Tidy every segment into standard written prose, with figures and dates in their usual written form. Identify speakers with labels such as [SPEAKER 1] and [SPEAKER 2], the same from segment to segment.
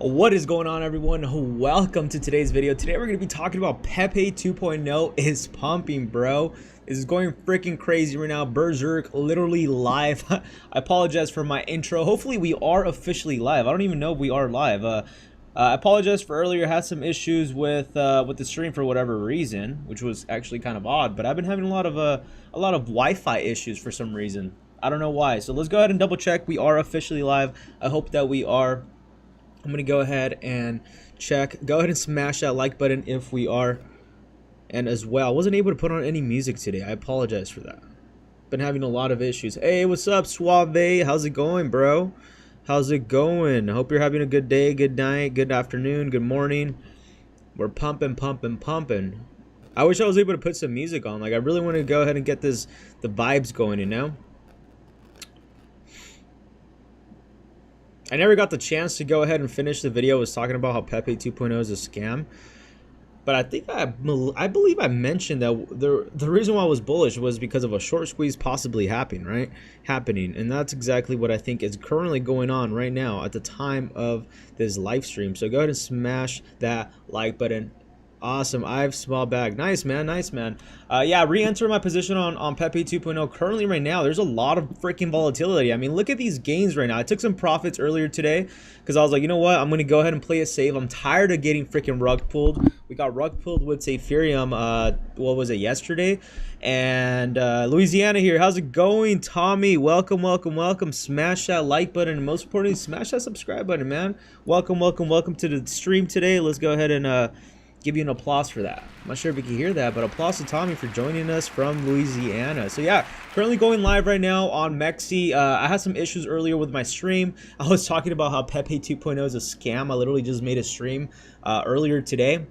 [SPEAKER 1] What is going on, everyone? Welcome to today's video. Today we're going to be talking about Pepe 2.0 is pumping, bro. This is going freaking crazy right now. Berserk, literally live. I apologize for my intro. Hopefully we are officially live. I don't even know if we are live. I apologize for earlier. Had some issues with the stream for whatever reason, which was actually kind of odd. But I've been having a lot of Wi-Fi issues for some reason. I don't know why. So let's go ahead and double check. We are officially live. I hope that we are. I'm going to go ahead and check. Go ahead and smash that like button if we are. And as well, I wasn't able to put on any music today. I apologize for that. Been having a lot of issues. Hey, what's up, Suave? How's it going, bro? How's it going? I hope you're having a good day, good night, good afternoon, good morning. We're pumping. I wish I was able to put some music on. Like, I really want to go ahead and get the vibes going, you know? I never got the chance to go ahead and finish the video. I was talking about how Pepe 2.0 is a scam. But I think I believe I mentioned that the reason why I was bullish was because of a short squeeze possibly happening, right? And that's exactly what I think is currently going on right now at the time of this live stream. So go ahead and smash that like button. Awesome. I've small bag. Nice, man. Nice, man. Yeah, re-enter my position on Pepe 2.0. Currently, right now, there's a lot of freaking volatility. I mean, look at these gains right now. I took some profits earlier today because I was like, you know what? I'm going to go ahead and play it safe. I'm tired of getting freaking rug pulled. We got rug pulled with Ethereum, what was it, yesterday? And Louisiana here. How's it going, Tommy? Welcome. Smash that like button. And most importantly, smash that subscribe button, man. Welcome to the stream today. Let's go ahead and give you an applause for that. I'm not sure if you can hear that, but applause to Tommy for joining us from Louisiana. So yeah, currently going live right now on MEXC. I had some issues earlier with my stream. I was talking about how Pepe 2.0 is a scam. I literally just made a stream earlier today,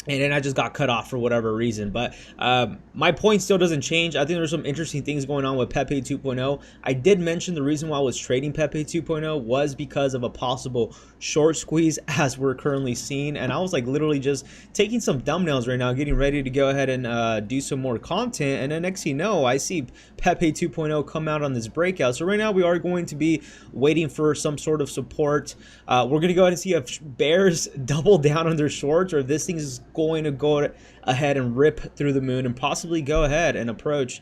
[SPEAKER 1] and then I just got cut off for whatever reason. But my point still doesn't change. I think there's some interesting things going on with Pepe 2.0. I did mention the reason why I was trading Pepe 2.0 was because of a possible short squeeze as we're currently seeing. And I was like literally just taking some thumbnails right now, getting ready to go ahead and do some more content. And then next thing you know, I see Pepe 2.0 come out on this breakout. So right now we are going to be waiting for some sort of support. We're going to go ahead and see if bears double down on their shorts, or if this thing is going to go ahead and rip through the moon and possibly go ahead and approach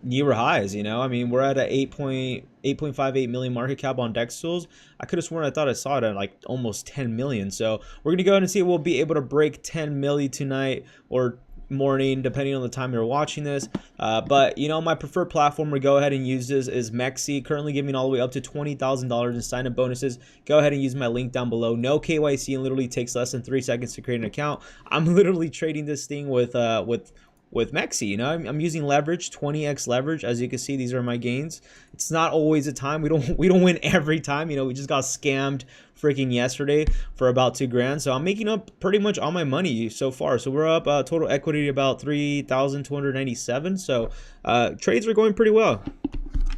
[SPEAKER 1] newer highs. You know, I mean, we're at a 8.58 million market cap on Dex tools. I could have sworn I thought I saw it at like almost 10 million. So we're gonna go ahead and see if we'll be able to break 10 million tonight or morning, depending on the time you're watching this. But you know, my preferred platform to go ahead and use this is MEXC, currently giving all the way up to $20,000 in sign-up bonuses. Go ahead and use my link down below. No KYC, and literally takes less than 3 seconds to create an account. I'm literally trading this thing with MEXC. You know, I'm using leverage, 20x leverage. As you can see, these are my gains. It's not always a time. We don't win every time. You know, we just got scammed freaking yesterday for about 2 grand. So I'm making up pretty much all my money so far. So we're up total equity about 3,297. So trades are going pretty well.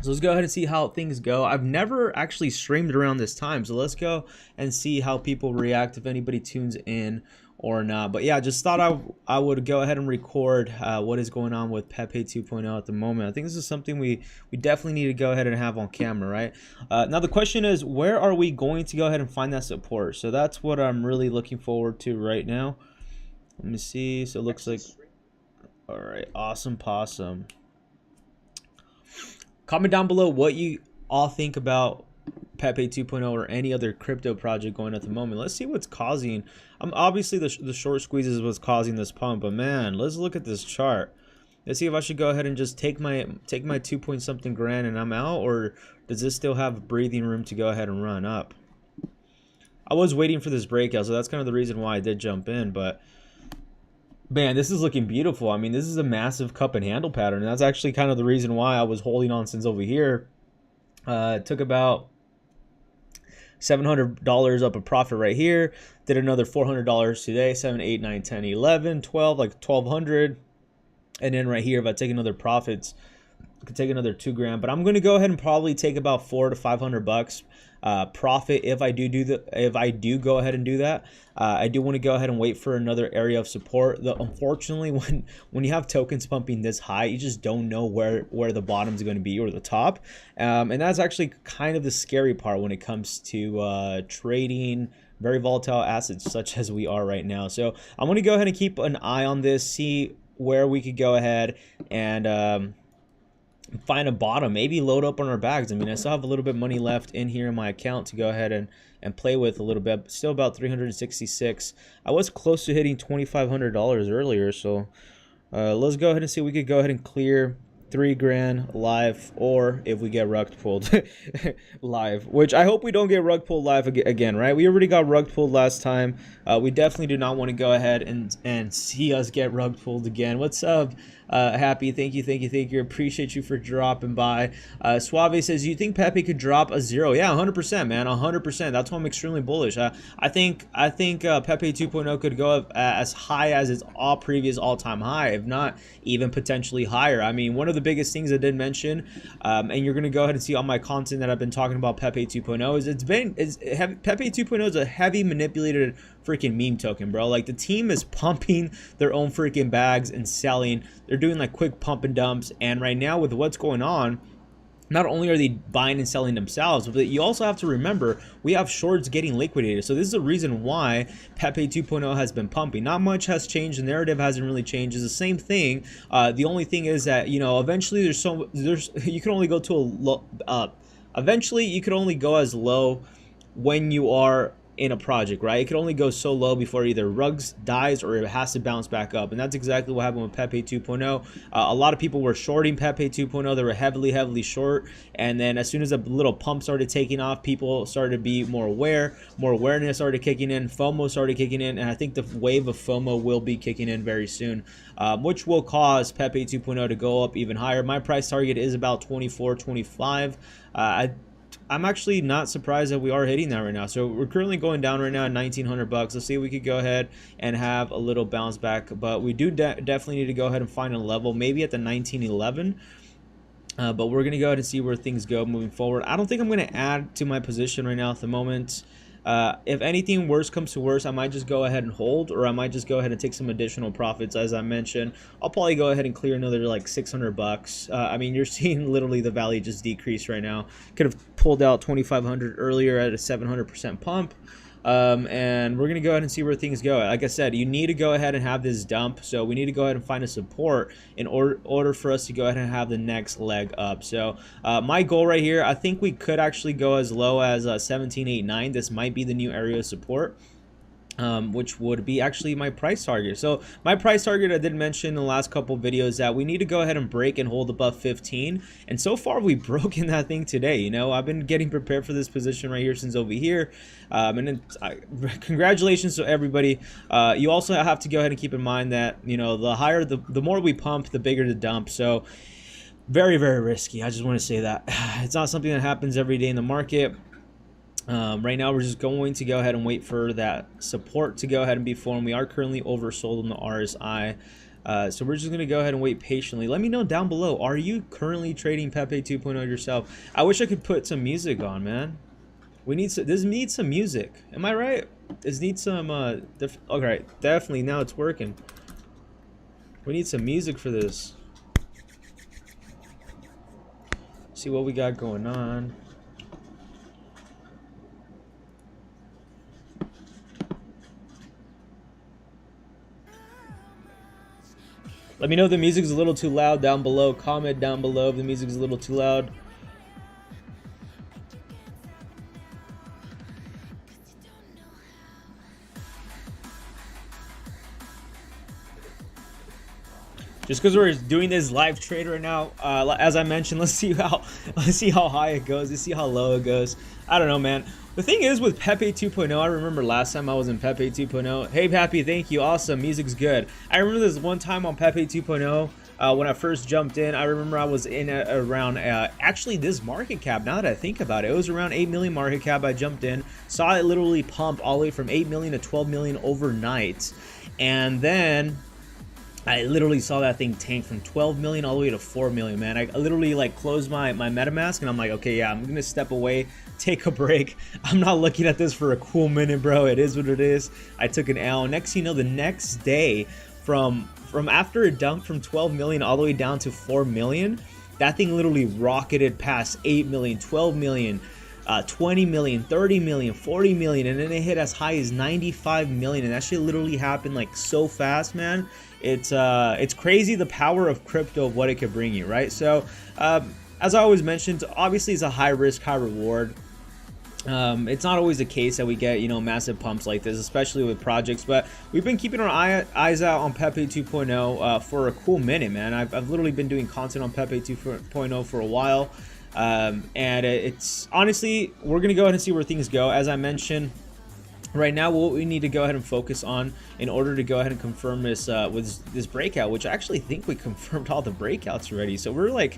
[SPEAKER 1] So let's go ahead and see how things go. I've never actually streamed around this time, so let's go and see how people react, if anybody tunes in or not. But yeah, just thought I would go ahead and record what is going on with Pepe 2.0 at the moment. I think this is something we definitely need to go ahead and have on camera, right? Now the question is, where are we going to go ahead and find that support? So that's what I'm really looking forward to right now. Let me see. So it looks like, all right, awesome possum. Comment down below what you all think about Pepe 2.0 or any other crypto project going at the moment. Let's see what's causing. Obviously the short squeezes was causing this pump, but man, let's look at this chart. Let's see if I should go ahead and just take my 2 point something grand and I'm out, or does this still have breathing room to go ahead and run up? I was waiting for this breakout, so that's kind of the reason why I did jump in. But man, this is looking beautiful. I mean, this is a massive cup and handle pattern, and that's actually kind of the reason why I was holding on since over here. It took about $700 up a profit right here. Did another $400 today. 7, 8, 9, 10, 11, 12, like 1,200. And then right here, if I take another profits, Could take another 2 grand, but I'm gonna go ahead and probably take about 400 to 500 bucks profit if I do go ahead and do that. I do want to go ahead and wait for another area of support. Unfortunately, when you have tokens pumping this high, you just don't know where the bottom is going to be or the top, and that's actually kind of the scary part when it comes to trading very volatile assets such as we are right now. So I'm going to go ahead and keep an eye on this, see where we could go ahead and find a bottom, maybe load up on our bags. I mean, I still have a little bit of money left in here in my account to go ahead and play with a little bit. Still about 366. I was close to hitting $2,500 earlier, so let's go ahead and see if we could go ahead and clear 3 grand live, or if we get rug pulled live, which I hope we don't get rug pulled live again, right? We already got rug pulled last time. We definitely do not want to go ahead and see us get rug pulled again. What's up, Happy? Thank you. Appreciate you for dropping by. Suave says, you think Pepe could drop a 0? Yeah, 100%, man, 100%. That's why I'm extremely bullish. I think Pepe 2.0 could go up as high as its previous all-time high, if not even potentially higher. I mean, one of the biggest things I did mention, and you're gonna go ahead and see all my content that I've been talking about Pepe 2.0, is Pepe 2.0 is a heavy manipulated freaking meme token, bro. Like, the team is pumping their own freaking bags and selling. They're doing like quick pump and dumps, and right now with what's going on, not only are they buying and selling themselves, but you also have to remember we have shorts getting liquidated. So this is the reason why Pepe 2.0 has been pumping. Not much has changed. The narrative hasn't really changed. It's the same thing. The only thing is that, you know, eventually you can only go to a low. Eventually you could only go as low when you are in a project, right? It could only go so low before either rugs dies or it has to bounce back up, and that's exactly what happened with Pepe 2.0. A lot of people were shorting Pepe 2.0. They were heavily short, and then as soon as a little pump started taking off, people started to be more aware, more awareness started kicking in, FOMO started kicking in, and I think the wave of FOMO will be kicking in very soon, which will cause Pepe 2.0 to go up even higher. My price target is about 24, 25. I'm actually not surprised that we are hitting that right now. So we're currently going down right now at 1,900 bucks. Let's see if we could go ahead and have a little bounce back, but we do definitely need to go ahead and find a level, maybe at the 1911. But we're gonna go ahead and see where things go moving forward. I don't think I'm gonna add to my position right now at the moment. If anything worse comes to worse, I might just go ahead and hold, or I might just go ahead and take some additional profits. As I mentioned, I'll probably go ahead and clear another like 600 bucks. I mean, you're seeing literally the value just decrease right now. Could have pulled out 2,500 earlier at a 700% pump. And we're gonna go ahead and see where things go. Like I said, you need to go ahead and have this dump, so we need to go ahead and find a support in order for us to go ahead and have the next leg up. So my goal right here, I think we could actually go as low as 1789. This might be the new area of support, which would be actually my price target. So my price target, I did mention in the last couple videos that we need to go ahead and break and hold above 15, and so far we've broken that thing today. You know, I've been getting prepared for this position right here since over here, and congratulations to everybody. You also have to go ahead and keep in mind that, you know, the higher the more we pump, the bigger the dump. So very risky. I just want to say that it's not something that happens every day in the market. Right now we're just going to go ahead and wait for that support to go ahead and be formed. We are currently oversold on the RSI, so we're just going to go ahead and wait patiently. Let me know down below, are you currently trading Pepe 2.0 yourself? I wish I could put some music on, man. This needs some music, am I right? This needs some okay, definitely, now it's working. We need some music for this. See what we got going on. Let me know if the music's a little too loud down below. Comment down below if the music's a little too loud. Just because we're doing this live trade right now, as I mentioned, let's see how high it goes. Let's see how low it goes. I don't know, man. The thing is with Pepe 2.0, I remember last time I was in Pepe 2.0. Hey, Pepe, thank you. Awesome. Music's good. I remember this one time on Pepe 2.0 when I first jumped in. I remember I was in around actually this market cap. Now that I think about it, it was around 8 million market cap. I jumped in, saw it literally pump all the way from 8 million to 12 million overnight, and then I literally saw that thing tank from 12 million all the way to 4 million, man. I literally like closed my MetaMask and I'm like, okay, yeah, I'm gonna step away, take a break. I'm not looking at this for a cool minute, bro. It is what it is. I took an L. Next, you know, the next day from after it dumped from 12 million all the way down to 4 million, that thing literally rocketed past 8 million, 12 million, 20 million, 30 million, 40 million, and then it hit as high as 95 million, and that shit literally happened like so fast, man. It's crazy the power of crypto, of what it could bring you, right? So as I always mentioned, obviously it's a high risk, high reward. It's not always the case that we get, you know, massive pumps like this, especially with projects, but we've been keeping our eyes out on Pepe 2.0 for a cool minute, man. I've literally been doing content on Pepe 2.0 for a while, and it's honestly, we're gonna go ahead and see where things go. As I mentioned, right now what we need to go ahead and focus on in order to go ahead and confirm this with this breakout, which I actually think we confirmed all the breakouts already, so we're like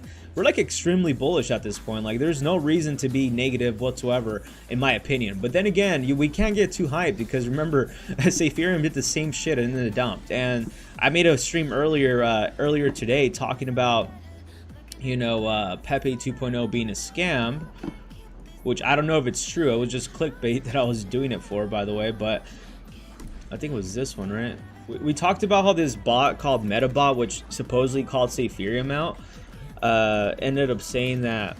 [SPEAKER 1] extremely bullish at this point. Like, there's no reason to be negative whatsoever, in my opinion. But then again, we can't get too hyped, because remember, Ethereum did the same shit and then it dumped. And I made a stream earlier today talking about, you know, Pepe 2.0 being a scam, which I don't know if it's true. It was just clickbait that I was doing it for, by the way, but I think it was this one, right? We talked about how this bot called MetaBot, which supposedly called Ethereum out, ended up saying that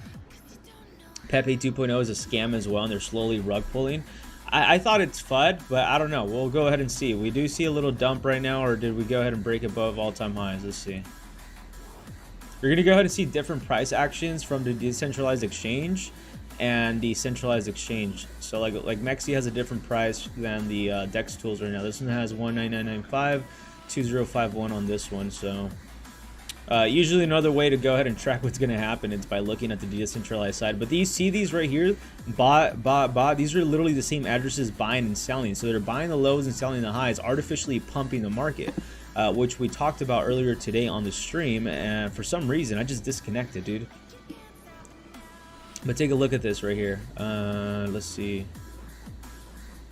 [SPEAKER 1] Pepe 2.0 is a scam as well, and they're slowly rug pulling. I thought it's FUD, but I don't know. We'll go ahead and see. We do see a little dump right now, or did we go ahead and break above all-time highs? Let's see. You're going to go ahead and see different price actions from the decentralized exchange and the centralized exchange. So like MEXC has a different price than the DEX tools right now. This one has 19995, 2051 on this one. So usually another way to go ahead and track what's going to happen is by looking at the decentralized side. But these right here, bot, these are literally the same addresses buying and selling. So they're buying the lows and selling the highs, artificially pumping the market, which we talked about earlier today on the stream. And for some reason, I just disconnected, dude. But take a look at this right here. Let's see.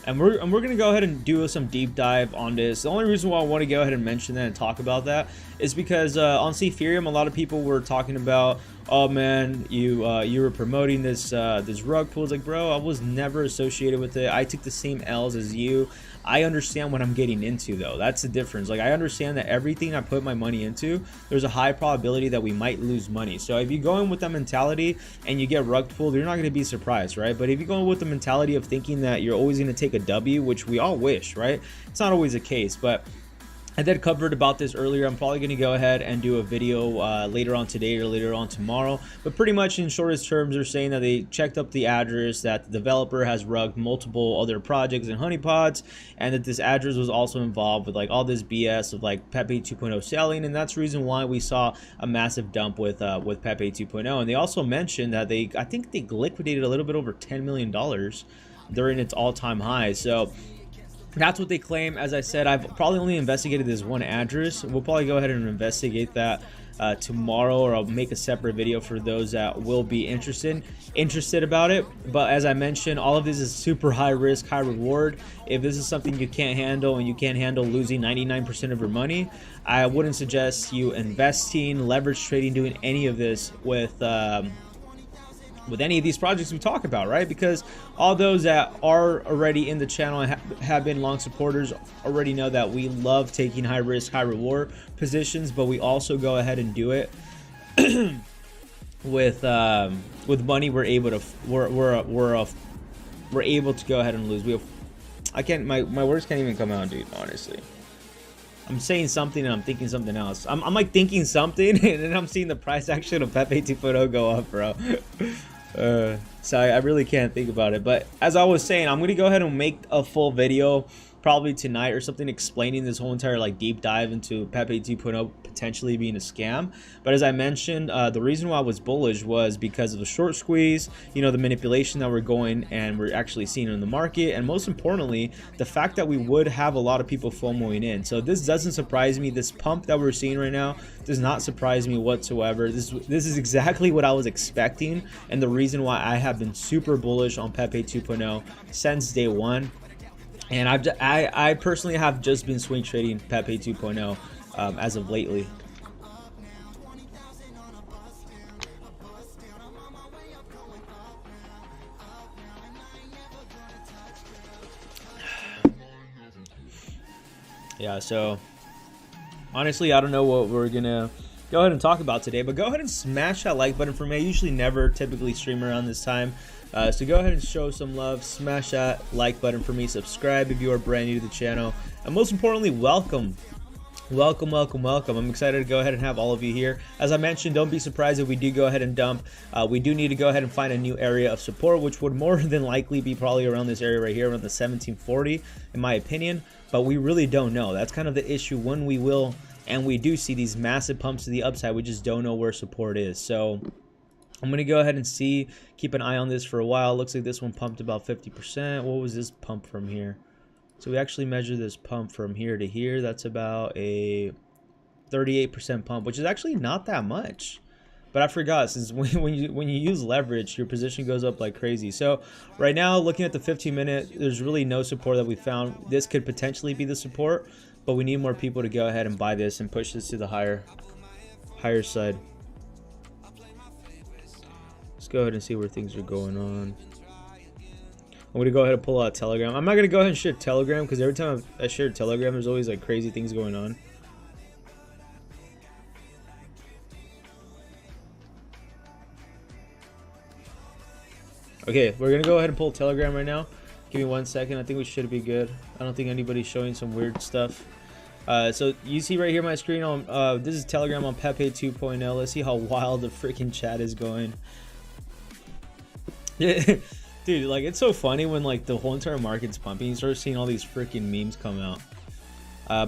[SPEAKER 1] And we're gonna go ahead and do some deep dive on this. The only reason why I want to go ahead and mention that and talk about that is because on Ethereum, a lot of people were talking about, oh man, you were promoting this this rug pull. It's like, bro, I was never associated with it. I took the same L's as you. I understand what I'm getting into, though. That's the difference. Like, I understand that everything I put my money into, there's a high probability that we might lose money. So if you go in with that mentality and you get rug pulled, you're not going to be surprised, right? But if you go in with the mentality of thinking that you're always going to take a W, which we all wish, right? It's not always the case, but I did covered about this earlier. I'm probably going to go ahead and do a video later on today or later on tomorrow. But pretty much in shortest terms, they're saying that they checked up the address, that the developer has rugged multiple other projects and honeypots, and that this address was also involved with like all this BS of like Pepe 2.0 selling, and that's the reason why we saw a massive dump with Pepe 2.0. And they also mentioned that I think they liquidated a little bit over $10 million during its all-time high. So that's what they claim. As I said, I've probably only investigated this one address. We'll probably go ahead and investigate that tomorrow, or I'll make a separate video for those that will be interested about it. But as I mentioned, all of this is super high risk, high reward. If this is something you can't handle and you can't handle losing 99% of your money, I wouldn't suggest you investing, leverage trading, doing any of this with any of these projects we talk about, right? Because all those that are already in the channel and have been long supporters already know that we love taking high risk, high reward positions, but we also go ahead and do it with money we're able to go ahead and lose. My words can't even come out, dude, honestly. I'm saying something and I'm thinking something else. I'm like thinking something and then I'm seeing the price action of Pepe 2.0 go up, bro. So I really can't think about it. But as I was saying, I'm gonna go ahead and make a full video probably tonight or something explaining this whole entire like deep dive into Pepe 2.0 potentially being a scam. But as I mentioned, the reason why I was bullish was because of the short squeeze, you know, the manipulation that we're going and we're actually seeing in the market, and most importantly, the fact that we would have a lot of people FOMOing in. So this doesn't surprise me. This pump that we're seeing right now does not surprise me whatsoever. This is exactly what I was expecting, and the reason why I have been super bullish on Pepe 2.0 since day one. And I personally have just been swing trading Pepe 2.0 as of lately. Yeah, so honestly, I don't know what we're gonna go ahead and talk about today, but go ahead and smash that like button for me. I usually never typically stream around this time, so go ahead and show some love. Smash that like button for me. Subscribe if you are brand new to the channel, and most importantly, welcome. I'm excited to go ahead and have all of you here. As I mentioned, don't be surprised if we do go ahead and dump. We do need to go ahead and find a new area of support, which would more than likely be probably around this area right here, around the 1740 in my opinion, but we really don't know. That's kind of the issue. When we will and we do see these massive pumps to the upside, we just don't know where support is. So I'm gonna go ahead and see, keep an eye on this for a while. Looks like this one pumped about 50%. What was this pump from here? So we actually measure this pump from here to here. That's about a 38% pump, which is actually not that much. But I forgot, since when you use leverage, your position goes up like crazy. So right now, looking at the 15-minute, there's really no support that we found. This could potentially be the support, but we need more people to go ahead and buy this and push this to the higher side. Let's go ahead and see where things are going on. I'm gonna go ahead and pull out Telegram. I'm not gonna go ahead and share Telegram because every time I share Telegram, there's always like crazy things going on. Okay, we're gonna go ahead and pull Telegram right now. Give me 1 second. I think we should be good. I don't think anybody's showing some weird stuff. So you see right here my screen on this is Telegram on Pepe 2.0. Let's see how wild the freaking chat is going. Dude, like, it's so funny when like the whole entire market's pumping, you start seeing all these freaking memes come out.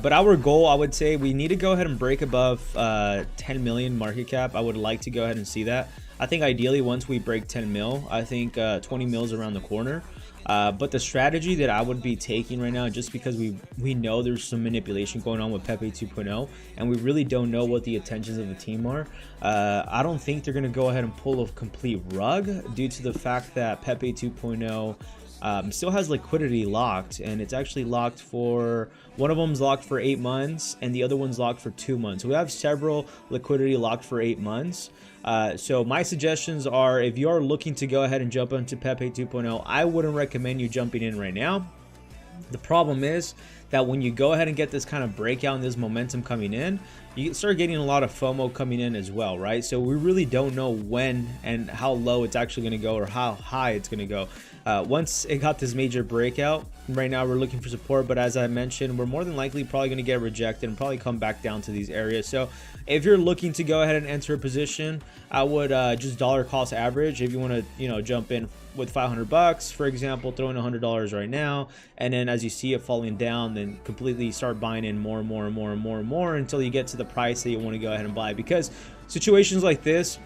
[SPEAKER 1] But our goal, I would say, we need to go ahead and break above 10 million market cap. I would like to go ahead and see that. I think ideally once we break 10 mil, I think 20 mils around the corner. But the strategy that I would be taking right now, just because we know there's some manipulation going on with Pepe 2.0, and we really don't know what the intentions of the team are, I don't think they're going to go ahead and pull a complete rug, due to the fact that Pepe 2.0 still has liquidity locked, and it's actually locked for, one of them's locked for 8 months and the other one's locked for 2 months. So we have several liquidity locked for 8 months. So my suggestions are, if you are looking to go ahead and jump into Pepe 2.0, I wouldn't recommend you jumping in right now. The problem is that when you go ahead and get this kind of breakout and this momentum coming in, you start getting a lot of FOMO coming in as well, right? So we really don't know when and how low it's actually going to go, or how high it's going to go. Once it got this major breakout, right now we're looking for support, but as I mentioned, we're more than likely probably going to get rejected and probably come back down to these areas. So if you're looking to go ahead and enter a position, I would just dollar cost average. If you want to, you know, jump in with 500 bucks, for example, throw in $100 right now, and then as you see it falling down, then completely start buying in more and more and more and more and more until you get to the price that you want to go ahead and buy. Because situations like this,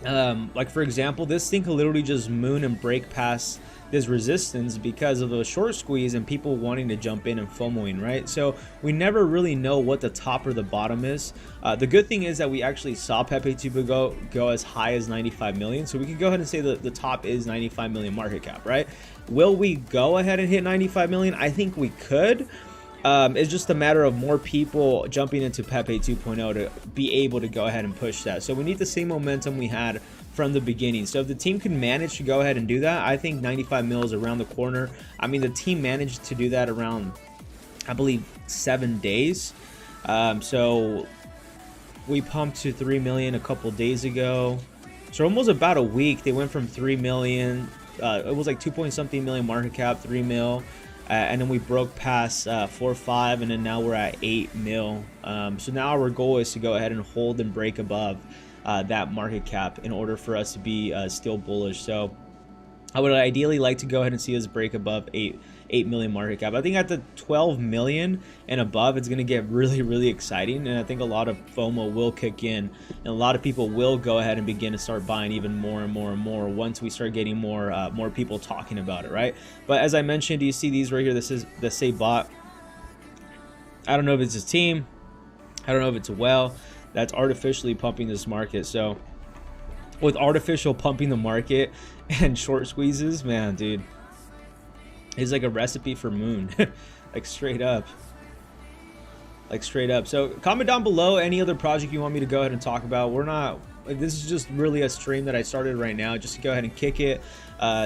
[SPEAKER 1] like for example, this thing could literally just moon and break past this resistance because of a short squeeze and people wanting to jump in and FOMOing, right? So we never really know what the top or the bottom is. The good thing is that we actually saw Pepe 2.0 go as high as 95 million, so we can go ahead and say that the top is 95 million market cap, right? Will we go ahead and hit 95 million? I think we could. It's just a matter of more people jumping into Pepe 2.0 to be able to go ahead and push that. So we need the same momentum we had from the beginning. So if the team can manage to go ahead and do that, I think 95 mil is around the corner. I mean, the team managed to do that around, I believe, 7 days. So we pumped to 3 million a couple days ago. So almost about a week, they went from 3 million. It was like 2 point something million market cap, 3 mil. And then we broke past 4.5, and then now we're at 8 mil. So now our goal is to go ahead and hold and break above that market cap in order for us to be still bullish. So I would ideally like to go ahead and see us break above 8 million market cap. I think at the 12 million and above, it's going to get really, really exciting, and I think a lot of FOMO will kick in, and a lot of people will go ahead and begin to start buying even more and more and more once we start getting more people talking about it, right? But as I mentioned, you see these right here. This is the Say Bot. I don't know if it's his team. I don't know if it's a whale that's artificially pumping this market. So with artificial pumping the market and short squeezes, man, dude, it's like a recipe for moon. Like straight up. like straight up. So comment down below any other project you want me to go ahead and talk about. We're not, like, this is just really a stream that I started right now just to go ahead and kick it,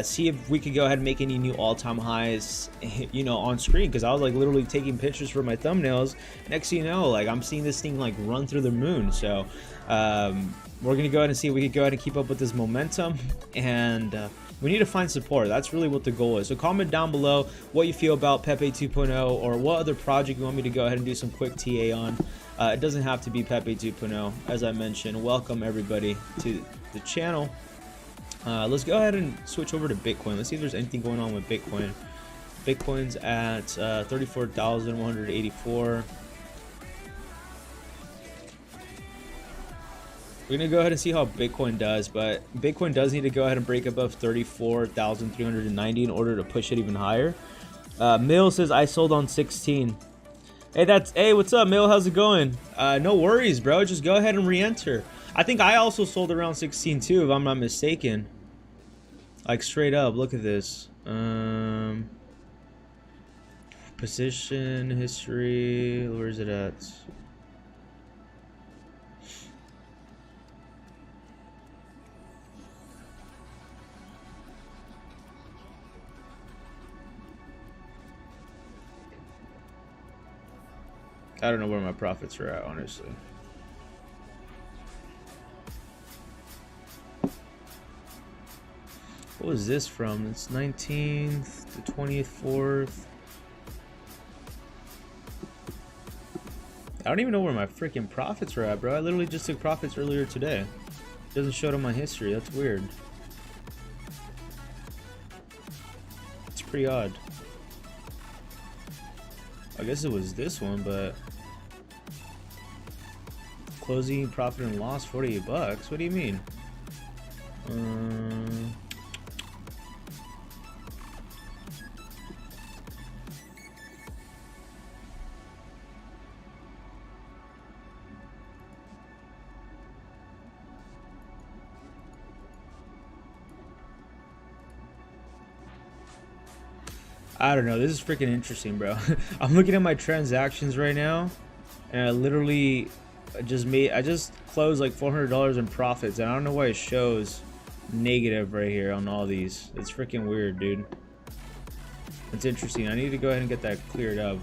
[SPEAKER 1] see if we could go ahead and make any new all-time highs, you know, on screen, because I was like literally taking pictures for my thumbnails. Next thing you know, like I'm seeing this thing like run through the moon. So we're gonna go ahead and see if we could go ahead and keep up with this momentum, and we need to find support. That's really what the goal is. So comment down below what you feel about Pepe 2.0, or what other project you want me to go ahead and do some quick TA on. It doesn't have to be Pepe 2.0, as I mentioned. Welcome everybody to the channel. Let's go ahead and switch over to Bitcoin. Let's see if there's anything going on with Bitcoin. Bitcoin's at 34,184. We're gonna go ahead and see how Bitcoin does, but Bitcoin does need to go ahead and break above 34,390 in order to push it even higher. Mill says I sold on 16. Hey, what's up, Mill? How's it going? No worries, bro. Just go ahead and re-enter. I think I also sold around 16 too, if I'm not mistaken. Like straight up, look at this. Position history. Where is it at? I don't know where my profits are at, honestly. What was this from? It's 19th to 24th. I don't even know where my freaking profits are at, bro. I literally just took profits earlier today. It doesn't show it on my history. That's weird. It's pretty odd. I guess it was this one, but closing profit and loss 48 bucks. What do you mean? I don't know. This is freaking interesting, bro. I'm looking at my transactions right now, and I literally I just closed like $400 in profits, and I don't know why it shows negative right here on all these. It's freaking weird, dude. It's interesting. I need to go ahead and get that cleared up.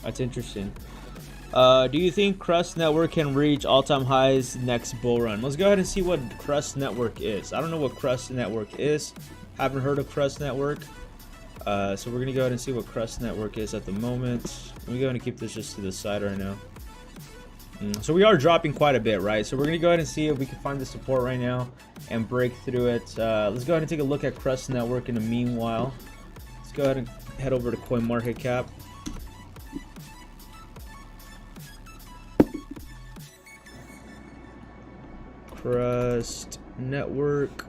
[SPEAKER 1] That's interesting. Do you think Crust Network can reach all-time highs next bull run? Let's go ahead and see what Crust Network is. I don't know what Crust Network is. Haven't heard of Crust Network. So we're gonna go ahead and see what Crust Network is at the moment. Let me go ahead and keep this just to the side right now. So we are dropping quite a bit, right? So we're gonna go ahead and see if we can find the support right now and break through it. Let's go ahead and take a look at Crust Network in the meanwhile. Let's go ahead and head over to CoinMarketCap. Crust Network.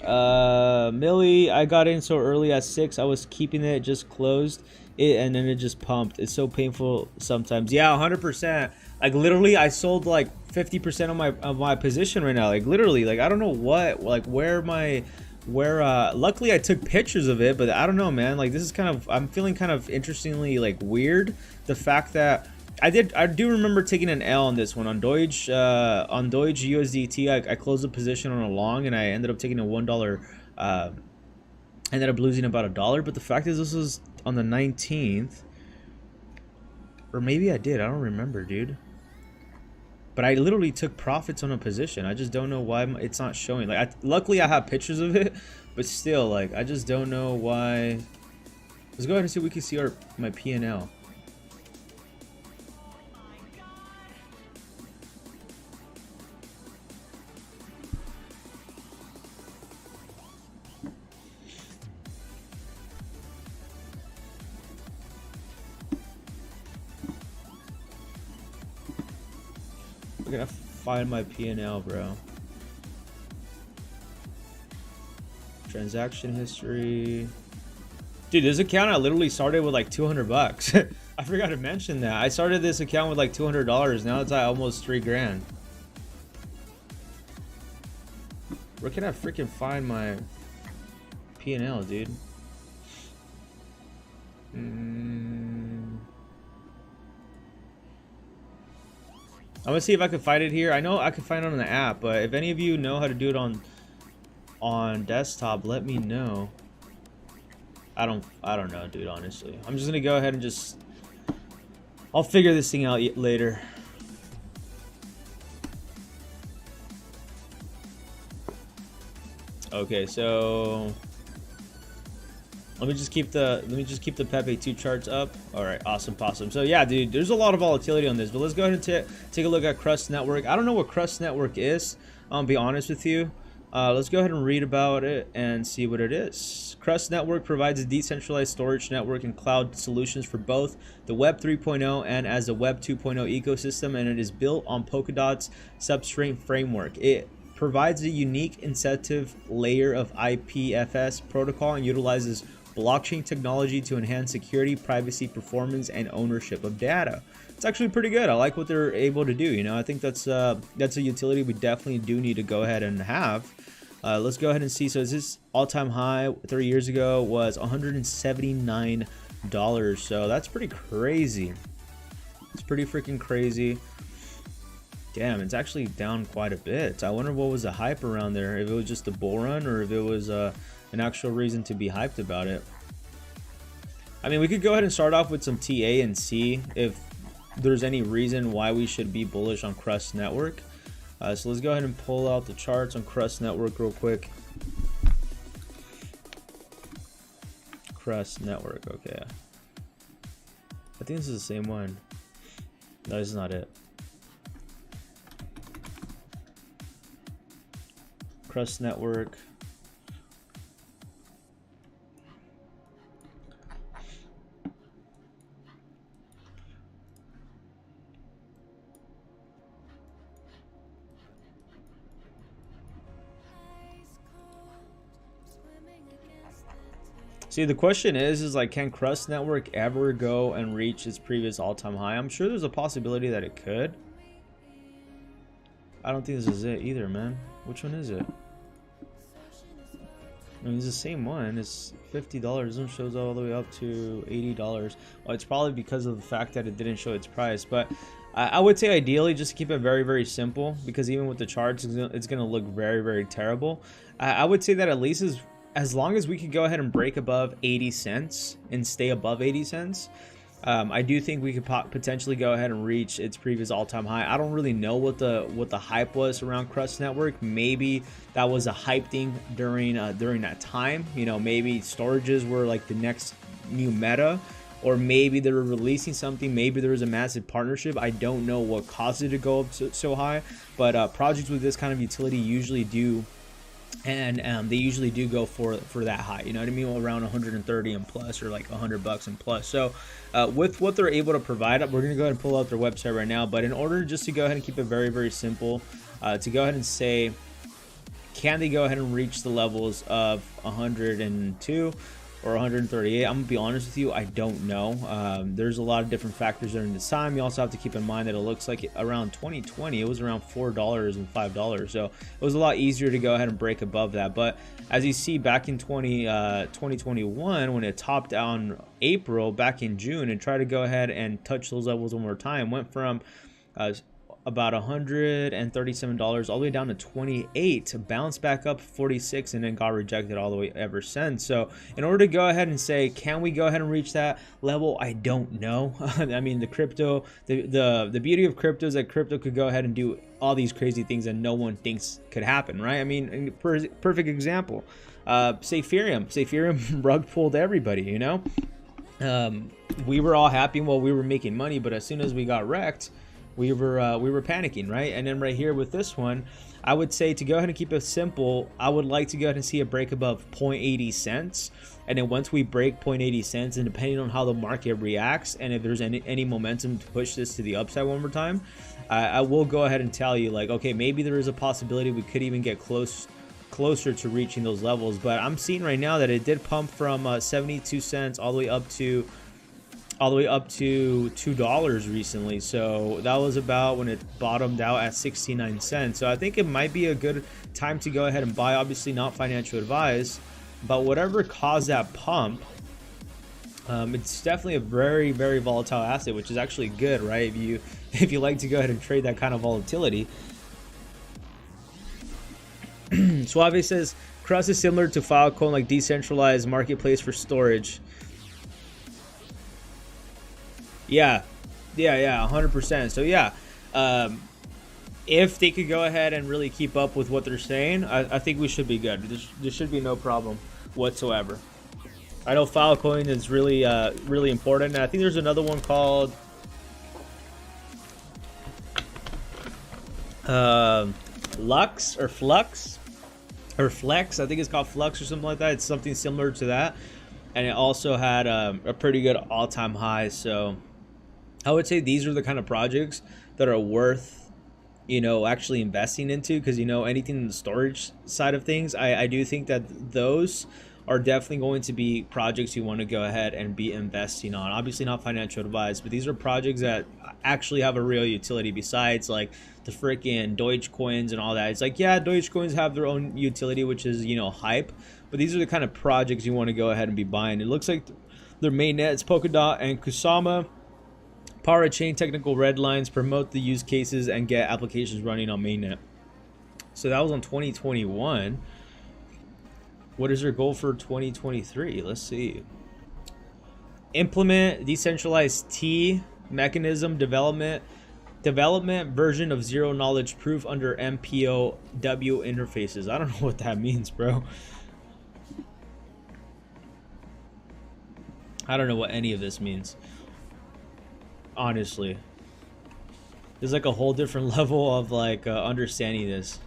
[SPEAKER 1] Millie, I got in so early at 6. I was keeping it, just closed it, and then it just pumped. It's so painful sometimes. Yeah, 100%. Like literally, I sold like 50% of my position right now. Like literally, like I don't know what, like where luckily I took pictures of it, but I don't know, man. Like this is kind of, I'm feeling kind of interestingly like weird. The fact that I do remember taking an L on this one on Doge USDT. I closed the position on a long, and I ended up taking a $1. Ended up losing about $1. But the fact is, this was on the 19th, or maybe I did. I don't remember, dude. But I literally took profits on a position. I just don't know why it's not showing. Like, luckily I have pictures of it, but still, like, I just don't know why. Let's go ahead and see if we can see my P&L. I'm gonna find my P&L, bro. Transaction history. Dude, this account I literally started with like 200 bucks. I forgot to mention that. I started this account with like $200. Now it's at almost 3 grand. Where can I freaking find my P&L, dude? I'm gonna see if I can find it here. I know I can find it on the app, but if any of you know how to do it on desktop, let me know. I don't know, dude, honestly. I'm just gonna go ahead and I'll figure this thing out later. Okay, so let me just keep the Pepe 2 charts up. All right, awesome. So yeah, dude, there's a lot of volatility on this, but let's go ahead and take a look at Crust Network. I don't know what Crust Network is. I'll be honest with you. Let's go ahead and read about it and see what it is. Crust Network provides a decentralized storage network and cloud solutions for both the Web 3.0 and as a Web 2.0 ecosystem, and it is built on Polkadot's substrate framework. It provides a unique incentive layer of IPFS protocol and utilizes blockchain technology to enhance security, privacy, performance, and ownership of data. It's actually pretty good. I like what they're able to do. You know, I think that's a utility we definitely do need to go ahead and have. Let's go ahead and see. So this all-time high 3 years ago was $179. So that's pretty crazy. It's pretty freaking crazy. Damn, it's actually down quite a bit. I wonder what was the hype around there. If it was just a bull run or if it was an actual reason to be hyped about it. I mean, we could go ahead and start off with some TA and see if there's any reason why we should be bullish on Crust Network. So let's go ahead and pull out the charts on Crust Network real quick. Crust Network, okay. I think this is the same one. No, this is not it. Crust Network. See, the question is like, can Crust Network ever go and reach its previous all-time high? I'm sure there's a possibility that it could. I don't think this is it either, man. Which one is it? I mean, it's the same one. It's $50 and shows all the way up to $80. Well, it's probably because of the fact that it didn't show its price. But I would say ideally just keep it very, very simple, because even with the charts, it's going to look very, very terrible. I would say that at least as long as we could go ahead and break above 80 cents and stay above 80 cents, I do think we could potentially go ahead and reach its previous all-time high. I don't really know what the hype was around Crust Network. Maybe that was a hype thing during that time. You know, maybe storages were like the next new meta, or maybe they were releasing something. Maybe there was a massive partnership. I don't know what caused it to go up so high, but projects with this kind of utility usually do. And they usually do go for that high, you know what I mean, around 130 and plus, or like $100 and plus. So with what they're able to provide, we're gonna go ahead and pull out their website right now. But in order just to go ahead and keep it very, very simple, to go ahead and say, can they go ahead and reach the levels of 102 or 138? I'm gonna be honest with you, I don't know. There's a lot of different factors during this time. You also have to keep in mind that it looks like around 2020 it was around $4 and $5, so it was a lot easier to go ahead and break above that. But as you see, back in 2021, when it topped out in April, back in June, and tried to go ahead and touch those levels one more time, went from about $137 all the way down to 28, bounced back up 46, and then got rejected all the way ever since. So in order to go ahead and say, can we go ahead and reach that level, I don't know. I mean, the crypto, the beauty of crypto is that crypto could go ahead and do all these crazy things that no one thinks could happen, right? I mean, perfect example, say Ethereum rug pulled everybody, you know. We were all happy while we were making money, but as soon as we got wrecked, we were panicking, right? And then right here with this one, I would say, to go ahead and keep it simple, I would like to go ahead and see a break above 0.80 cents. And then once we break 0.80 cents, and depending on how the market reacts, and if there's any momentum to push this to the upside one more time, I will go ahead and tell you, like, okay, maybe there is a possibility we could even get close closer to reaching those levels. But I'm seeing right now that it did pump from 72 cents all the way up to $2 recently. So that was about when it bottomed out at 69 cents. So I think it might be a good time to go ahead and buy. Obviously not financial advice, but whatever caused that pump, it's definitely a very, very volatile asset, which is actually good, right? If you like to go ahead and trade that kind of volatility. Suave says Crust is similar to Filecoin, like decentralized marketplace for storage. Yeah, 100%. So yeah, if they could go ahead and really keep up with what they're saying, I think we should be good. There should be no problem whatsoever. I know Filecoin is really really important. And I think there's another one called Lux or Flux or Flex. I think it's called Flux or something like that. It's something similar to that, and it also had a pretty good all-time high. So I would say these are the kind of projects that are worth, you know, actually investing into, because, you know, anything in the storage side of things, I do think that those are definitely going to be projects you want to go ahead and be investing on. Obviously not financial advice, but these are projects that actually have a real utility besides like the freaking Dogecoins and all that. It's like, yeah, Dogecoins have their own utility, which is, you know, hype, but these are the kind of projects you want to go ahead and be buying. It looks like their mainnet is Polkadot and Kusama. Power chain technical red lines, promote the use cases, and get applications running on mainnet. So that was on 2021. What is their goal for 2023? Let's see. Implement decentralized T mechanism development version of zero knowledge proof under MPOW interfaces. I don't know what that means, bro. I don't know what any of this means. Honestly, there's like a whole different level of like understanding this,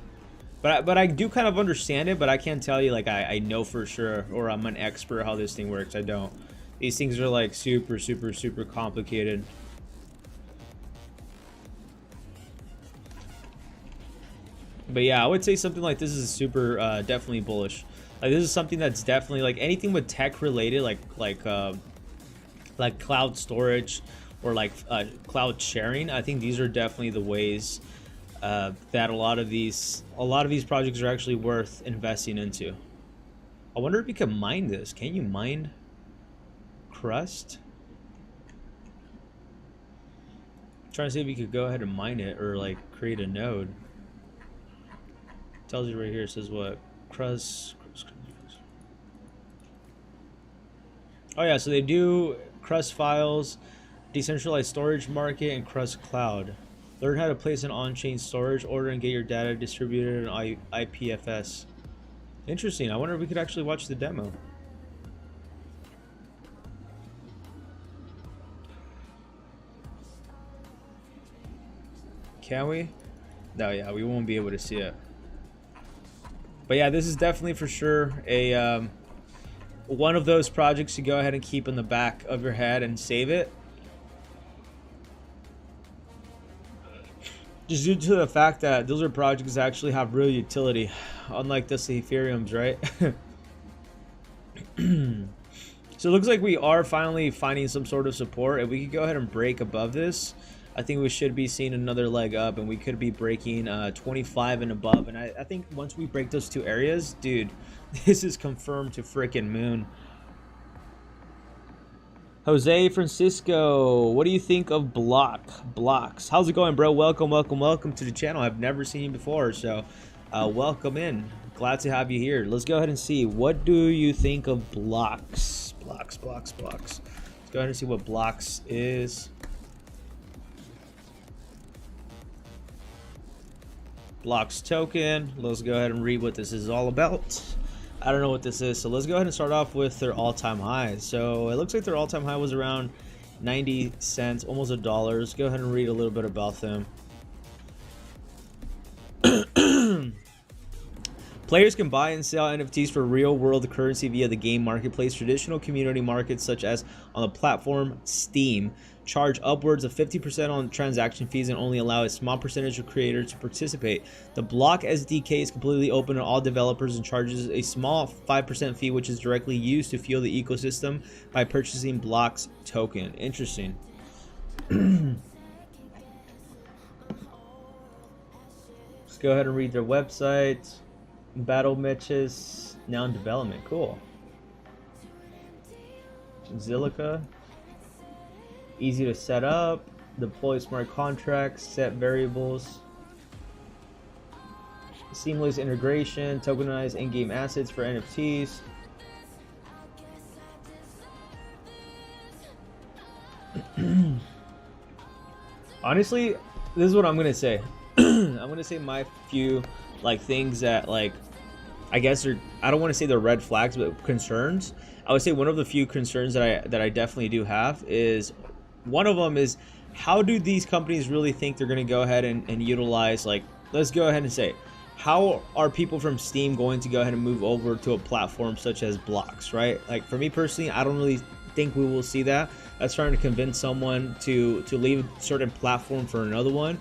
[SPEAKER 1] but I do kind of understand it, but I can't tell you like I know for sure, or I'm an expert how this thing works. I don't. These things are like super complicated. But yeah, I would say something like this is super definitely bullish. Like this is something that's definitely like anything with tech related, like cloud storage or like cloud sharing. I think these are definitely the ways that a lot of these projects are actually worth investing into. I wonder if you can mine this. Can you mine Crust? I'm trying to see if you could go ahead and mine it or like create a node. It tells you right here. It says what? Crust. Oh yeah, so they do Crust files, decentralized storage market, and Crust cloud. Learn how to place an on-chain storage order and get your data distributed on IPFS. Interesting. I wonder if we could actually watch the demo. Can we? No, yeah, we won't be able to see it. But yeah, this is definitely for sure a one of those projects to go ahead and keep in the back of your head and save it. Just due to the fact that those are projects that actually have real utility, unlike the Ethereums, right? So it looks like we are finally finding some sort of support. If we could go ahead and break above this, I think we should be seeing another leg up, and we could be breaking 25 and above. And I think once we break those two areas, dude, this is confirmed to freaking moon. Jose Francisco, what do you think of Blocks? How's it going, bro? Welcome to the channel. I've never seen you before, so welcome in. Glad to have you here. Let's go ahead and see. What do you think of Blocks? Blocks. Let's go ahead and see what Blocks is. Blocks token. Let's go ahead and read what this is all about. I don't know what this is, so let's go ahead and start off with their all-time high. So it looks like their all-time high was around 90 cents, almost $1. Let's go ahead and read a little bit about them. Players can buy and sell NFTs for real-world currency via the game marketplace. Traditional community markets, such as on the platform Steam, charge upwards of 50% on transaction fees and only allow a small percentage of creators to participate. The Block SDK is completely open to all developers and charges a small 5% fee, which is directly used to fuel the ecosystem by purchasing Block's token. Interesting. Let's go ahead and read their website. Battle matches now in development. Cool. Zilliqa. Easy to set up. Deploy smart contracts. Set variables. Seamless integration. Tokenize in-game assets for NFTs. Honestly, this is what I'm gonna say. I'm gonna say my few things that I guess are, I don't want to say they're red flags, but concerns. I would say one of the few concerns that I definitely do have is, one of them is, how do these companies really think they're going to go ahead and utilize, let's go ahead and say, how are people from Steam going to go ahead and move over to a platform such as Blocks, right? Like, for me personally, I don't really think we will see that. That's trying to convince someone to leave a certain platform for another one.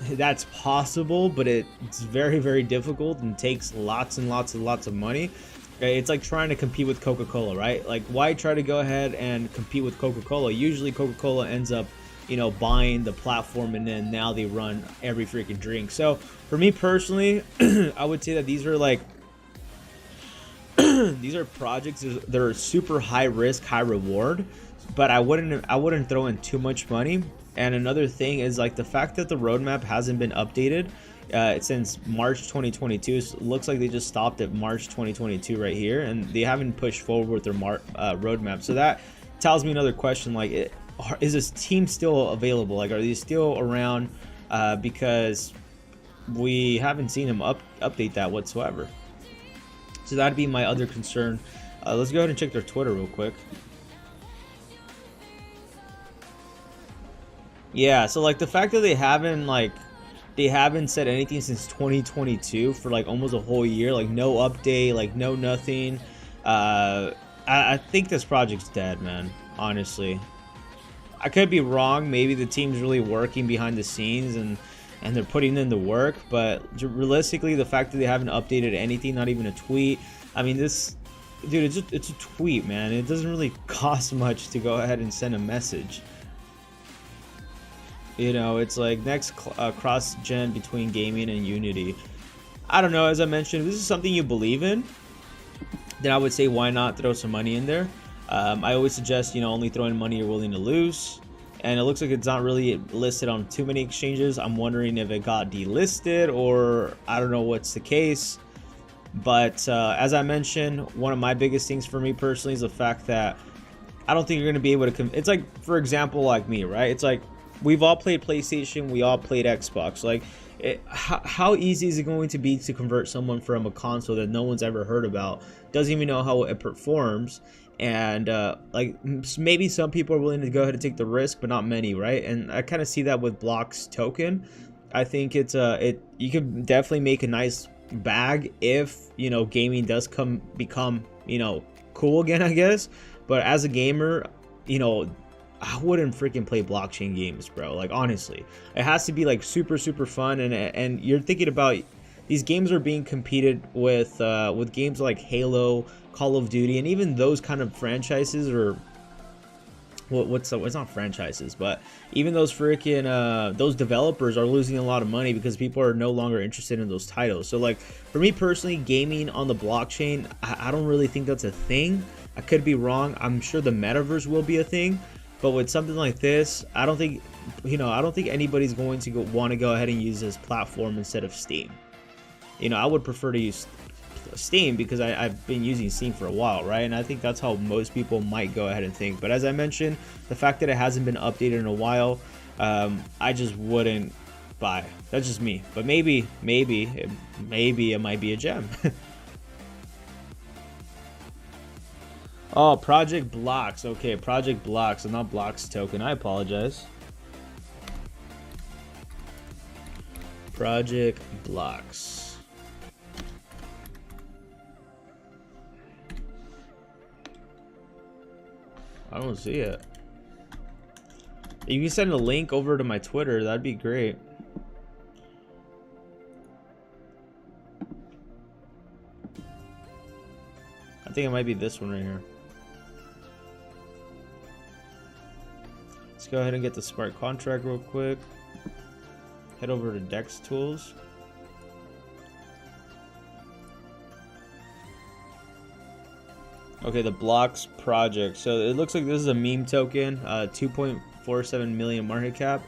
[SPEAKER 1] That's possible, but it's very, very difficult and takes lots and lots and lots of money. It's like trying to compete with Coca-Cola, right? Like, why try to go ahead and compete with Coca-Cola? Usually Coca-Cola ends up, you know, buying the platform, and then now they run every freaking drink. So for me personally, I would say that these are these are projects that are super high risk, high reward, but I wouldn't throw in too much money. And another thing is, the fact that the roadmap hasn't been updated since March 2022. It looks like they just stopped at March 2022 right here, and they haven't pushed forward with their roadmap. So that tells me another question, is this team still available? Are they still around? Because we haven't seen them update that whatsoever. So that'd be my other concern. Let's go ahead and check their Twitter real quick. Yeah, so the fact that they haven't said anything since 2022 for almost a whole year, no update, no nothing. I think this project's dead, man. Honestly, I could be wrong. Maybe the team's really working behind the scenes and they're putting in the work, but realistically, the fact that they haven't updated anything, not even a tweet. I mean, this, dude, it's a tweet, man. It doesn't really cost much to go ahead and send a message. You know, it's next cross-gen between gaming and Unity. I don't know, as I mentioned, if this is something you believe in, then I would say why not throw some money in there. I always suggest, only throwing money you're willing to lose. And it looks like it's not really listed on too many exchanges. I'm wondering if it got delisted, or I don't know what's the case. But as I mentioned, one of my biggest things for me personally is the fact that I don't think you're going to be able to... It's for example, like me, right? It's we've all played PlayStation, we all played Xbox. How easy is it going to be to convert someone from a console that no one's ever heard about, doesn't even know how it performs, and maybe some people are willing to go ahead and take the risk, but not many, right? And I kind of see that with Block's token. I think you can definitely make a nice bag if gaming does become cool again, I guess. But as a gamer, I wouldn't freaking play blockchain games, bro. Honestly, it has to be super, super fun. And you're thinking about, these games are being competed with games like Halo, Call of Duty, and even those kind of franchises, or it's not franchises, but even those freaking those developers are losing a lot of money because people are no longer interested in those titles. So for me personally, gaming on the blockchain, I don't really think that's a thing. I could be wrong. I'm sure the metaverse will be a thing. But with something like this, I don't think anybody's going to want to go ahead and use this platform instead of Steam. I would prefer to use Steam because I've been using Steam for a while, right? And I think that's how most people might go ahead and think. But as I mentioned, the fact that it hasn't been updated in a while, I just wouldn't buy. That's just me. But maybe it might be a gem. Oh, Project Blocks. Okay, Project Blocks and not Blocks token. I apologize. Project Blocks. I don't see it. You can send a link over to my Twitter. That'd be great. I think it might be this one right here. Let's go ahead and get the smart contract real quick. Head over to Dex Tools. Okay, the blocks project. So it looks like this is a meme token, 2.47 million market cap.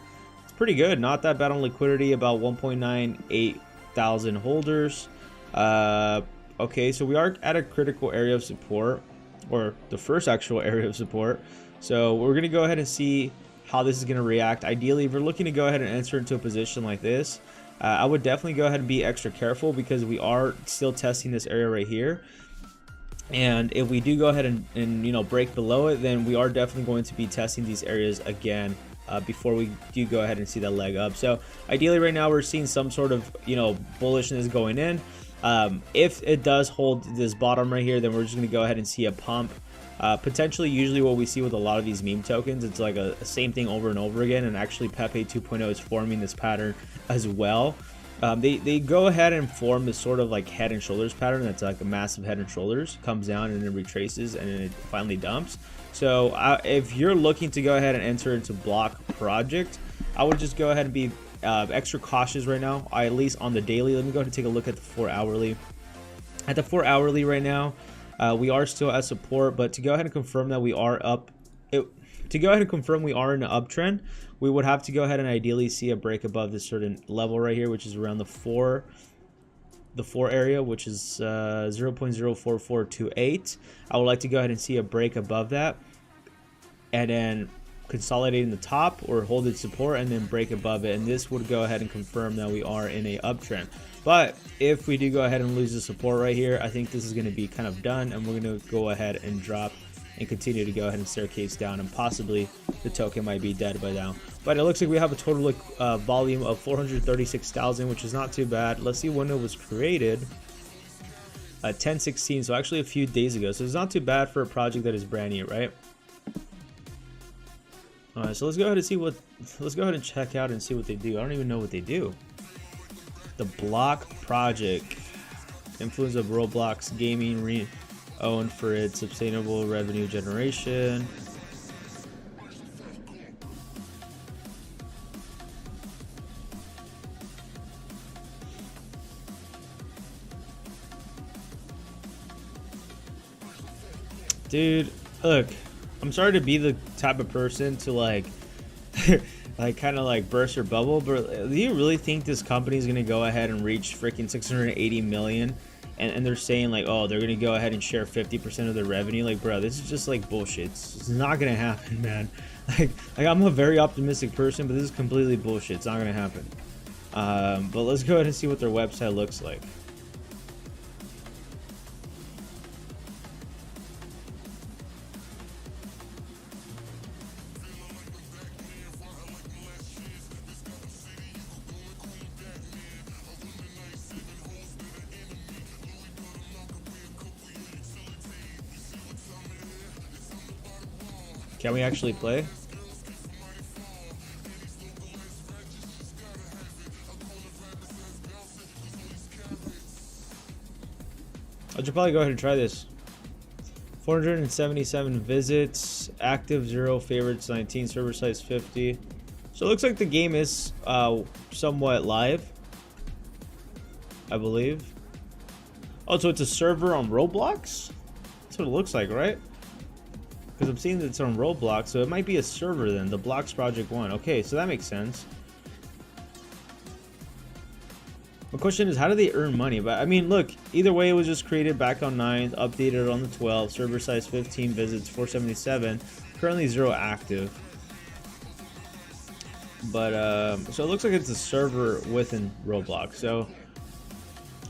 [SPEAKER 1] It's pretty good, not that bad on liquidity, about 1.98 thousand holders. Okay, so we are at a critical area of support, or the first actual area of support. So we're gonna go ahead and see how this is gonna react. Ideally, if you're looking to go ahead and enter into a position like this, I would definitely go ahead and be extra careful because we are still testing this area right here. And if we do go ahead and you know, break below it, then we are definitely going to be testing these areas again before we do go ahead and see that leg up. So ideally right now we're seeing some sort of, you know, bullishness going in. If it does hold this bottom right here, then we're just going to go ahead and see a pump. Potentially, usually what we see with a lot of these meme tokens, it's like a same thing over and over again, and actually Pepe 2.0 is forming this pattern as well. They go ahead and form this sort of like head and shoulders pattern that's like a massive head and shoulders, comes down and then retraces and then it finally dumps. So if you're looking to go ahead and enter into block project, I would just go ahead and be extra cautious right now, at least on the daily. Let me go ahead and take a look at the 4 hourly. At the 4 hourly right now, we are still at support, but to go ahead and confirm that we are up, to go ahead and confirm we are in an uptrend, we would have to go ahead and ideally see a break above this certain level right here, which is around the 4 area, which is 0.04428. I would like to go ahead and see a break above that, and then consolidate in the top or hold its support and then break above it, and this would go ahead and confirm that we are in a uptrend. But if we do go ahead and lose the support right here, I think this is going to be kind of done, and we're going to go ahead and drop and continue to go ahead and staircase down, and possibly the token might be dead by now. But it looks like we have a total volume of 436,000, which is not too bad. Let's see when it was created. 10/16, so actually a few days ago. So it's not too bad for a project that is brand new, right? Alright, so let's go ahead and see what, let's go ahead and check out and see what they do. I don't even know what they do. The block project, influence of Roblox gaming, owned for its sustainable revenue generation. Dude, look, I'm sorry to be the type of person to like like kind of like burst your bubble, but do you really think this company is gonna go ahead and reach freaking 680 million? And they're saying like, oh, they're gonna go ahead and share 50% of their revenue? Like, bro, this is just like bullshit. It's not gonna happen, man. Like I'm a very optimistic person, but this is completely bullshit. It's not gonna happen. But let's go ahead and see what their website looks like. Can we actually play? I should probably go ahead and try this. 477 visits, active 0, favorites 19, server size 50. So it looks like the game is somewhat live, I believe. Oh, so it's a server on Roblox? That's what it looks like, right? Because I'm seeing that it's on Roblox, so it might be a server then, the Blocks Project 1. Okay, so that makes sense. My question is, how do they earn money? But I mean, look, either way, it was just created back on 9th, updated on the 12th, server size 15, visits 477, currently 0 active. But, so it looks like it's a server within Roblox. So,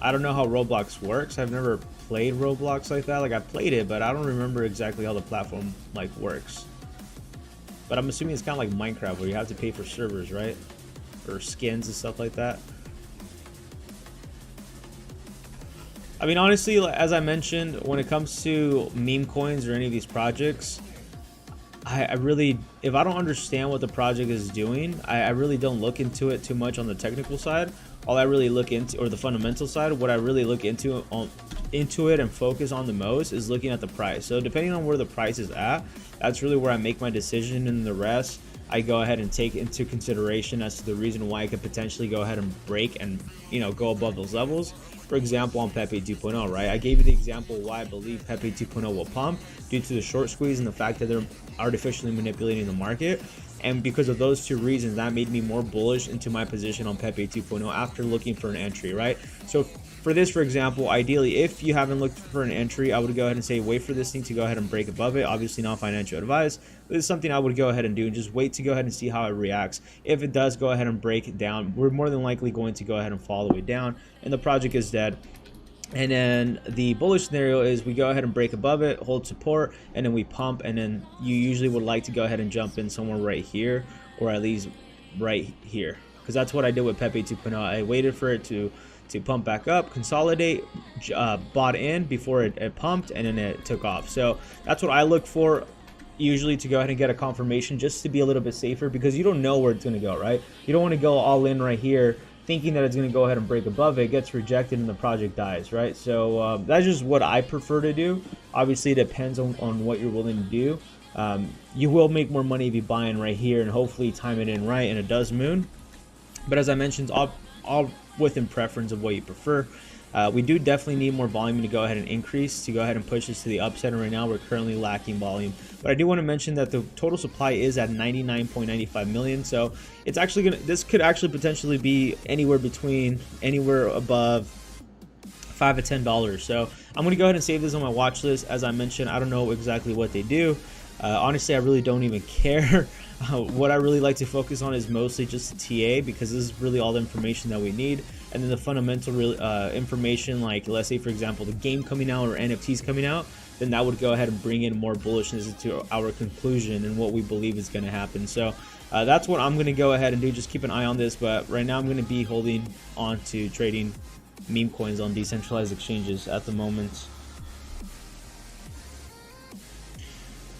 [SPEAKER 1] I don't know how Roblox works. I've never played Roblox like that. Like, I played it, but I don't remember exactly how the platform like works. But I'm assuming it's kind of like Minecraft, where you have to pay for servers, right? Or skins and stuff like that. I mean, honestly, as I mentioned, when it comes to meme coins or any of these projects, I really, if I don't understand what the project is doing, I really don't look into it too much on the technical side. All I really look into, or the fundamental side, what I really look into it and focus on the most is looking at the price. So depending on where the price is at, that's really where I make my decision, and the rest I go ahead and take into consideration as to the reason why I could potentially go ahead and break and, you know, go above those levels. For example, on Pepe 2.0, right? I gave you the example why I believe Pepe 2.0 will pump due to the short squeeze and the fact that they're artificially manipulating the market. And because of those two reasons, that made me more bullish into my position on Pepe 2.0 after looking for an entry, right? So for this, for example, ideally, if you haven't looked for an entry, I would go ahead and say wait for this thing to go ahead and break above it. Obviously not financial advice, but it's something I would go ahead and do, and just wait to go ahead and see how it reacts. If it does go ahead and break it down, we're more than likely going to go ahead and fall all the way down and the project is dead. And then the bullish scenario is we go ahead and break above it, hold support, and then we pump. And then you usually would like to go ahead and jump in somewhere right here, or at least right here, because that's what I did with Pepe 2.0. I waited for it to pump back up, consolidate, bought in before it pumped, and then it took off. So that's what I look for usually, to go ahead and get a confirmation, just to be a little bit safer, because you don't know where it's going to go, right? You don't want to go all in right here thinking that it's going to go ahead and break above it, gets rejected, and the project dies, right? So that's just what I prefer to do. Obviously, it depends on what you're willing to do. You will make more money if you buy in right here and hopefully time it in right and it does moon. But as I mentioned, all within preference of what you prefer. We do definitely need more volume to go ahead and increase, to go ahead and push this to the upside, and right now we're currently lacking volume. But I do want to mention that the total supply is at 99.95 million, so it's actually gonna, this could actually potentially be anywhere above $5 to $10. So I'm gonna go ahead and save this on my watch list. As I mentioned, I don't know exactly what they do. Honestly, I really don't even care. What I really like to focus on is mostly just the TA, because this is really all the information that we need. And then the fundamental information, like let's say for example the game coming out or NFTs coming out, then that would go ahead and bring in more bullishness into our conclusion and what we believe is going to happen. So that's what I'm going to go ahead and do. Just keep an eye on this, but right now I'm going to be holding on to trading meme coins on decentralized exchanges at the moment.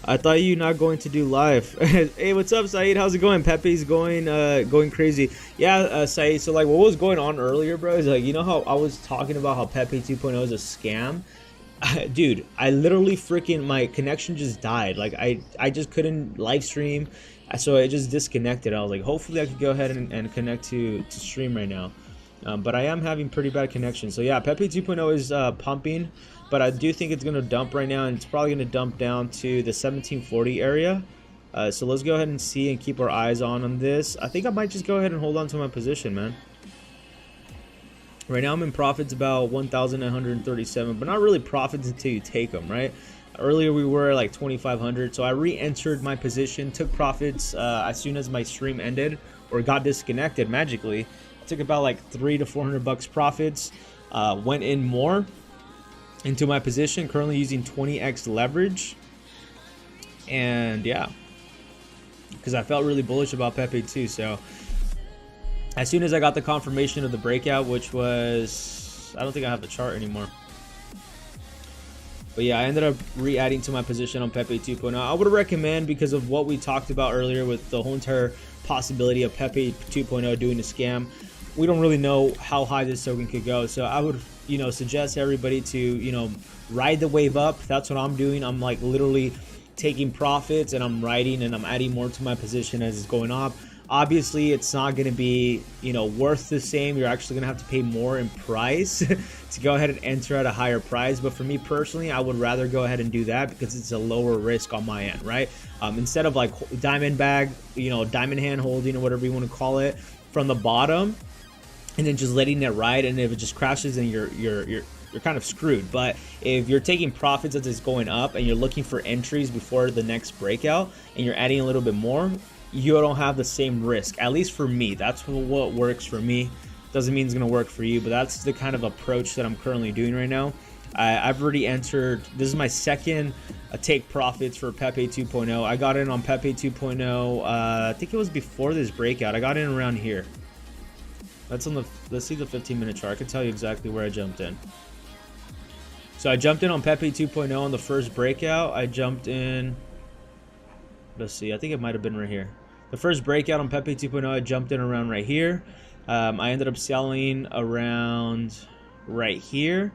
[SPEAKER 1] I thought you not going to do live. Hey, what's up, Saeed? How's it going? Pepe's going crazy. Yeah, Saeed. So like, what was going on earlier, bro? Is like, you know how I was talking about how Pepe 2.0 is a scam, dude. I literally freaking, my connection just died. Like I just couldn't live stream, so it just disconnected. I was like, hopefully I could go ahead and connect to stream right now. But I am having pretty bad connection. So yeah, Pepe 2.0 is pumping. But I do think it's going to dump right now, and it's probably going to dump down to the 1740 area. So let's go ahead and see and keep our eyes on this. I think I might just go ahead and hold on to my position, man. Right now I'm in profits about 1,937, but not really profits until you take them, right? Earlier we were like 2,500, so I re-entered my position, took profits as soon as my stream ended or got disconnected magically. I took about like $300 to $400 profits, went in more into my position, currently using 20x leverage. And yeah, because I felt really bullish about Pepe too. So as soon as I got the confirmation of the breakout, which was, I don't think I have the chart anymore, but yeah, I ended up re-adding to my position on Pepe 2.0. I would recommend, because of what we talked about earlier with the whole entire possibility of Pepe 2.0 doing a scam. We don't really know how high this token could go, so I would, you know, suggest everybody to, you know, ride the wave up. That's what I'm doing. I'm like literally taking profits and I'm riding and I'm adding more to my position as it's going up. Obviously, it's not going to be, you know, worth the same. You're actually going to have to pay more in price to go ahead and enter at a higher price. But for me personally, I would rather go ahead and do that because it's a lower risk on my end, right? Instead of like diamond bag, you know, diamond hand holding or whatever you want to call it from the bottom, and then just letting it ride, and if it just crashes, then you're kind of screwed. But if you're taking profits as it's going up and you're looking for entries before the next breakout and you're adding a little bit more, you don't have the same risk. At least for me, that's what works for me. Doesn't mean it's gonna work for you, but that's the kind of approach that I'm currently doing right now. I've already entered, this is my second take profits for Pepe 2.0. I got in on Pepe 2.0, I think it was before this breakout. I got in around here. That's on the, let's see the 15-minute chart. I can tell you exactly where I jumped in. So I jumped in on Pepe 2.0 on the first breakout. I jumped in Let's see. I think it might have been right here. The first breakout on Pepe 2.0, I jumped in around right here. I ended up selling around right here.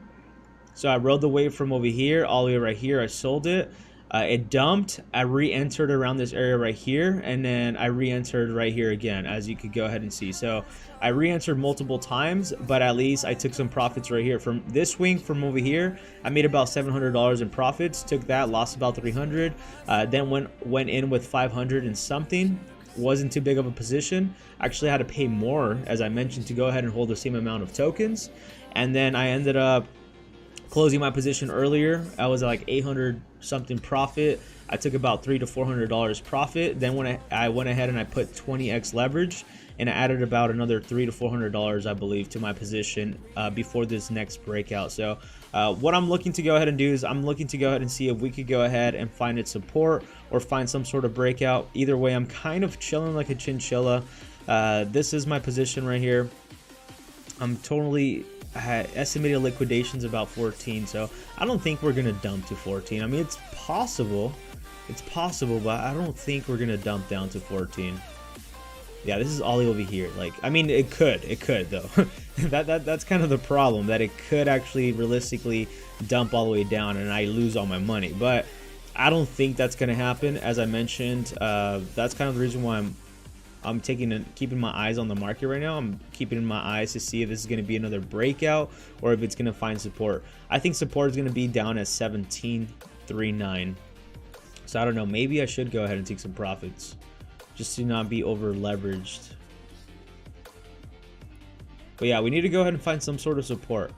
[SPEAKER 1] So I rode the wave from over here all the way right here. I sold it. It dumped. I re-entered around this area right here, and then I re-entered right here again, as you could go ahead and see. So I re-entered multiple times, but at least I took some profits right here. From this swing from over here, I made about $700 in profits. Took that, lost about 300. Then went in with 500 and something. Wasn't too big of a position. Actually had to pay more, as I mentioned, to go ahead and hold the same amount of tokens. And then I ended up closing my position earlier. I was at like 800 something profit. I took about $300 to $400 profit. Then when I went ahead and I put 20x leverage, and I added about another $300 to $400, I believe, to my position before this next breakout. So what I'm looking to go ahead and do is I'm looking to go ahead and see if we could go ahead and find its support or find some sort of breakout. Either way, I'm kind of chilling like a chinchilla. This is my position right here. I'm totally estimated liquidations about 14, so I don't think we're gonna dump to 14. I mean, it's possible, but I don't think we're gonna dump down to 14. Yeah, this is Ollie over here. Like, I mean, it could though. that's kind of the problem, that it could actually realistically dump all the way down and I lose all my money. But I don't think that's gonna happen. As I mentioned, that's kind of the reason why I'm keeping my eyes on the market right now. I'm keeping my eyes to see if this is going to be another breakout or if it's going to find support. I think support is going to be down at 17.39. So I don't know. Maybe I should go ahead and take some profits just to not be over leveraged. But yeah, we need to go ahead and find some sort of support.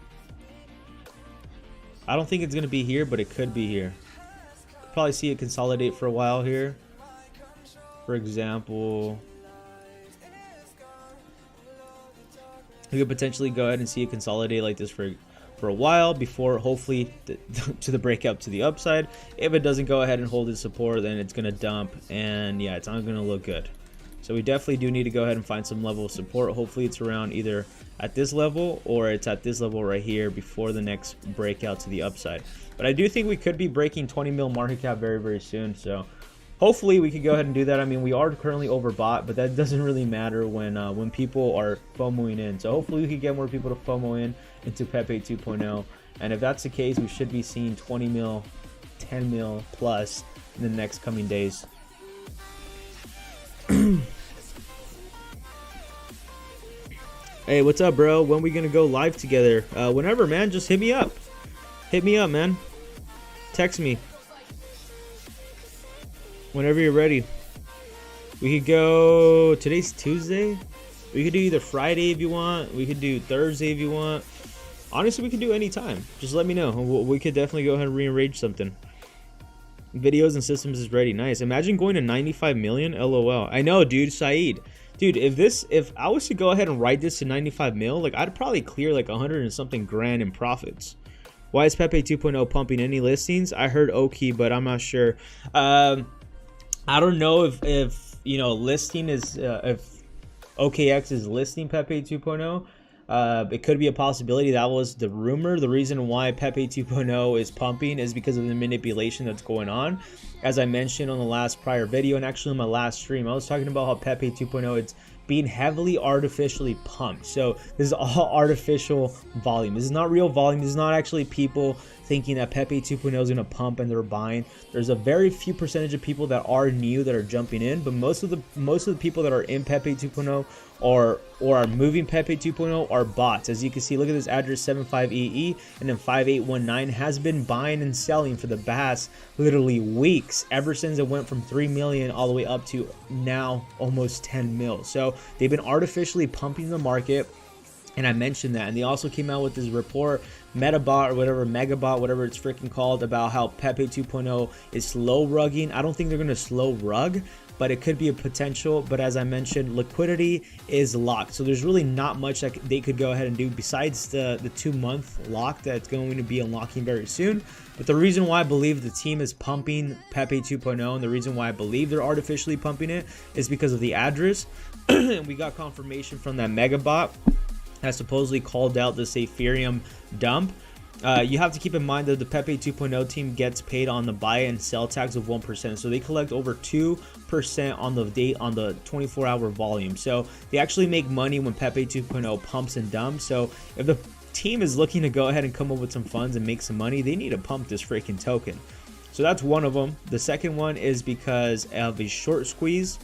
[SPEAKER 1] I don't think it's going to be here, but it could be here. Could probably see it consolidate for a while here. For example, we could potentially go ahead and see it consolidate like this for a while before hopefully to the breakout to the upside. If it doesn't go ahead and hold its support, then it's going to dump, and yeah, it's not going to look good. So we definitely do need to go ahead and find some level of support. Hopefully it's around either at this level or it's at this level right here before the next breakout to the upside. But I do think we could be breaking 20 mil market cap very, very soon. So hopefully we could go ahead and do that. I mean, we are currently overbought, but that doesn't really matter when people are FOMOing in. So hopefully we could get more people to FOMO in into Pepe 2.0. And if that's the case, we should be seeing 20 mil, 10 mil plus in the next coming days. Hey, what's up, bro? When we gonna go live together? Whenever, man. Just hit me up. Hit me up, man. Text me. Whenever you're ready. We could go, today's Tuesday. We could do either Friday if you want. We could do Thursday if you want. Honestly, we could do any time. Just let me know. We could definitely go ahead and rearrange something. Videos and systems is ready. Nice. Imagine going to 95 million. LOL. I know, dude. Saeed. Dude, if I was to go ahead and write this to 95 mil, like I'd probably clear like 100 and something grand in profits. Why is Pepe 2.0 pumping any listings? I heard Oki, but I'm not sure. I don't know if you know, listing is if OKX is listing Pepe 2.0. It could be a possibility. That was the rumor. The reason why Pepe 2.0 is pumping is because of the manipulation that's going on. As I mentioned on the last prior video, and actually in my last stream, I was talking about how Pepe 2.0 it's being heavily artificially pumped. So this is all artificial volume. This is not real volume. This is not actually people thinking that Pepe 2.0 is going to pump and they're buying. There's a very few percentage of people that are new that are jumping in, but most of the people that are in Pepe 2.0 or are moving Pepe 2.0 are bots. As you can see, look at this address 75EE and then 5819 has been buying and selling for the past literally weeks, ever since it went from 3 million all the way up to now almost 10 mil. So they've been artificially pumping the market. And I mentioned that, and they also came out with this report, Metabot or whatever, Megabot, whatever it's freaking called, about how Pepe 2.0 is slow rugging. I don't think they're going to slow rug, but it could be a potential. But as I mentioned, liquidity is locked, so there's really not much that they could go ahead and do besides the 2-month lock that's going to be unlocking very soon. But the reason why I believe the team is pumping Pepe 2.0 and the reason why I believe they're artificially pumping it is because of the address. And we got confirmation from that Megabot has supposedly called out this Ethereum dump. You have to keep in mind that the Pepe 2.0 team gets paid on the buy and sell tax of 1%, so they collect over 2% on the 24-hour volume. So they actually make money when Pepe 2.0 pumps and dumps. So if the team is looking to go ahead and come up with some funds and make some money, they need to pump this freaking token. So that's one of them. The second one is because of a short squeeze.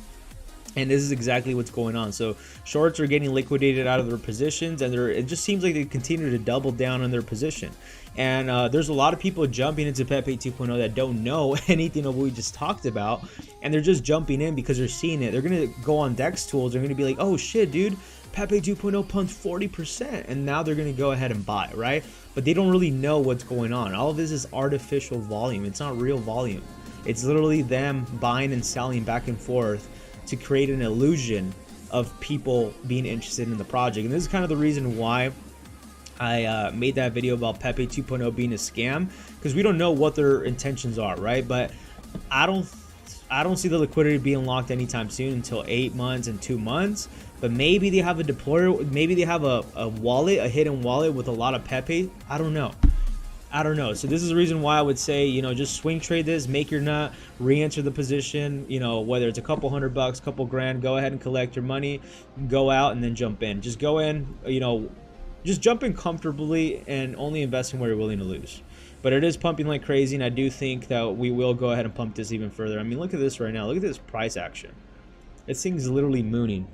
[SPEAKER 1] And this is exactly what's going on. So shorts are getting liquidated out of their positions, and it just seems like they continue to double down on their position. And there's a lot of people jumping into Pepe 2.0 that don't know anything of what we just talked about, and they're just jumping in because they're seeing it. They're gonna go on Dex tools. They're gonna be like, "Oh shit, dude, Pepe 2.0 pumped 40%," and now they're gonna go ahead and buy, right? But they don't really know what's going on. All of this is artificial volume. It's not real volume. It's literally them buying and selling back and forth to create an illusion of people being interested in the project. And this is kind of the reason why I made that video about Pepe 2.0 being a scam, because we don't know what their intentions are, right? But I don't see the liquidity being locked anytime soon until 8 months and 2 months. But maybe they have a deployer, maybe they have a wallet, a hidden wallet with a lot of Pepe. I don't know. So this is the reason why I would say, you know, just swing trade this, make your nut, re-enter the position, you know, whether it's a couple $100, couple grand, go ahead and collect your money, go out and then jump in. Just go in, you know, just jump in comfortably and only invest in where you're willing to lose. But it is pumping like crazy, and I do think that we will go ahead and pump this even further. I mean, look at this right now. Look at this price action. This thing's literally mooning.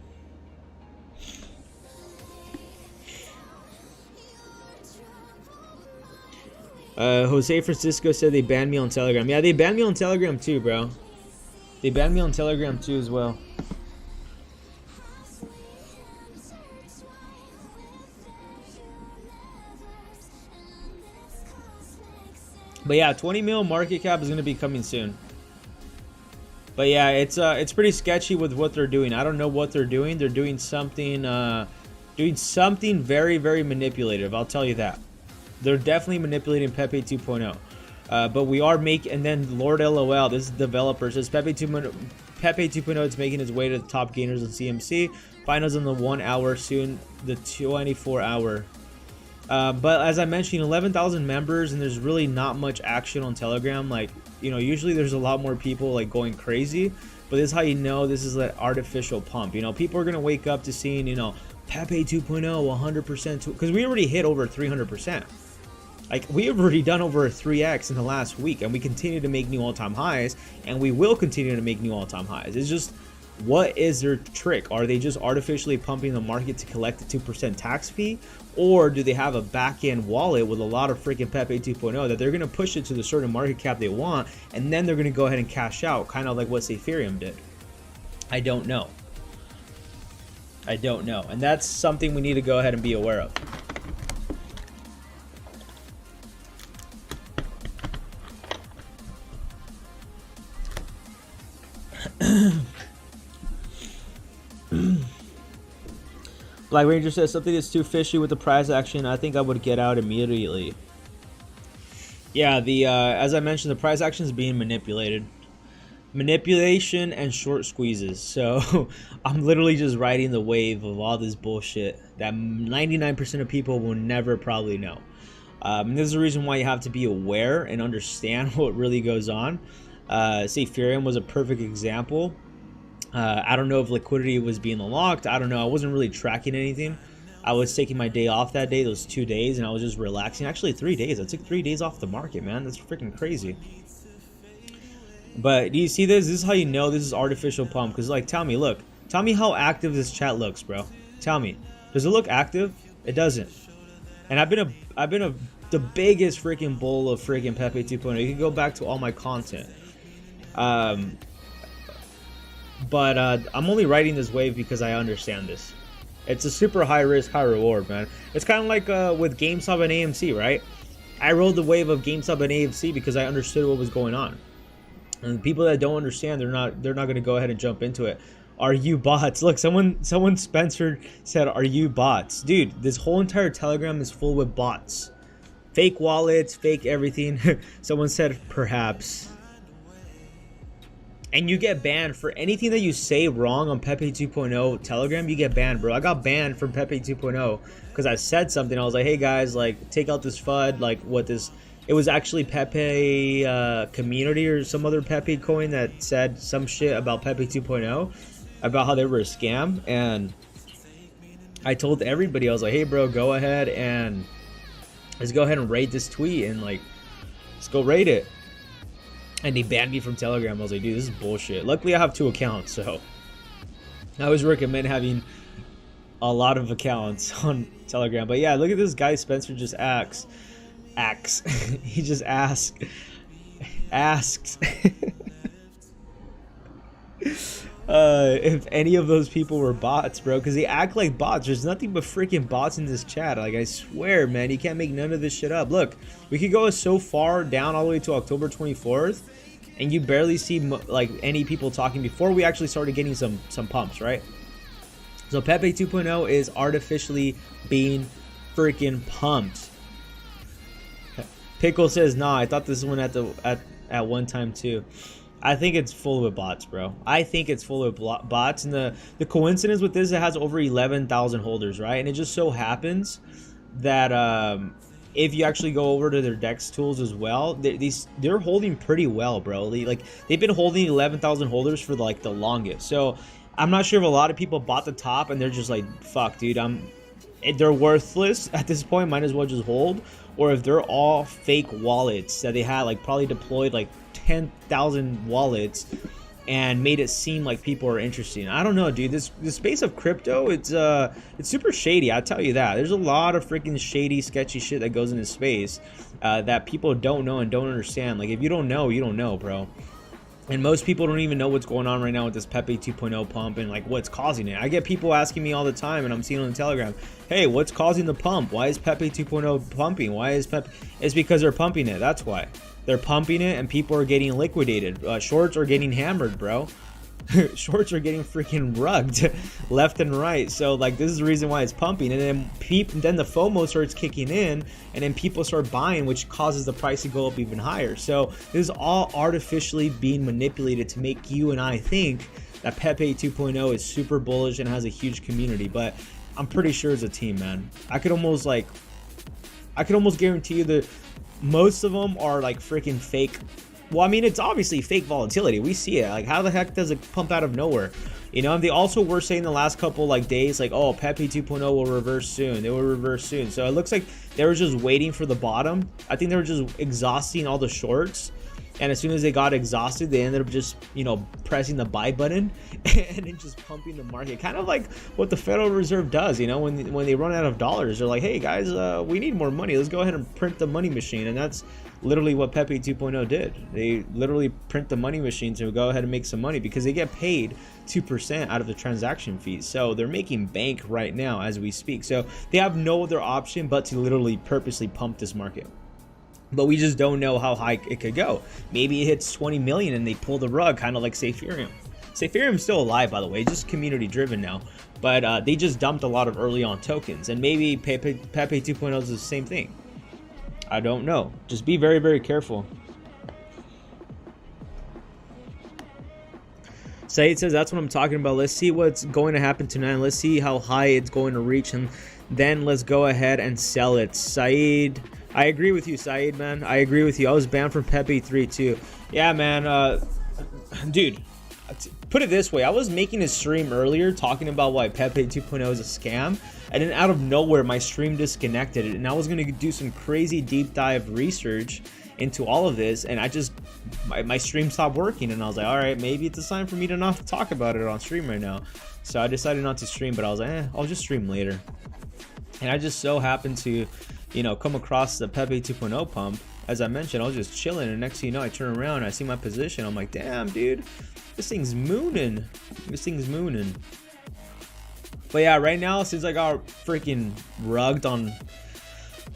[SPEAKER 1] Jose Francisco said they banned me on Telegram. Yeah, they banned me on Telegram too, bro. They banned me on Telegram too as well. But yeah, 20 mil market cap is going to be coming soon. But yeah, it's pretty sketchy with what they're doing. I don't know what they're doing. They're doing something very, very manipulative. I'll tell you that. They're definitely manipulating Pepe 2.0. But we are making, and then Lord LOL, this is developer, says Pepe 2.0 is making its way to the top gainers in CMC. Finals in the 1 hour, soon the 24 hour. But as I mentioned, 11,000 members, and there's really not much action on Telegram. Like, you know, usually there's a lot more people like going crazy, but this is how you know this is an artificial pump. You know, people are gonna wake up to seeing, you know, Pepe 2.0 100%, because we already hit over 300%. Like, we have already done over a 3x in the last week, and we continue to make new all-time highs, and we will continue to make new all-time highs. It's just, what is their trick? Are they just artificially pumping the market to collect the 2% tax fee? Or do they have a back-end wallet with a lot of freaking Pepe 2.0 that they're going to push it to the certain market cap they want, and then they're going to go ahead and cash out, kind of like what Ethereum did? I don't know. And that's something we need to go ahead and be aware of. Black Ranger says something is too fishy with the price action. I think I would get out immediately. Yeah, as I mentioned, the price action is being manipulated. Manipulation and short squeezes. So I'm literally just riding the wave of all this bullshit that 99% of people will never probably know. This is the reason why you have to be aware and understand what really goes on. Say Ethereum was a perfect example. I don't know if liquidity was being unlocked. I don't know. I wasn't really tracking anything. I was taking my day off that day, those 2 days, and I was just relaxing. Actually, 3 days. I took 3 days off the market, man. That's freaking crazy. But do you see this? This is how you know this is artificial pump. Because, like, tell me how active this chat looks, bro. Tell me. Does it look active? It doesn't. And I've been the biggest freaking bull of freaking Pepe 2.0. You can go back to all my content. But I'm only riding this wave because I understand this. It's a super high risk, high reward, man. It's kind of like with GameStop and AMC, right? I rode the wave of GameStop and AMC because I understood what was going on. And people that don't understand, they're not going to go ahead and jump into it. Are you bots? Look, someone Spencer said, "Are you bots?" Dude, this whole entire Telegram is full with bots. Fake wallets, fake everything. Someone said, "Perhaps." And you get banned for anything that you say wrong on Pepe 2.0 Telegram. You get banned, bro. I got banned from Pepe 2.0 because I said something. I was like, hey guys, like take out this FUD, like what this, it was actually Pepe community or some other Pepe coin that said some shit about Pepe 2.0 about how they were a scam. And I told everybody, I was like, hey bro, go ahead and let's go ahead and rate this tweet and like let's go rate it. And they banned me from Telegram. I was like, dude, this is bullshit. Luckily, I have 2 accounts, so I always recommend having a lot of accounts on Telegram. But yeah, look at this guy, Spencer just asks. He just asks if any of those people were bots, bro, because they act like bots. There's nothing but freaking bots in this chat. Like, I swear, man, you can't make none of this shit up. Look, we could go so far down all the way to October 24th, and you barely see like any people talking before we actually started getting some pumps, right? So Pepe 2.0 is artificially being freaking pumped. Pickle says, nah, I thought this one at one time too. I think it's full of bots, bro. I think it's full of bots. And the coincidence with this, it has over 11,000 holders, right? And it just so happens that if you actually go over to their DEX tools as well, they're holding pretty well, bro. They've been holding 11,000 holders for like the longest. So I'm not sure if a lot of people bought the top and they're just like, fuck, dude, they're worthless at this point. Might as well just hold. Or if they're all fake wallets that they had, like probably deployed like 10,000 wallets and made it seem like people are interested. I don't know, dude. This space of crypto, it's super shady. I'll tell you that. There's a lot of freaking shady, sketchy shit that goes into space that people don't know and don't understand. Like, if you don't know, you don't know, bro. And most people don't even know what's going on right now with this Pepe 2.0 pump and like what's causing it. I get people asking me all the time, and I'm seeing on the Telegram, hey, what's causing the pump? Why is Pepe 2.0 pumping? Why is Pepe? It's because they're pumping it. That's why. They're pumping it and people are getting liquidated. Shorts are getting hammered, bro. Shorts are getting freaking rugged left and right. So like, this is the reason why it's pumping. And then the FOMO starts kicking in, and then people start buying, which causes the price to go up even higher. So this is all artificially being manipulated to make you and I think that Pepe 2.0 is super bullish and has a huge community. But I'm pretty sure it's a team, man. I could almost guarantee you that most of them are like freaking fake. Well, I mean, it's obviously fake volatility. We see it. Like, how the heck does it pump out of nowhere? You know, and they also were saying the last couple like days, like, oh, Pepe 2.0 will reverse soon. They will reverse soon. So it looks like they were just waiting for the bottom. I think they were just exhausting all the shorts. And as soon as they got exhausted, they ended up just, you know, pressing the buy button and then just pumping the market. Kind of like what the Federal Reserve does, you know, when they run out of dollars, they're like, hey guys, we need more money. Let's go ahead and print the money machine. And that's literally what Pepe 2.0 did. They literally print the money machine to go ahead and make some money because they get paid 2% out of the transaction fees. So they're making bank right now as we speak. So they have no other option but to literally purposely pump this market. But we just don't know how high it could go. Maybe it hits 20 million and they pull the rug, kind of like Ethereum. Ethereum's still alive, by the way, just community driven now. But they just dumped a lot of early on tokens. And maybe Pepe 2.0 is the same thing. I don't know. Just be very, very careful. Saeed says, that's what I'm talking about. Let's see what's going to happen tonight. Let's see how high it's going to reach. And then let's go ahead and sell it. Saeed, I agree with you, Saeed, man. I agree with you. I was banned from Pepe 3 too. Yeah, man. Dude, put it this way. I was making a stream earlier talking about why Pepe 2.0 is a scam. And then out of nowhere, my stream disconnected. And I was going to do some crazy deep dive research into all of this. And my stream stopped working. And I was like, all right, maybe it's a sign for me to not talk about it on stream right now. So I decided not to stream. But I was like, I'll just stream later. And I just so happened to, you know, come across the Pepe 2.0 pump. As I mentioned, I was just chilling, and next thing you know, I turn around and I see my position. I'm like, damn, dude, this thing's mooning. This thing's mooning. But yeah, right now, since I got freaking rugged on,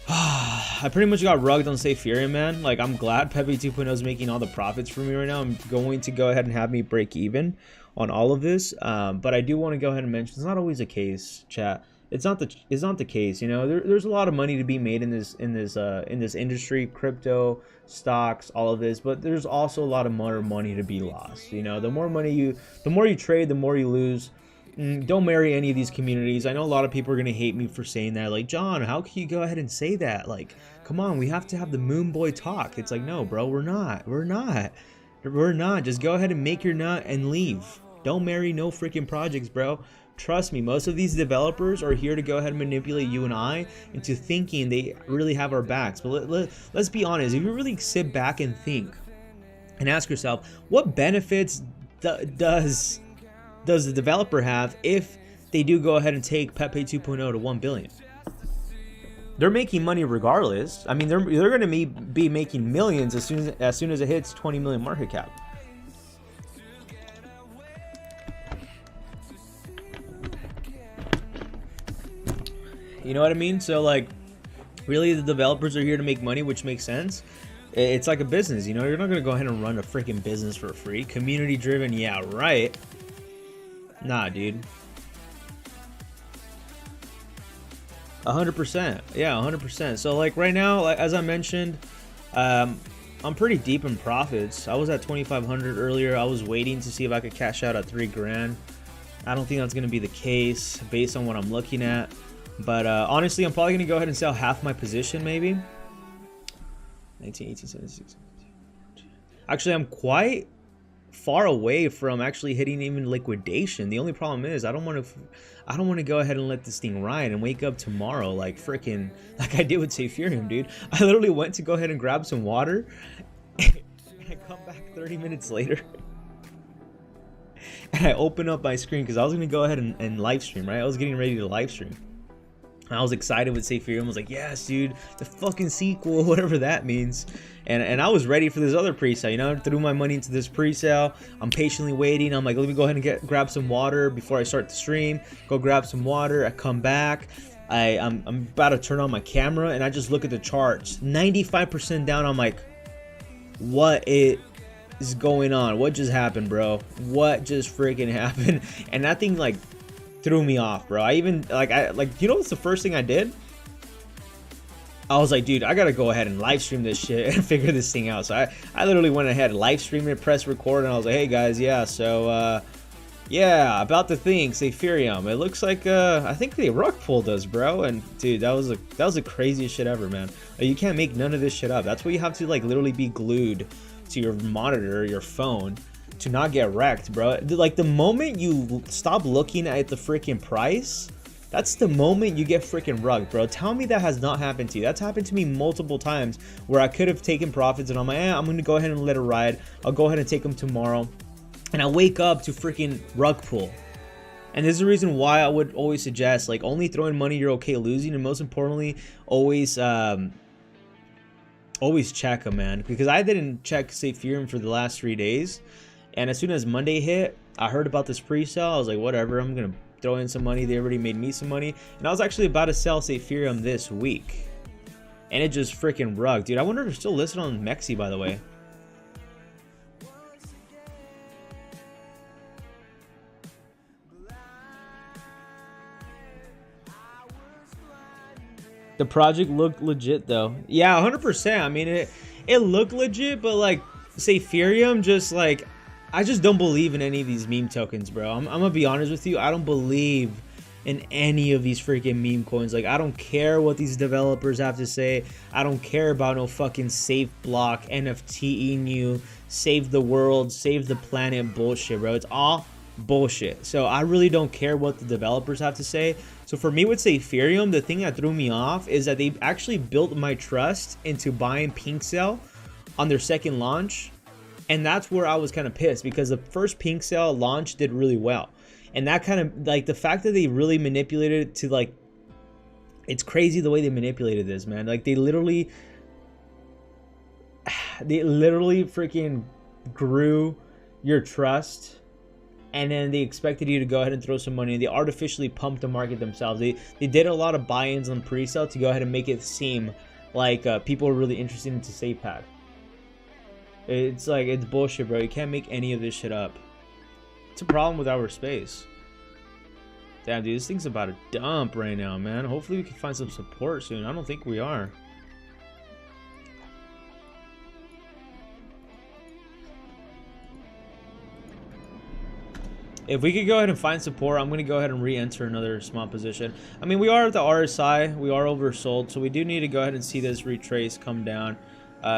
[SPEAKER 1] I pretty much got rugged on Ethereum, man. Like, I'm glad Pepe 2.0 is making all the profits for me right now. I'm going to go ahead and have me break even on all of this. But I do want to go ahead and mention, it's not always the case, chat. It's not the case. You know, there's a lot of money to be made in this industry, crypto, stocks, all of this, but there's also a lot of more money to be lost. You know, the more you trade, the more you lose. Don't marry any of these communities. I know a lot of people are gonna hate me for saying that. Like, John, how can you go ahead and say that? Like, come on, we have to have the moon boy talk. It's like, no, bro, we're not. Just go ahead and make your nut and leave. Don't marry no freaking projects, bro. Trust me, most of these developers are here to go ahead and manipulate you and I into thinking they really have our backs. But let's be honest, if you really sit back and think and ask yourself, what benefits does the developer have if they do go ahead and take Pepe 2.0 to 1 billion? They're making money regardless. I mean, they're going to be making millions as soon as it hits 20 million market cap. You know what I mean? So, like, really, the developers are here to make money, which makes sense. It's like a business, you know? You're not going to go ahead and run a freaking business for free. Community driven, yeah, right. Nah, dude. 100%. Yeah, 100%. So, like, right now, like, as I mentioned, I'm pretty deep in profits. I was at 2,500 earlier. I was waiting to see if I could cash out at 3 grand. I don't think that's going to be the case based on what I'm looking at. But honestly, I'm probably going to go ahead and sell half my position, maybe. 19, 18, 76. Actually, I'm quite far away from actually hitting even liquidation. The only problem is I don't want to go ahead and let this thing ride and wake up tomorrow like freaking like I did with Ethereum, dude. I literally went to go ahead and grab some water and I come back 30 minutes later and I open up my screen because I was going to go ahead and live stream, right? I was getting ready to live stream. I was excited with Ethereum. I was like, yes, dude, the fucking sequel, whatever that means. And I was ready for this other pre-sale, you know, threw my money into this pre-sale. I'm patiently waiting. I'm like, let me go ahead and grab some water before I start the stream. Go grab some water. I come back. I'm about to turn on my camera and I just look at the charts. 95% down. I'm like, what is going on? What just happened, bro? What just freaking happened? And that thing like threw me off, bro. I even you know what's the first thing I did? I was like, dude, I gotta go ahead and live stream this shit and figure this thing out. So I literally went ahead and live streamed it, press record, and I was like, hey guys, yeah, so yeah, about the thing, Ethereum. It looks like I think the rug pulled us, bro. And dude, that was the craziest shit ever, man. You can't make none of this shit up. That's why you have to like literally be glued to your monitor, your phone, to not get wrecked, bro. Like the moment you stop looking at the freaking price, that's the moment you get freaking rugged, bro. Tell me that has not happened to you. That's happened to me multiple times where I could have taken profits and I'm like, I'm gonna go ahead and let it ride. I'll go ahead and take them tomorrow. And I wake up to freaking rug pull. And this is the reason why I would always suggest like only throwing money you're okay losing, and most importantly, always check them, man. Because I didn't check Ethereum for the last 3 days. And as soon as Monday hit, I heard about this pre-sale. I was like, whatever, I'm going to throw in some money. They already made me some money. And I was actually about to sell Ethereum this week. And it just freaking rugged. Dude, I wonder if it's still listed on MEXC, by the way. The project looked legit, though. Yeah, 100%. I mean, it looked legit, but like, Ethereum just like... I just don't believe in any of these meme tokens, bro. I'm gonna be honest with you. I don't believe in any of these freaking meme coins. Like, I don't care what these developers have to say. I don't care about no fucking safe block, NFT emu, save the world, save the planet bullshit, bro. It's all bullshit. So I really don't care what the developers have to say. So for me with Ethereum, the thing that threw me off is that they actually built my trust into buying Pumpimg on their second launch. And that's where I was kind of pissed, because the first Pumpimg launch did really well. And that kind of, like, the fact that they really manipulated it to, like, it's crazy the way they manipulated this, man. Like, they literally freaking grew your trust. And then they expected you to go ahead and throw some money. And they artificially pumped the market themselves. They did a lot of buy-ins on pre-sale to go ahead and make it seem like people are really interested into SafePad. It's like, it's bullshit, bro. You can't make any of this shit up. It's a problem with our space. Damn, dude, this thing's about to dump right now, man. Hopefully we can find some support soon. I don't think we are. If we could go ahead and find support, I'm going to go ahead and re-enter another small position. I mean, we are at the RSI. We are oversold, so we do need to go ahead and see this retrace come down.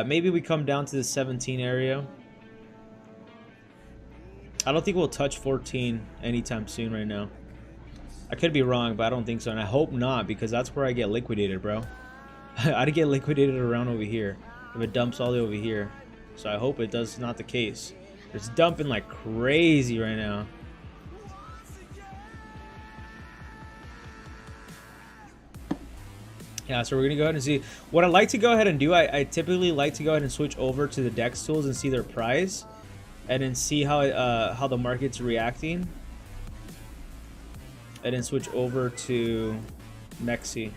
[SPEAKER 1] Maybe we come down to the 17 area. I don't think we'll touch 14 anytime soon right now. I could be wrong, but I don't think so. And I hope not, because that's where I get liquidated, bro. I'd get liquidated around over here if it dumps all the way over here. So I hope it does not the case. It's dumping like crazy right now. Yeah, so we're gonna go ahead and see what I like to go ahead and do. I typically like to go ahead and switch over to the DEX tools and see their price, and then see how the market's reacting, and then switch over to MEXC.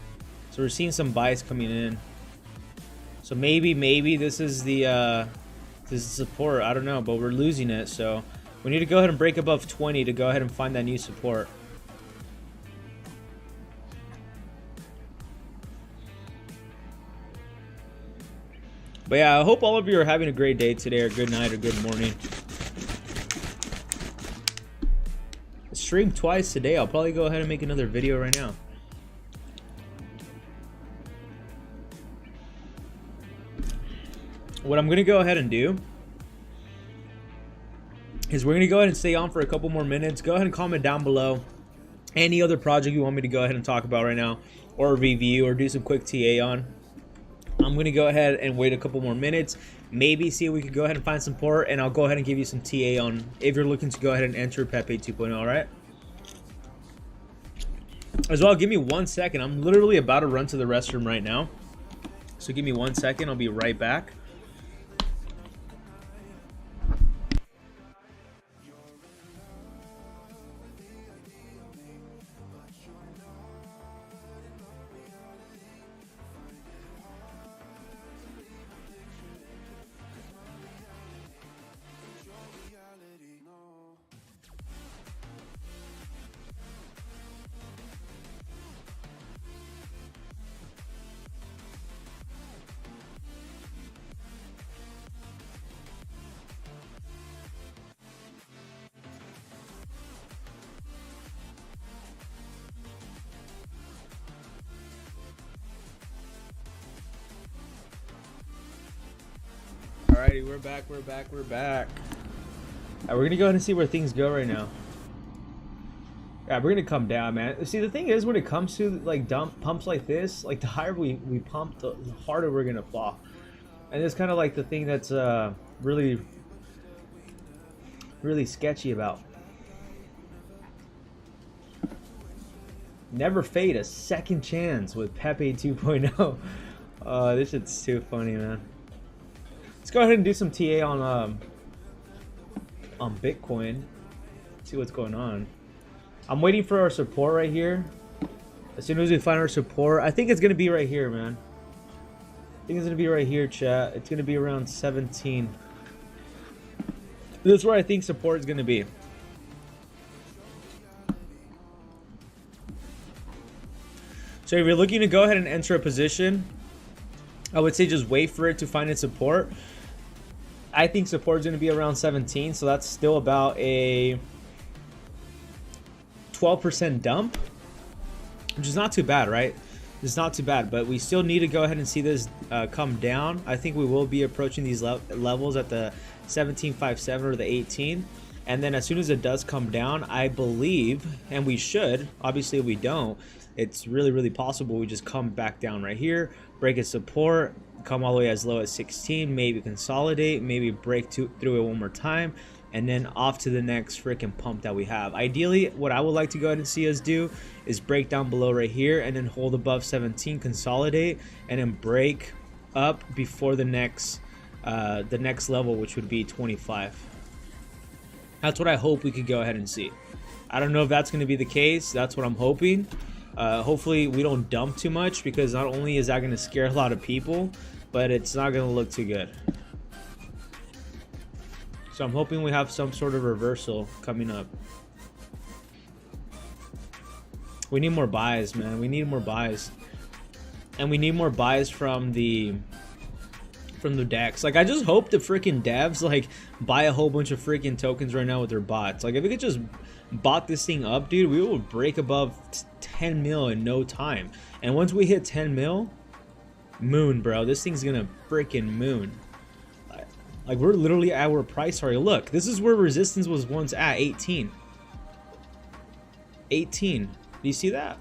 [SPEAKER 1] So we're seeing some buys coming in. So maybe this is the support. I don't know, but we're losing it. So we need to go ahead and break above 20 to go ahead and find that new support. But yeah, I hope all of you are having a great day today, or good night, or good morning. I streamed twice today. I'll probably go ahead and make another video right now. What I'm going to go ahead and do is we're going to go ahead and stay on for a couple more minutes. Go ahead and comment down below any other project you want me to go ahead and talk about right now, or review, or do some quick TA on. I'm going to go ahead and wait a couple more minutes, maybe see if we could go ahead and find support, and I'll go ahead and give you some TA on if you're looking to go ahead and enter Pepe 2.0, alright? As well, give me 1 second. I'm literally about to run to the restroom right now. So give me 1 second. I'll be right back. Alrighty, we're back. Alright, we're gonna go ahead and see where things go right now. Yeah, we're gonna come down, man. See, the thing is, when it comes to like pumps like this, like the higher we pump, the harder we're gonna fall. And it's kind of like the thing that's really sketchy about. Never fade a second chance with Pepe 2.0. This shit's too funny, man. Let's go ahead and do some TA on Bitcoin. See what's going on. I'm waiting for our support right here. As soon as we find our support, I think it's gonna be right here, man. I think it's gonna be right here, chat. It's gonna be around 17. This is where I think support is gonna be. So if you're looking to go ahead and enter a position, I would say just wait for it to find its support. I think support is going to be around 17, so that's still about a 12% dump, which is not too bad, right? It's not too bad, but we still need to go ahead and see this come down. I think we will be approaching these levels at the 17.57 or the 18, and then as soon as it does come down, I believe, and we should, obviously if we don't, it's really possible we just come back down right here, break its support, come all the way as low as 16, maybe consolidate, maybe break through it one more time, and then off to the next freaking pump that we have. Ideally, what I would like to go ahead and see us do is break down below right here and then hold above 17, consolidate, and then break up before the next level, which would be 25. That's what I hope we could go ahead and see. I don't know if that's going to be the case. That's what I'm hoping. Hopefully we don't dump too much, because not only is that going to scare a lot of people, but it's not going to look too good. So I'm hoping we have some sort of reversal coming up. We need more buys, man. We need more buys. And we need more buys from the decks. Like, I just hope the freaking devs like buy a whole bunch of freaking tokens right now with their bots. Like, if we could just bot this thing up, dude, we will break above 10 mil in no time. And once we hit 10 mil, moon, bro. This thing's gonna freaking moon. Like, we're literally at our price target. Look, this is where resistance was once at, 18. 18. Do you see that?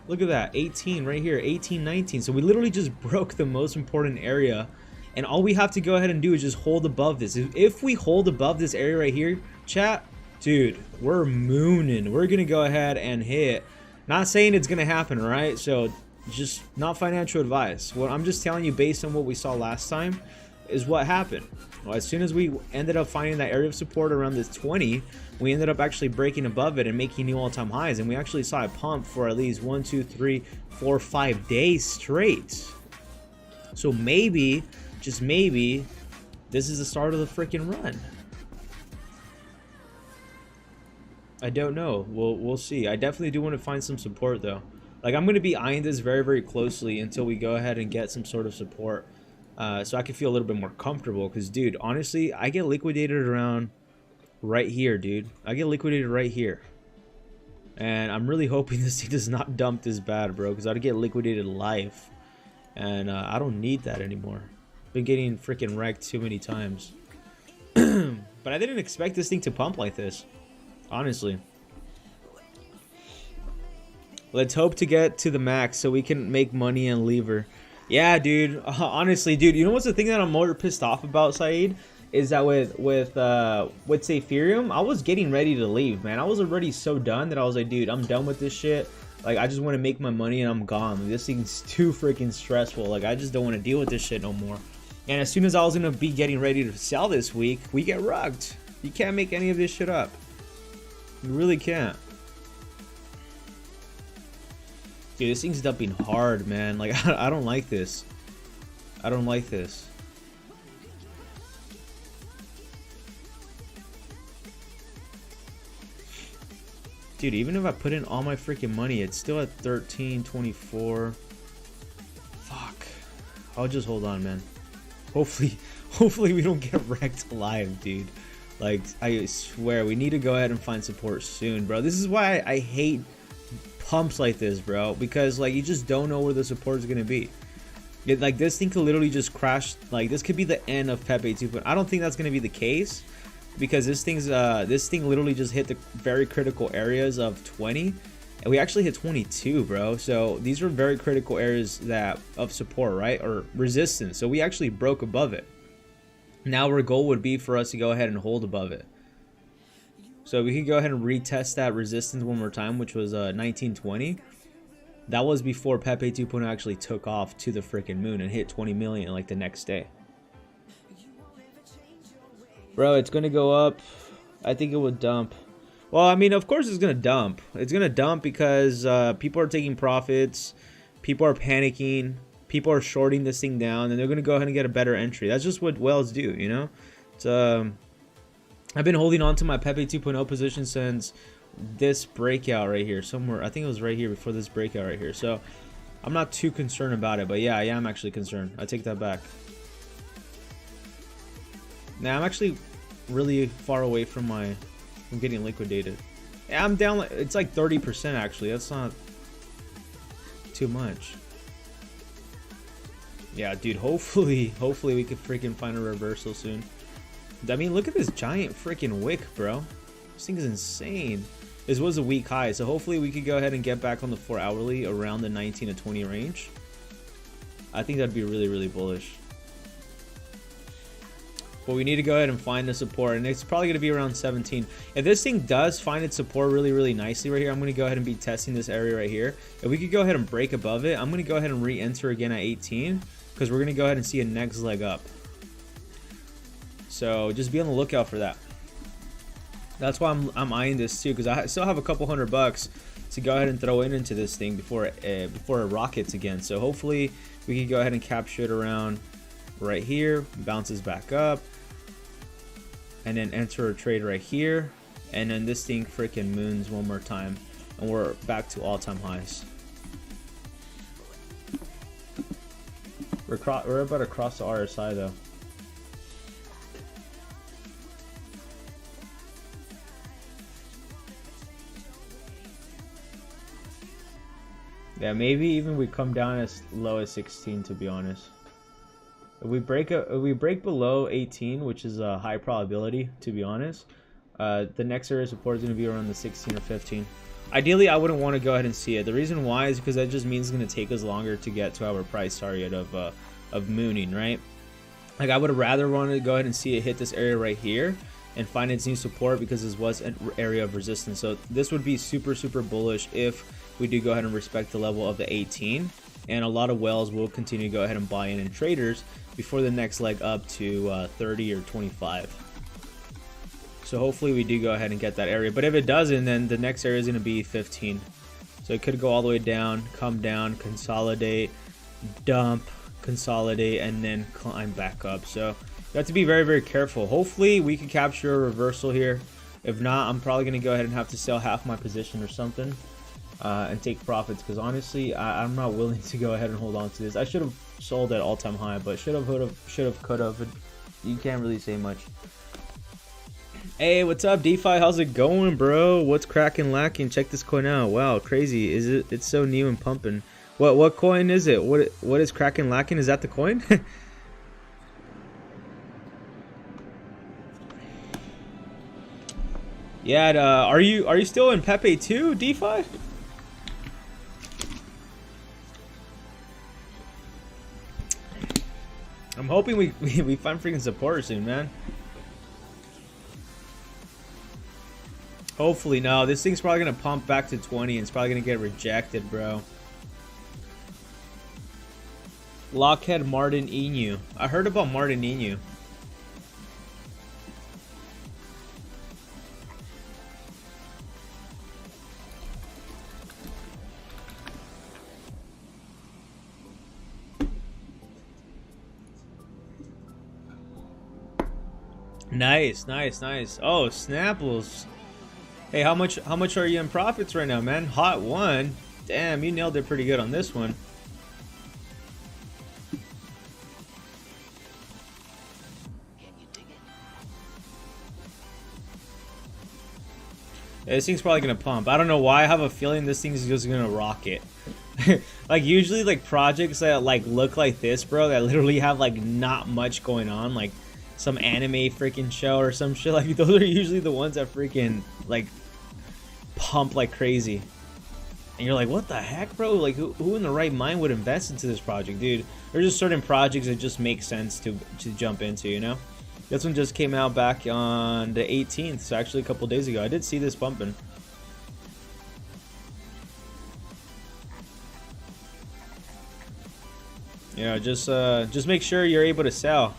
[SPEAKER 1] Look at that, 18 right here, 18, 19. So we literally just broke the most important area, and all we have to go ahead and do is just hold above this. If we hold above this area right here, chat, dude, we're mooning. We're gonna go ahead and hit. Not saying it's gonna happen, right? So just not financial advice. What I'm just telling you based on what we saw last time is what happened. Well, as soon as we ended up finding that area of support around this 20, we ended up actually breaking above it and making new all-time highs, and we actually saw it pump for at least 1, 2, 3, 4, 5 days straight. So maybe, just maybe, this is the start of the freaking run. I don't know. We'll see. I definitely do want to find some support though. Like, I'm going to be eyeing this very, very closely until we go ahead and get some sort of support. So I can feel a little bit more comfortable, because dude, honestly, I get liquidated around right here, dude. I get liquidated right here, and I'm really hoping this thing does not dump this bad, bro, because I'd get liquidated live, and I don't need that anymore. Been getting freaking wrecked too many times. But I didn't expect this thing to pump like this, honestly. Let's hope to get to the max so we can make money and leave her. Yeah, dude. Honestly, dude, you know what's the thing that I'm more pissed off about, Saeed? Is that with Ethereum, I was getting ready to leave, man. I was already so done that I was like, dude, I'm done with this shit. Like, I just want to make my money and I'm gone. Like, this thing's too freaking stressful. Like, I just don't want to deal with this shit no more. And as soon as I was gonna be getting ready to sell this week, we get rugged. You can't make any of this shit up. You really can't. Dude, this thing's dumping hard, man. Like, I don't like this. I don't like this. Dude, even if I put in all my freaking money, it's still at 13.24. Fuck. I'll just hold on, man. Hopefully we don't get wrecked live, dude. Like, I swear, we need to go ahead and find support soon, bro. This is why I hate pumps like this, bro, because like you just don't know where the support is gonna be. Like, this thing could literally just crash. Like, this could be the end of Pepe 2.0. I don't think that's gonna be the case, because this thing literally just hit the very critical areas of 20, and we actually hit 22, bro. So these are very critical areas that of support, right, or resistance. So we actually broke above it. Now our goal would be for us to go ahead and hold above it. So we could go ahead and retest that resistance one more time, which was 1920. That was before Pepe 2.0 actually took off to the freaking moon and hit 20 million like the next day. Bro, it's gonna go up. I think it would dump. Well, I mean, of course it's gonna dump. It's gonna dump because people are taking profits, people are panicking, people are shorting this thing down, and they're gonna go ahead and get a better entry. That's just what whales do, you know. It's I've been holding on to my Pepe 2.0 position since this breakout right here. Somewhere, I think it was right here before this breakout right here. So I'm not too concerned about it, but yeah, I am actually concerned. I take that back. Now, I'm actually really far away from getting liquidated. Yeah, I'm down, it's like 30% actually. That's not too much. Yeah, dude, hopefully we could freaking find a reversal soon. I mean, look at this giant freaking wick, bro. This thing is insane. This was a weak high, so hopefully we could go ahead and get back on the 4 hourly around the 19 to 20 range. I think that'd be really, really bullish. But we need to go ahead and find the support, and it's probably going to be around 17. If this thing does find its support really, really nicely right here, I'm going to go ahead and be testing this area right here. If we could go ahead and break above it, I'm going to go ahead and re-enter again at 18, because we're going to go ahead and see a next leg up. So just be on the lookout for that. That's why I'm eyeing this too, because I still have a couple $100 to go ahead and throw into this thing before it rockets again. So hopefully we can go ahead and capture it around right here, bounces back up, and then enter a trade right here, and then this thing freaking moons one more time. and we're back to all-time highs. We're about to cross the RSI though. Yeah, maybe even we come down as low as 16, to be honest. If we break below 18, which is a high probability, to be honest, the next area of support is going to be around the 16 or 15. Ideally, I wouldn't want to go ahead and see it. The reason why is because that just means it's going to take us longer to get to our price target of mooning, right? Like, I would rather want to go ahead and see it hit this area right here and find its new support, because this was an area of resistance. So this would be super bullish if we do go ahead and respect the level of the 18, and a lot of whales will continue to go ahead and buy in, and traders before the next leg up to 30 or 25. So hopefully we do go ahead and get that area, but if it doesn't, then the next area is going to be 15. So it could go all the way down, come down, consolidate, dump, consolidate, and then climb back up. So you have to be very careful. Hopefully we can capture a reversal here. If not, I'm probably going to go ahead and have to sell half my position or something. And take profits, because honestly I'm not willing to go ahead and hold on to this. I should have sold at all-time high, but should have, could have. You can't really say much. Hey, what's up, DeFi? How's it going, bro? What's cracking, lacking? Check this coin out. Wow, crazy. Is it? It's so new and pumping. What coin is it? What is cracking, lacking? Is that the coin? Yeah. Are you still in Pepe 2 DeFi? I'm hoping we find freaking support soon, man. Hopefully. No, this thing's probably gonna pump back to 20 and it's probably gonna get rejected, bro. Lockheed Martin Inu. I heard about Martin Inu. Nice. Oh, Snapples. Hey, how much are you in profits right now, man? Hot one. Damn, you nailed it pretty good on this one. Yeah, this thing's probably gonna pump. I don't know why. I have a feeling this thing's just gonna rocket. Like, usually, like, projects that like look like this, bro, that literally have like not much going on, like some anime freaking show or some shit, like those are usually the ones that freaking like pump like crazy. And you're like, what the heck, bro? Like, who in the right mind would invest into this project, dude? There's just certain projects that just make sense to jump into, you know? This one just came out back on the 18th, so actually a couple days ago. I did see this pumping. Yeah, just make sure you're able to sell.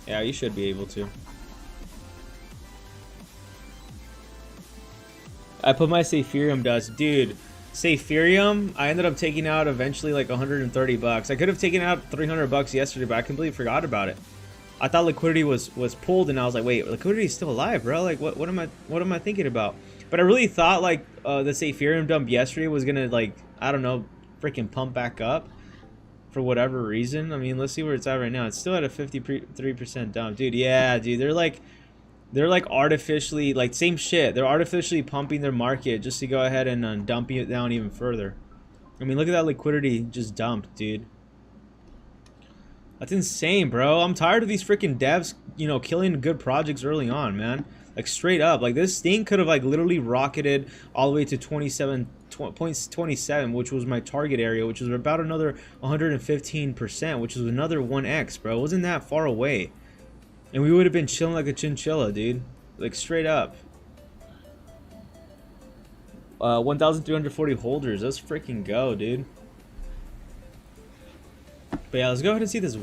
[SPEAKER 1] Yeah, you should be able to. I put my Saphirium dust. Dude, Saphirium, I ended up taking out eventually like 130 bucks. I could have taken out 300 bucks yesterday, but I completely forgot about it. I thought liquidity was pulled, and I was like, wait, liquidity is still alive, bro. Like, what am I thinking about? But I really thought like the Saphirium dump yesterday was gonna, like, I don't know, freaking pump back up for whatever reason. I mean, let's see where it's at right now. It's still at a 53% dump, dude. Yeah, dude, they're like artificially, like, same shit. They're artificially pumping their market just to go ahead and dump it down even further. I mean, look at that liquidity just dumped, dude. That's insane, bro. I'm tired of these freaking devs, you know, killing good projects early on, man. Like, straight up. Like, this thing could have, like, literally rocketed all the way to 27, which was my target area, which was about another 115%, which is another 1x, bro. It wasn't that far away. And we would have been chilling like a chinchilla, dude. Like, straight up. 1,340 holders. Let's freaking go, dude. But yeah, let's go ahead and see this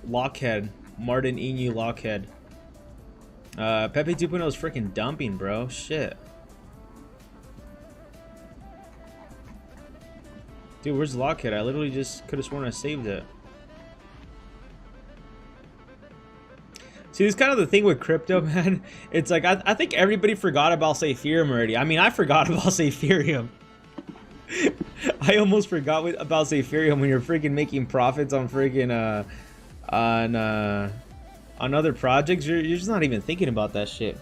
[SPEAKER 1] Lockheed. Martin Inu Lockheed. Pepe 2.0 is freaking dumping, bro. Shit. Dude, where's Lockheed? I literally just could have sworn I saved it. See, it's kind of the thing with crypto, man. It's like, I think everybody forgot about, say, Ethereum already. I mean, I forgot about, say, Ethereum. I almost forgot about, say, Ethereum when you're freaking making profits on freaking, on other projects. You're just not even thinking about that shit.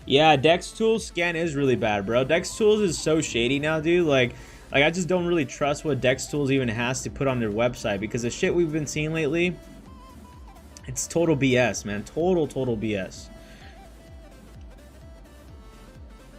[SPEAKER 1] Yeah, Dex Tools scan is really bad, bro. Dex Tools is so shady now, dude. Like I just don't really trust what Dex Tools even has to put on their website, because the shit we've been seeing lately, it's total BS, man. Total BS.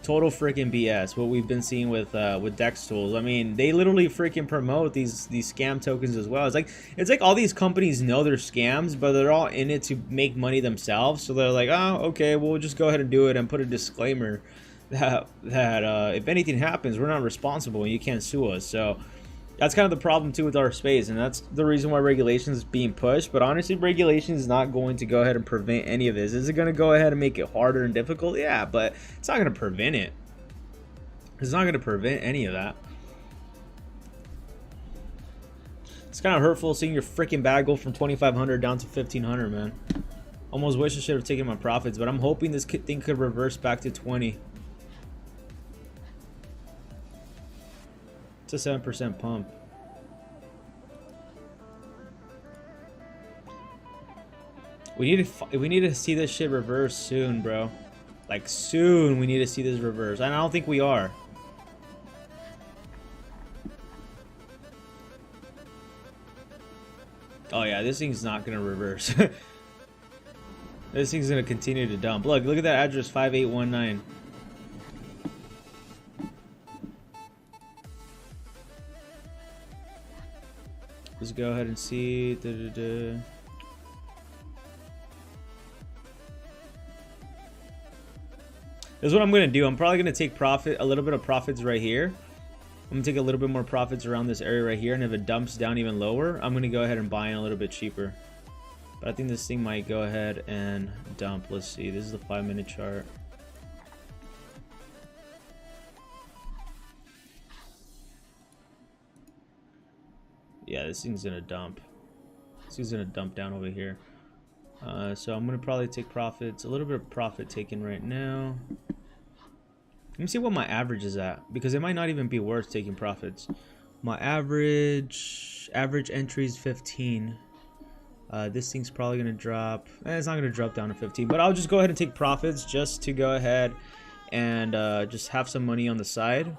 [SPEAKER 1] Total freaking BS what we've been seeing with Dex Tools. I mean, they literally freaking promote these scam tokens as well. It's like all these companies know they're scams, but they're all in it to make money themselves. So they're like, oh, okay, we'll just go ahead and do it and put a disclaimer that if anything happens, we're not responsible and you can't sue us. So that's kind of the problem too with our space, and that's the reason why regulation is being pushed. But honestly, regulation is not going to go ahead and prevent any of this. Is it going to go ahead and make it harder and difficult? Yeah, but it's not going to prevent it. It's not going to prevent any of that. It's kind of hurtful seeing your freaking bag go from 2,500 down to 1,500, man. Almost wish I should have taken my profits, but I'm hoping this thing could reverse back to 20. It's a 7% pump. We need to see this shit reverse soon, bro. Like soon, we need to see this reverse, and I don't think we are. Oh yeah, this thing's not gonna reverse. This thing's gonna continue to dump. Look at that address, 5819. Let's go ahead and see. This is what I'm gonna do. I'm probably gonna take a little bit of profits right here. I'm gonna take a little bit more profits around this area right here, and if it dumps down even lower, I'm gonna go ahead and buy in a little bit cheaper. But I think this thing might go ahead and dump. Let's see. This is the 5-minute chart. Yeah, this thing's gonna dump. This thing's gonna dump down over here. So I'm gonna probably take profits. A little bit of profit taken right now. Let me see what my average is at, because it might not even be worth taking profits. My average entry is 15. This thing's probably gonna drop. It's not gonna drop down to 15, but I'll just go ahead and take profits just to go ahead and just have some money on the side,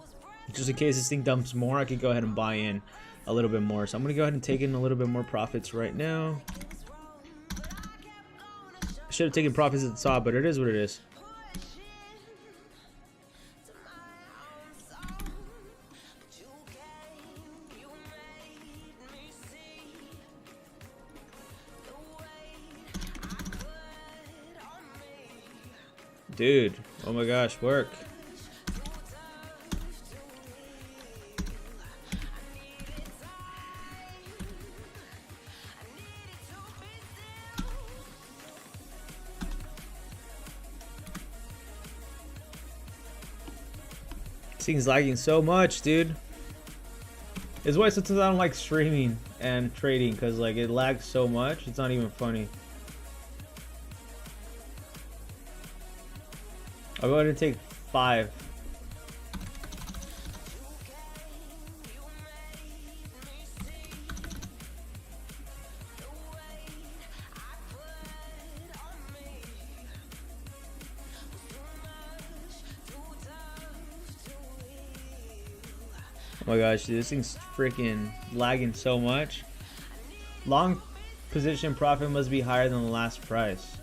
[SPEAKER 1] just in case this thing dumps more. I could go ahead and buy in a little bit more. So I'm gonna go ahead and take in a little bit more profits right now. I should have taken profits at the top, but it is what it is. Dude, oh my gosh, work. This thing's lagging so much, dude. It's why sometimes I don't like streaming and trading, because like it lags so much, it's not even funny. I'll go ahead and take 5. Oh my gosh, dude, this thing's freaking lagging so much. Long position profit must be higher than the last price.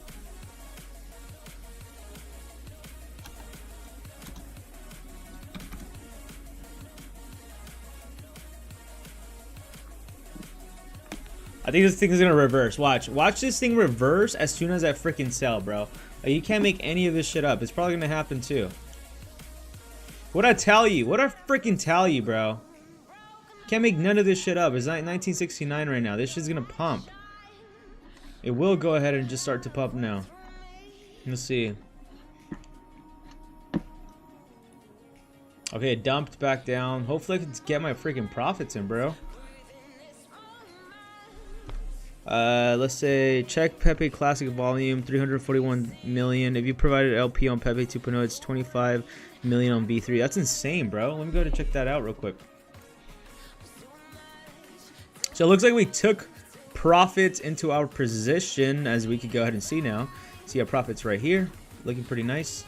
[SPEAKER 1] I think this thing is gonna reverse. Watch this thing reverse as soon as I freaking sell, bro. Like, you can't make any of this shit up. It's probably gonna happen too. What'd I tell you? What'd I freaking tell you, bro? Can't make none of this shit up. It's not 1969 right now. This shit's gonna pump. It will go ahead and just start to pump now. Let's see. Okay, it dumped back down. Hopefully I can get my freaking profits in, bro. Let's say check Pepe Classic volume 341 million. If you provided LP on Pepe 2.0, it's 25 million on V3. That's insane, bro. Let me go ahead and check that out real quick. So it looks like we took profits into our position, as we could go ahead and see now. See our profits right here, looking pretty nice.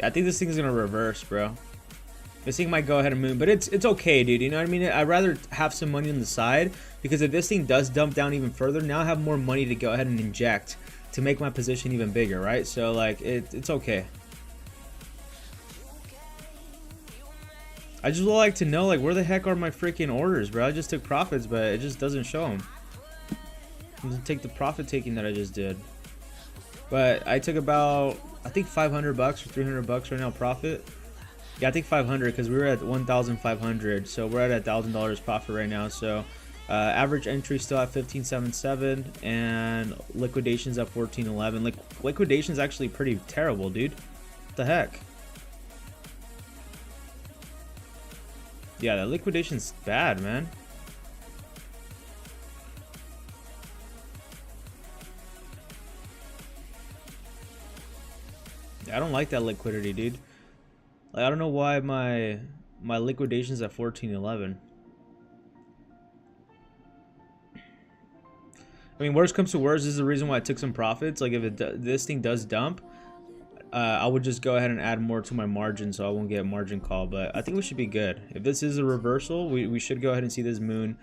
[SPEAKER 1] I think this thing's gonna reverse, bro. This thing might go ahead and move, but it's okay, dude. You know what I mean? I'd rather have some money on the side, because if this thing does dump down even further, now I have more money to go ahead and inject to make my position even bigger, right? So like it's okay. I just would like to know, like, where the heck are my freaking orders, bro? I just took profits, but it just doesn't show them. It doesn't take the profit taking that I just did. But I took about, I think 500 bucks or 300 bucks right now profit. Yeah, I think 500, because we were at 1,500, so we're at $1,000 profit right now. So average entry still at 15.77, and liquidations at 14.11. Like, liquidation's actually pretty terrible, dude. What the heck? Yeah, that liquidation's bad, man. I don't like that liquidity, dude. Like, I don't know why my liquidation's at 14.11. I mean, worst comes to worst, this is the reason why I took some profits. Like, if this thing does dump, I would just go ahead and add more to my margin, so I won't get a margin call. But I think we should be good. If this is a reversal, we should go ahead and see this moon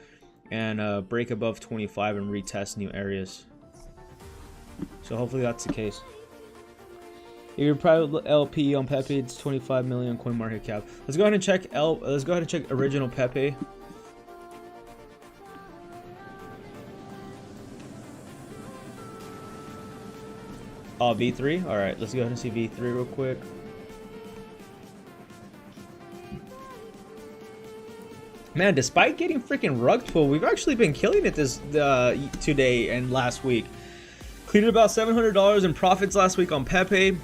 [SPEAKER 1] and break above 25 and retest new areas. So hopefully that's the case. If your private LP on Pepe, it's 25 million coin market cap. Let's go ahead and check let's go ahead and check original Pepe. Oh, V3. All right, let's go ahead and see V3 real quick. Man, despite getting freaking rug pull, we've actually been killing it this today and last week. Cleared about $700 in profits last week on Pepe.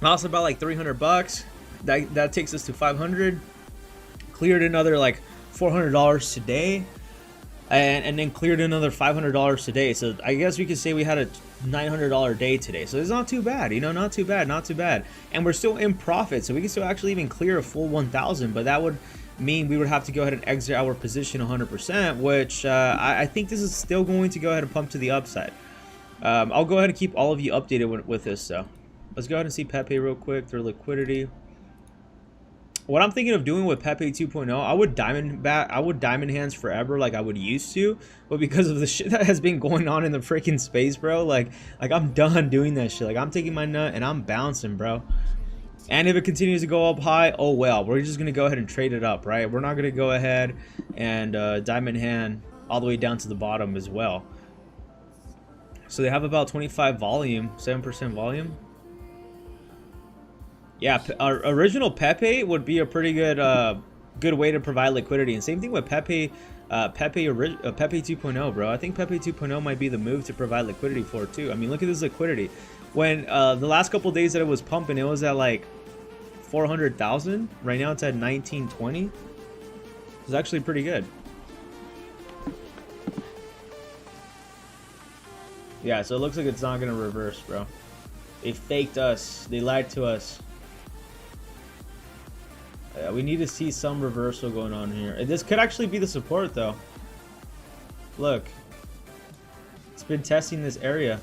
[SPEAKER 1] Lost about like 300 bucks. That takes us to 500. Cleared another like $400 today, and then cleared another $500 today. So I guess we could say we had a $900 day today. So it's not too bad, you know, not too bad, not too bad. And we're still in profit, so we can still actually even clear a full 1,000. But that would mean we would have to go ahead and exit our position 100%, which I think this is still going to go ahead and pump to the upside. I'll go ahead and keep all of you updated with this. So let's go ahead and see Pepe real quick, their liquidity. What I'm thinking of doing with Pepe 2.0, I would diamond hands forever like I would used to, but because of the shit that has been going on in the freaking space, bro, like I'm done doing that shit. Like, I'm taking my nut and I'm bouncing, bro. And if it continues to go up high, oh well, we're just gonna go ahead and trade it up, right? We're not gonna go ahead and diamond hand all the way down to the bottom as well. So they have about 25 volume, 7% volume. Yeah, our original Pepe would be a pretty good good way to provide liquidity. And same thing with Pepe 2.0, bro. I think Pepe 2.0 might be the move to provide liquidity for it too. I mean, look at this liquidity. When the last couple days that it was pumping, it was at like 400,000. Right now it's at 1920. It's actually pretty good. Yeah, so it looks like it's not gonna reverse, bro. They faked us. They lied to us. We need to see some reversal going on here. This could actually be the support, though. Look, it's been testing this area.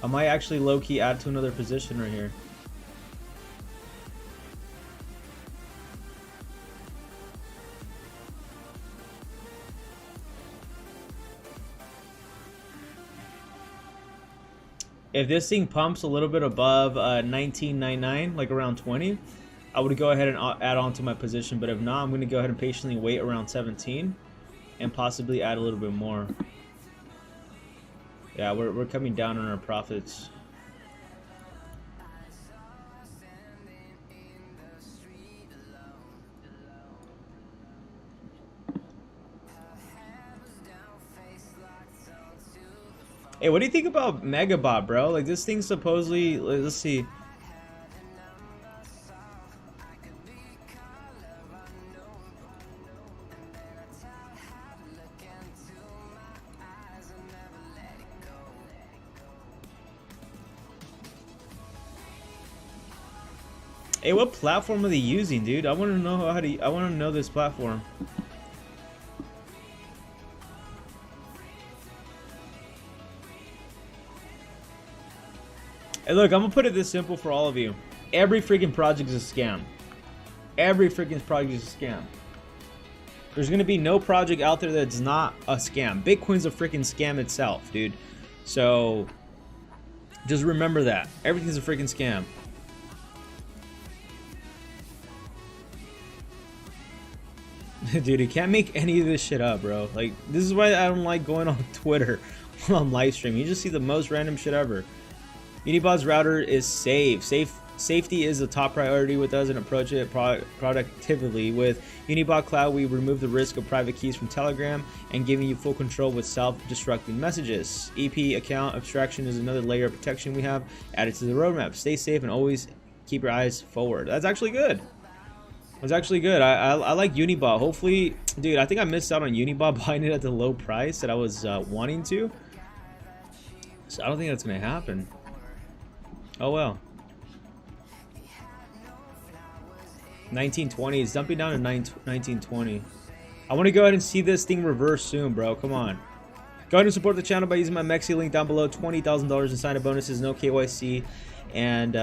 [SPEAKER 1] I might actually low-key add to another position right here. If this thing pumps a little bit above 19.99, like around 20, I would go ahead and add on to my position. But if not, I'm going to go ahead and patiently wait around 17 and possibly add a little bit more. Yeah, we're coming down on our profits. Hey, what do you think about Megabot, bro? Like, this thing supposedly, let's see. Hey, what platform are they using, dude? I want to know how to. I want to know this platform. Hey, look, I'm gonna put it this simple for all of you. Every freaking project is a scam. Every freaking project is a scam. There's gonna be no project out there that's not a scam. Bitcoin's a freaking scam itself, dude. So just remember that. Everything's a freaking scam. Dude, you can't make any of this shit up, bro. Like, this is why I don't like going on Twitter on live stream. You just see the most random shit ever. Unibot's router is safe. Safety is a top priority with us and approach it productively. With Unibot Cloud, we remove the risk of private keys from Telegram and giving you full control with self-destructing messages. EP account abstraction is another layer of protection we have added to the roadmap. Stay safe and always keep your eyes forward. That's actually good. That's actually good. I like Unibot. Hopefully, dude, I think I missed out on Unibot buying it at the low price that I was wanting to. So I don't think that's going to happen. Oh well. 1920 is dumping down to 1920. I want to go ahead and see this thing reverse soon, bro. Come on. Go ahead and support the channel by using my MEXC link down below. $20,000 in sign-up bonuses, no KYC. And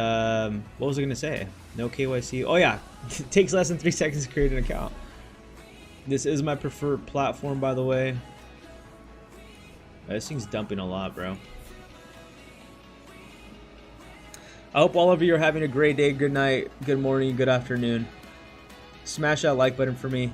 [SPEAKER 1] what was I going to say? No KYC. Oh yeah, it takes less than 3 seconds to create an account. This is my preferred platform, by the way. This thing's dumping a lot, bro. I hope all of you are having a great day, good night, good morning, good afternoon. Smash that like button for me.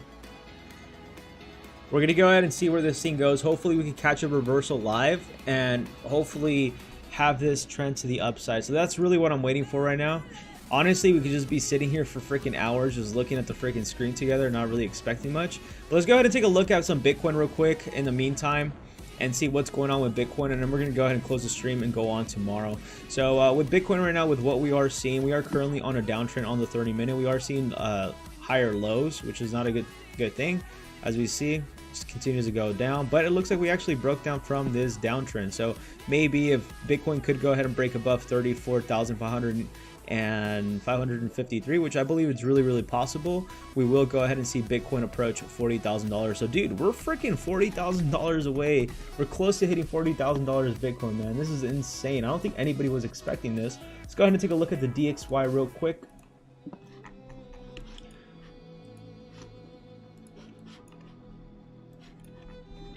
[SPEAKER 1] We're going to go ahead and see where this thing goes. Hopefully we can catch a reversal live and hopefully have this trend to the upside. So that's really what I'm waiting for right now. Honestly, we could just be sitting here for freaking hours just looking at the freaking screen together, not really expecting much. But let's go ahead and take a look at some Bitcoin real quick in the meantime and see what's going on with Bitcoin, and then we're going to go ahead and close the stream and go on tomorrow. So with Bitcoin right now, with what we are seeing, we are currently on a downtrend on the 30-minute. We are seeing higher lows, which is not a good thing. As we see, just continues to go down, but it looks like we actually broke down from this downtrend. So maybe if Bitcoin could go ahead and break above 34,500 and 553, which I believe is really possible, we will go ahead and see Bitcoin approach $40,000. So dude, we're freaking $40,000 away. We're close to hitting $40,000 Bitcoin, man. This is insane. I don't think anybody was expecting this. Let's go ahead and take a look at the DXY real quick.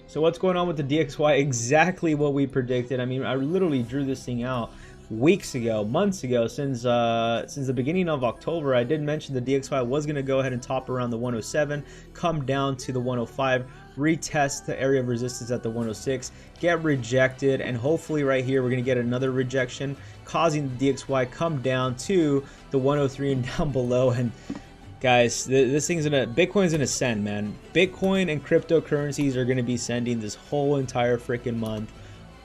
[SPEAKER 1] So what's going on with the DXY? Exactly what we predicted. I mean, I literally drew this thing out weeks ago, months ago, since the beginning of October. I did mention the DXY was going to go ahead and top around the 107, come down to the 105, retest the area of resistance at the 106, get rejected, and hopefully right here we're going to get another rejection, causing the DXY come down to the 103 and down below. And guys, this thing's Bitcoin's in a send, man. Bitcoin and cryptocurrencies are going to be sending this whole entire freaking month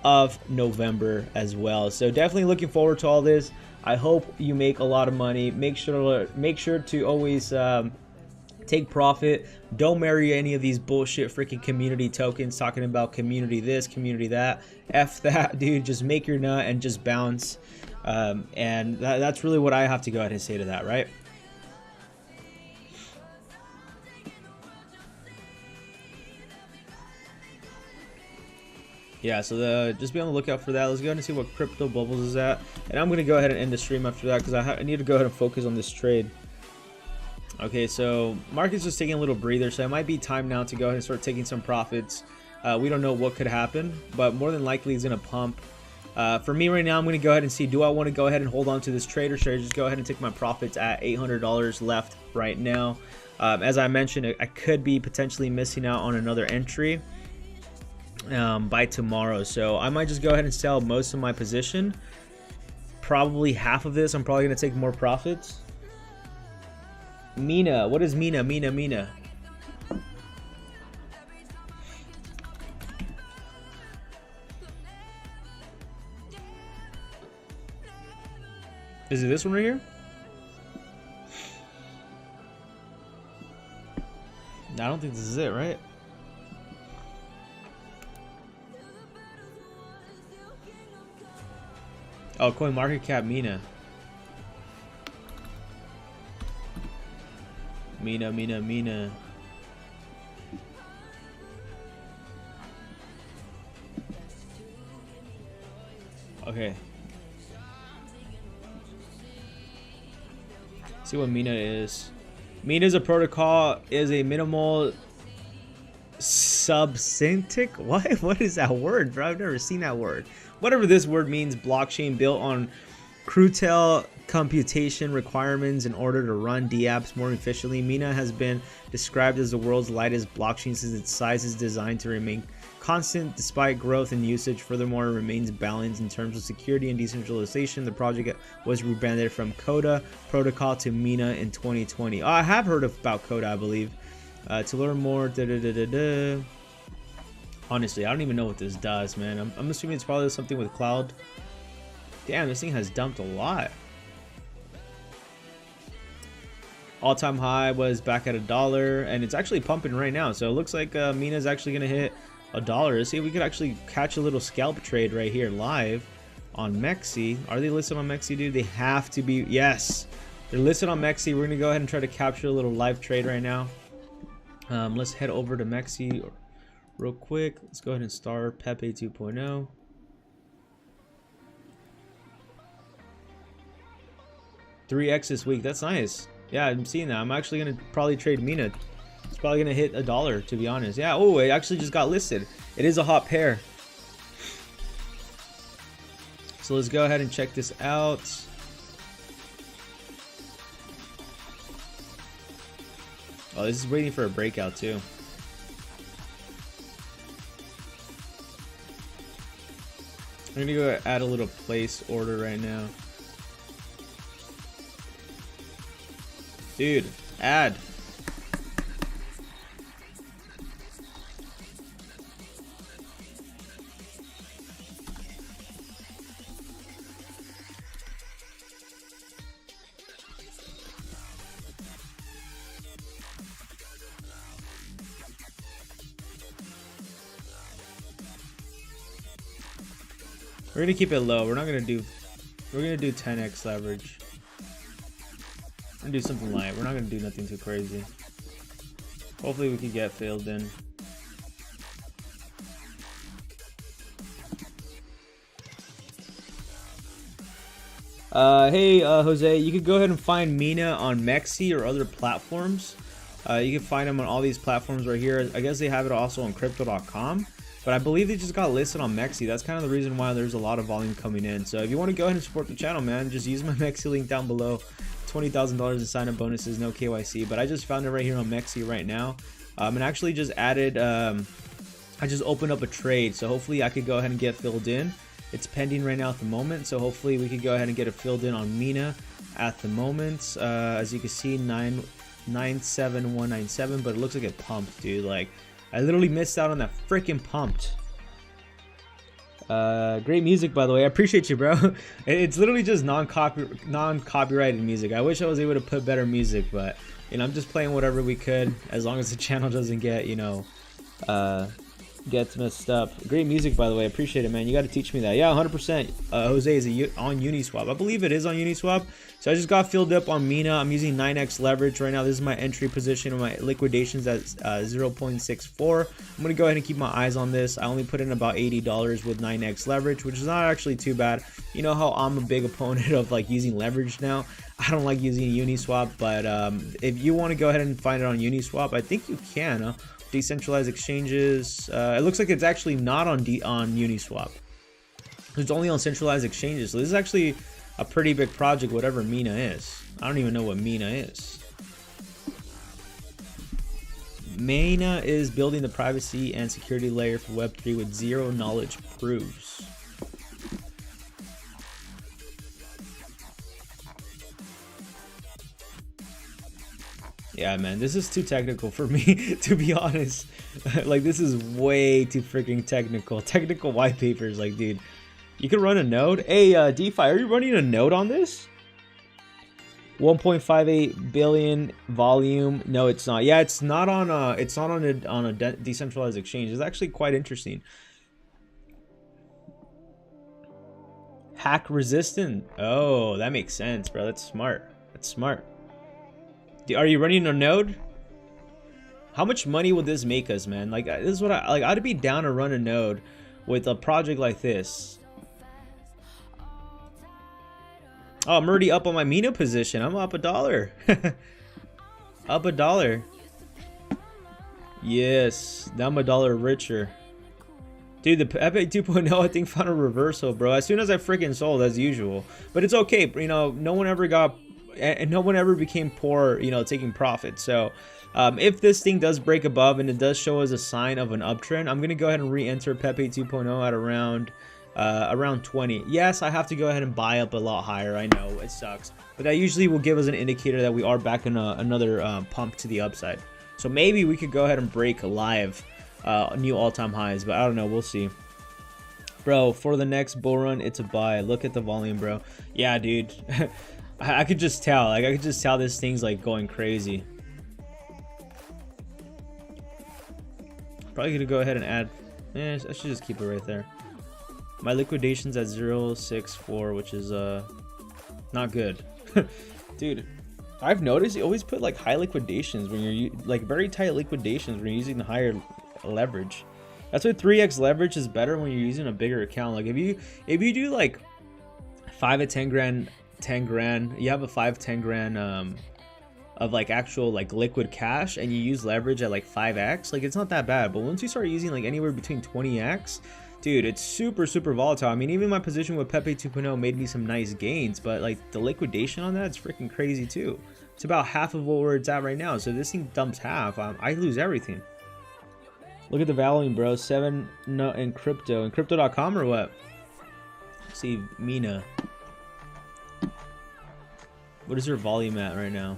[SPEAKER 1] of November as well. So definitely looking forward to all this. I hope you make a lot of money. Make sure to always take profit. Don't marry any of these bullshit freaking community tokens talking about community this, community that. F that, dude. Just make your nut and just bounce. And that's really what I have to go ahead and say to that, right? Yeah, so just be on the lookout for that. Let's go ahead and see what Crypto Bubbles is at. And I'm going to go ahead and end the stream after that because I need to go ahead and focus on this trade. Okay, so market's just taking a little breather, so it might be time now to go ahead and start taking some profits. We don't know what could happen, but more than likely it's going to pump. For me right now, I'm going to go ahead and see, do I want to go ahead and hold on to this trade, or should I just go ahead and take my profits at $800 left right now? As I mentioned, I could be potentially missing out on another entry by tomorrow, so I might just go ahead and sell most of my position. Probably half of this. I'm probably going to take more profits. Mina, what is Mina? Mina. Is it this one right here? I don't think this is it, right? Oh, CoinMarketCap Mina. Mina. Okay. See what Mina is. Mina is a protocol, is a minimal subsynthetic. What is that word, bro? I've never seen that word. Whatever this word means, blockchain built on Crutel computation requirements in order to run dApps more efficiently. Mina has been described as the world's lightest blockchain since its size is designed to remain constant despite growth in usage. Furthermore, it remains balanced in terms of security and decentralization. The project was rebranded from KASTA protocol to Mina in 2020. Oh, I have heard about KASTA, I believe. To learn more, honestly, I don't even know what this does, man. I'm assuming it's probably something with cloud. Damn, this thing has dumped a lot. All-time high was back at $1, and it's actually pumping right now. So it looks like Mina's actually gonna hit $1. Let's see if we could actually catch a little scalp trade right here live on MEXC. Are they listed on MEXC, dude? They have to be. Yes, they're listed on MEXC. We're gonna go ahead and try to capture a little live trade right now. Let's head over to MEXC real quick. Let's go ahead and start Pepe 2.0. $3x this week. That's nice. Yeah, I'm seeing that. I'm actually gonna probably trade Mina. It's probably gonna hit $1, to be honest. Yeah. Oh, it actually just got listed. It is a hot pair. So let's go ahead and check this out. Oh, this is waiting for a breakout too. I'm gonna go add a little place order right now. Dude, add. We're gonna keep it low. We're gonna do 10x leverage. We're gonna do something light. We're not gonna do nothing too crazy. Hopefully we can get filled in. Hey Jose, you could go ahead and find Mina on MEXC or other platforms. You can find them on all these platforms right here. I guess they have it also on crypto.com. But I believe they just got listed on MEXC. That's kind of the reason why there's a lot of volume coming in. So if you want to go ahead and support the channel, man, just use my MEXC link down below. $20,000 in sign-up bonuses, no KYC. But I just found it right here on MEXC right now. And actually just added, I just opened up a trade. So hopefully I could go ahead and get filled in. It's pending right now at the moment. So hopefully we could go ahead and get it filled in on Mina at the moment. As you can see, 97197, but it looks like it pumped, dude. Like, I literally missed out on that freaking pumped. Great music, by the way. I appreciate you, bro. It's literally just non-copyrighted music. I wish I was able to put better music, but you know, I'm just playing whatever we could, as long as the channel doesn't get, you know, gets messed up. Great music, by the way. I appreciate it, man. You got to teach me that. Yeah, 100%. Jose is on Uniswap. I believe it is on Uniswap. So I just got filled up on Mina. I'm using 9x leverage right now. This is my entry position, and my liquidations at 0.64. I'm gonna go ahead and keep my eyes on this. I only put in about $80 with 9x leverage, which is not actually too bad. You know how I'm a big opponent of like using leverage now. I don't like using Uniswap, but if you want to go ahead and find it on Uniswap, I think you can. Decentralized exchanges. It looks like it's actually not on Uniswap. It's only on centralized exchanges. So this is actually a pretty big project, whatever Mina is. I don't even know what Mina is. Mina is building the privacy and security layer for Web3 with zero knowledge proofs. Yeah, man, this is too technical for me, to be honest. Like, this is way too freaking technical. Technical white papers, like, dude, you can run a node. Hey, DeFi, are you running a node on this? 1.58 billion volume. No, it's not. Yeah, it's not on a decentralized exchange. It's actually quite interesting. Hack resistant. Oh, that makes sense, bro. That's smart. That's smart. Are you running a node? How much money would this make us, man? Like, this is what I like. I'd be down to run a node with a project like this. Oh, I'm already up on my Mina position. I'm up $1. Up $1. Yes, now I'm $1 richer. Dude, the Pepe 2.0 I think found a reversal, bro. As soon as I freaking sold, as usual. But it's okay, you know. No one ever got, and no one ever became poor, you know, taking profit. So, if this thing does break above and it does show as a sign of an uptrend, I'm gonna go ahead and re-enter Pepe 2.0 at around 20. Yes, I have to go ahead and buy up a lot higher. I know it sucks, but that usually will give us an indicator that we are back in another pump to the upside. So maybe we could go ahead and break live new all-time highs, but I don't know. We'll see. Bro, for the next bull run, it's a buy. Look at the volume, bro. Yeah, dude. I could just tell. Like, I could just tell this thing's like going crazy. Probably gonna go ahead and add. I should just keep it right there. My liquidation's at 0.64, which is not good. Dude, I've noticed you always put like high liquidations when you're like very tight liquidations when you're using the higher leverage. That's why 3x leverage is better when you're using a bigger account. Like if you do like 5 to 10 grand, 10 grand, you have a 5-10 grand of like actual like liquid cash, and you use leverage at like 5x, like it's not that bad. But once you start using like anywhere between 20x, dude, it's super volatile. I mean, even my position with Pepe 2.0 made me some nice gains, but like the liquidation on that's freaking crazy too. It's about half of what it's at right now. So this thing dumps half, I lose everything. Look at the volume, bro. 7 no in crypto, in crypto.com or what? Let's see, Mina. What is your volume at right now?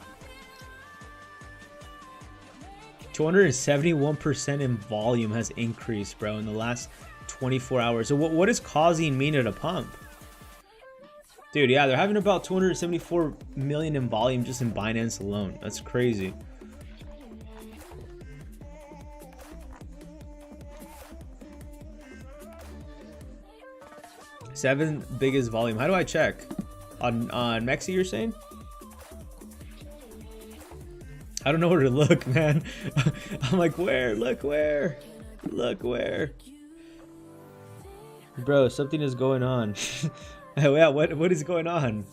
[SPEAKER 1] 271% in volume has increased, bro, in the last 24 hours. So what is causing Mina to pump? Dude, yeah, they're having about 274 million in volume just in Binance alone. That's crazy. Seventh biggest volume. How do I check? On MEXC, you're saying? I don't know where to look, man. I'm like, where? Look where? Look where? Bro, something is going on. Yeah, what is going on?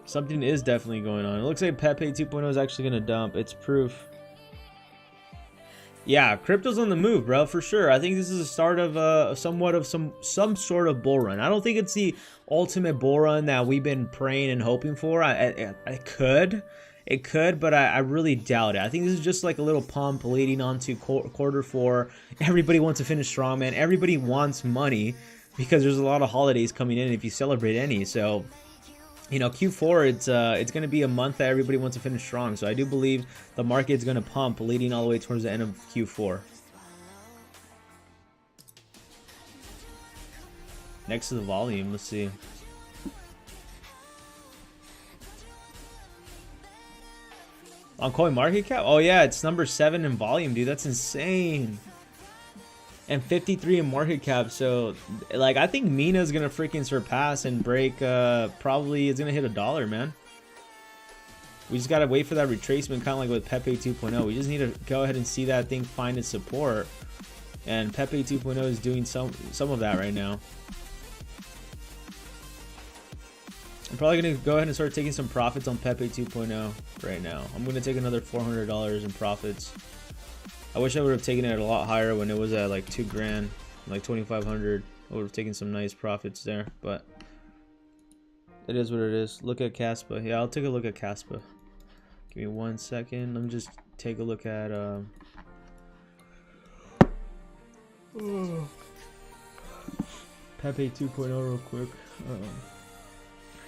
[SPEAKER 1] Something is definitely going on. It looks like Pepe 2.0 is actually gonna dump. It's proof. Yeah, crypto's on the move, bro, for sure. I think this is the start of somewhat of some sort of bull run. I don't think it's the ultimate bull run that we've been praying and hoping for. It could, but I really doubt it. I think this is just like a little pump leading on to quarter 4. Everybody wants to finish strong, man. Everybody wants money because there's a lot of holidays coming in if you celebrate any. So, you know, Q4, it's going to be a month that everybody wants to finish strong. So I do believe the market's going to pump leading all the way towards the end of Q4. Next to the volume, let's see. On CoinMarketCap? Oh yeah, it's number 7 in volume, dude. That's insane. And 53 in market cap. So, like, I think Mina's gonna freaking surpass and break. Probably it's gonna hit $1, man. We just gotta wait for that retracement, kind of like with Pepe 2.0. We just need to go ahead and see that thing find its support. And Pepe 2.0 is doing some of that right now. I'm probably gonna go ahead and start taking some profits on Pepe 2.0 right now. I'm gonna take another $400 in profits. I wish I would have taken it a lot higher when it was at like 2 grand, like 2,500. I would have taken some nice profits there, but it is what it is. Look at KASTA. Yeah, I'll take a look at KASTA. Give me 1 second. Let me just take a look at Pepe 2.0 real quick.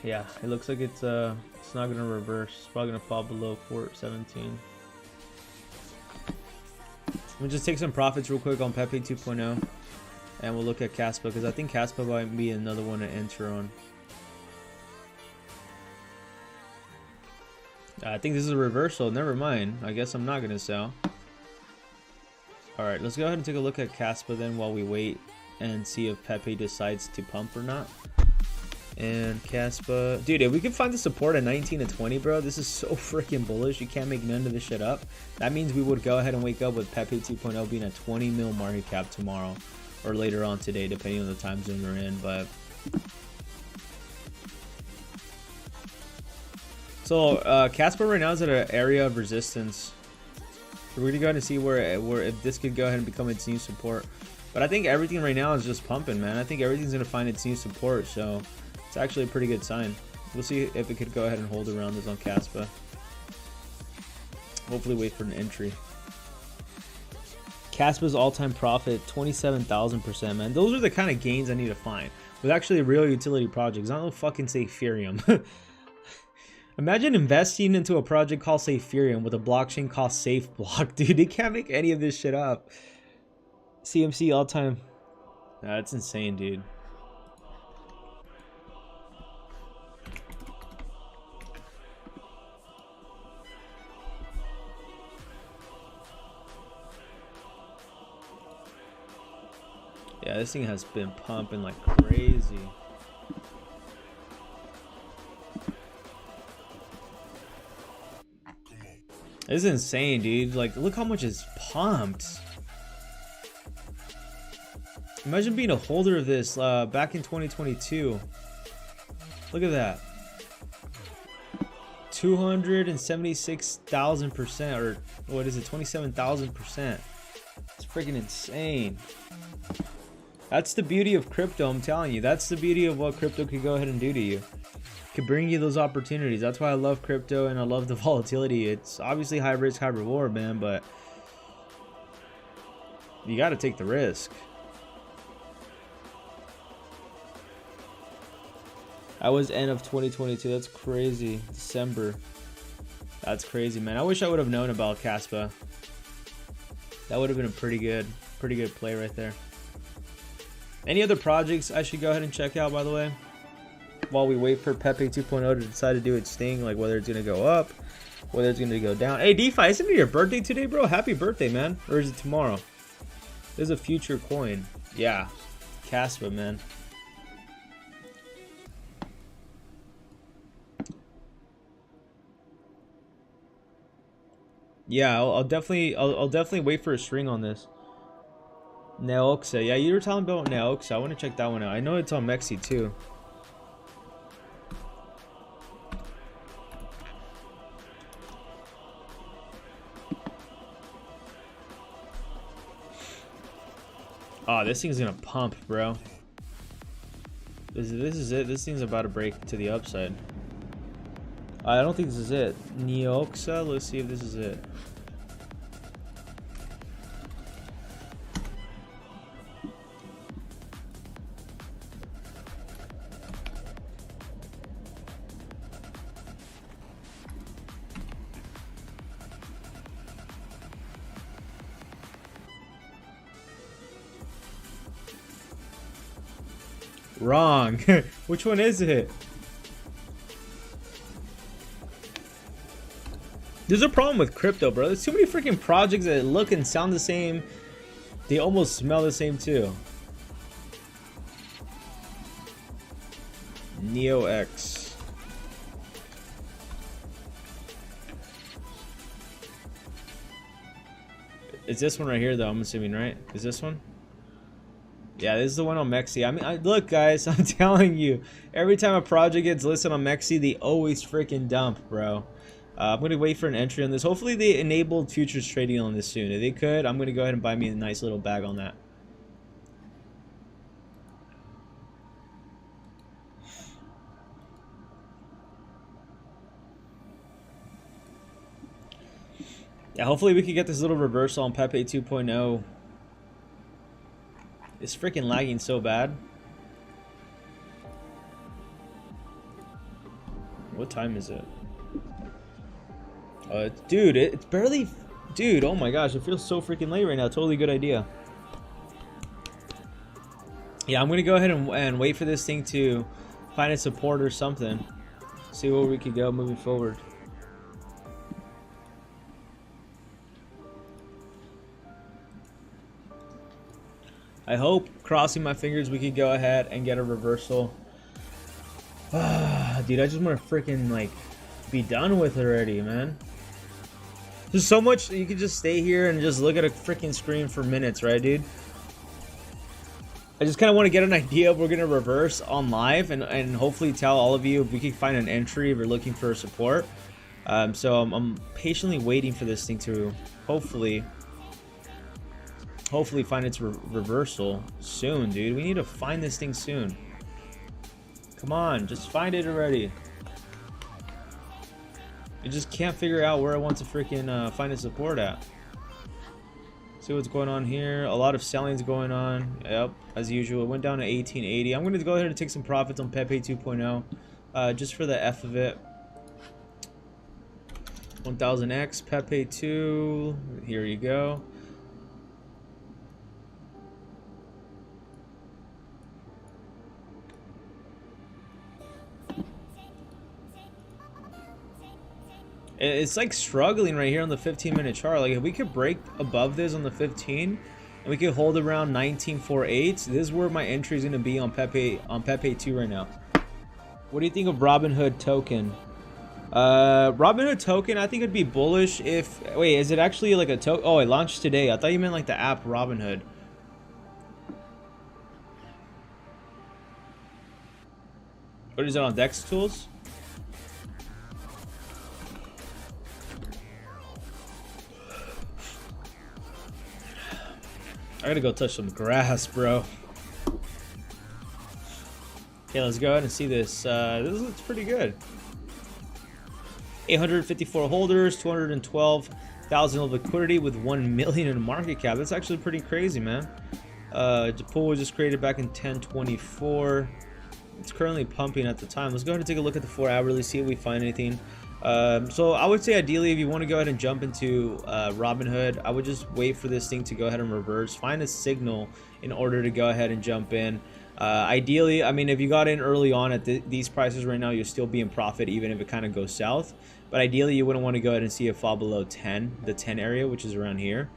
[SPEAKER 1] Yeah, it looks like it's not gonna reverse. It's probably gonna fall below 417. Let me just take some profits real quick on Pepe 2.0, and we'll look at KASTA because I think KASTA might be another one to enter on. I think this is a reversal. Never mind. I guess I'm not gonna sell. All right, let's go ahead and take a look at KASTA then while we wait and see if Pepe decides to pump or not. And KASTA, dude, if we can find the support at 19 and 20, bro, this is so freaking bullish. You can't make none of this shit up. That means we would go ahead and wake up with Pepe 2.0 being a 20 mil market cap tomorrow or later on today, depending on the time zone we're in. But so KASTA right now is at an area of resistance. So we're gonna go ahead and see where if this could go ahead and become its new support. But I think everything right now is just pumping, man. I think everything's gonna find its new support, so it's actually a pretty good sign. We'll see if it could go ahead and hold around this on KASTA. Hopefully wait for an entry. KASTA's all-time profit, 27,000%, man. Those are the kind of gains I need to find with actually real utility projects. I don't fucking say Ethereum. Imagine investing into a project called Ethereum with a blockchain called SafeBlock, dude. They can't make any of this shit up. CMC all-time. Nah, that's insane, dude. Yeah, this thing has been pumping like crazy. This is insane, dude. Like, look how much it's pumped. Imagine being a holder of this back in 2022. Look at that. 276,000%, or what is it? 27,000%. It's freaking insane. That's the beauty of crypto, I'm telling you. That's the beauty of what crypto could go ahead and do to you. It could bring you those opportunities. That's why I love crypto and I love the volatility. It's obviously high risk, high reward, man, but you got to take the risk. That was end of 2022. That's crazy. December. That's crazy, man. I wish I would have known about KASTA. That would have been a pretty good play right there. Any other projects I should go ahead and check out, by the way, while we wait for Pepe 2.0 to decide to do its thing, like whether it's gonna go up, whether it's gonna go down. Hey DeFi, isn't it your birthday today, bro? Happy birthday, man. Or is it tomorrow? There's a future coin. Yeah, KASTA, man. Yeah, I'll definitely wait for a string on this. MEXC. Yeah, you were talking about MEXC. I want to check that one out. I know it's on MEXC too. Oh, this thing's gonna pump, bro. This is it. This thing's about to break to the upside. I don't think this is it. MEXC. Let's see if this is it. Wrong. Which one is it? There's a problem with crypto, bro. There's too many freaking projects that look and sound the same. They almost smell the same too. MEXC. It's this one right here, though. I'm assuming, right? Is this one? Yeah, this is the one on MEXC. I mean, look, guys, I'm telling you, every time a project gets listed on MEXC, they always freaking dump, bro. I'm going to wait for an entry on this. Hopefully, they enabled futures trading on this soon. If they could, I'm going to go ahead and buy me a nice little bag on that. Yeah, hopefully we can get this little reversal on Pepe 2.0. It's freaking lagging so bad. What time is it? Dude, it's barely... Dude, oh my gosh, it feels so freaking late right now. Totally good idea. Yeah, I'm going to go ahead and wait for this thing to find its support or something. See where we could go moving forward. I hope, crossing my fingers, we could go ahead and get a reversal Dude, I just want to freaking like be done with it already, man. There's so much. You could just stay here and just look at a freaking screen for minutes, right, dude? I just kind of want to get an idea of we're going to reverse on live and hopefully tell all of you if we can find an entry if you're looking for support. So I'm patiently waiting for this thing to hopefully find its reversal soon, dude. We need to find this thing soon. Come on, just find it already. I just can't figure out where I want to freaking find a support at. See what's going on here. A lot of selling's going on. Yep, as usual. It went down to 1880. I'm going to go ahead and take some profits on Pepe 2.0 just for the F of it. 1000x Pepe 2. Here you go. It's like struggling right here on the 15-minute chart. Like if we could break above this on the 15 and we could hold around 1948, this is where my entry is going to be on Pepe 2 right now. What do you think of Robinhood token? Robinhood token, I think it'd be bullish if... Wait, is it actually like a token? Oh, it launched today. I thought you meant like the app Robinhood. What is it on DEX tools? I gotta go touch some grass, bro. Okay, let's go ahead and see this. This looks pretty good. 854 holders, 212,000 of liquidity with 1 million in market cap. That's actually pretty crazy, man. The pool was just created back in 1024. It's currently pumping at the time. Let's go ahead and take a look at the 4 hourly, see if we find anything. So I would say ideally if you want to go ahead and jump into Robinhood, I would just wait for this thing to go ahead and reverse, find a signal in order to go ahead and jump in. Ideally, I mean, if you got in early on at these prices right now, you'll still be in profit even if it kind of goes south, but ideally you wouldn't want to go ahead and see a fall below 10, the 10 area, which is around here.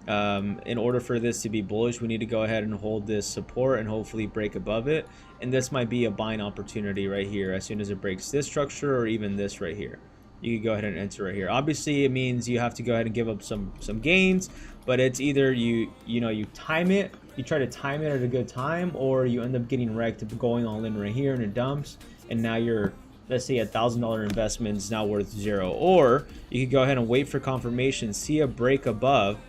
[SPEAKER 1] In order for this to be bullish, we need to go ahead and hold this support and hopefully break above it, and this might be a buying opportunity right here as soon as it breaks this structure or even this right here. You can go ahead and enter right here. Obviously it means you have to go ahead and give up some gains, but it's either you time it, you try to time it at a good time, or you end up getting wrecked going all in right here and it dumps, and now you're, let's say, $1,000 investment is now worth 0. Or you could go ahead and wait for confirmation, see a break above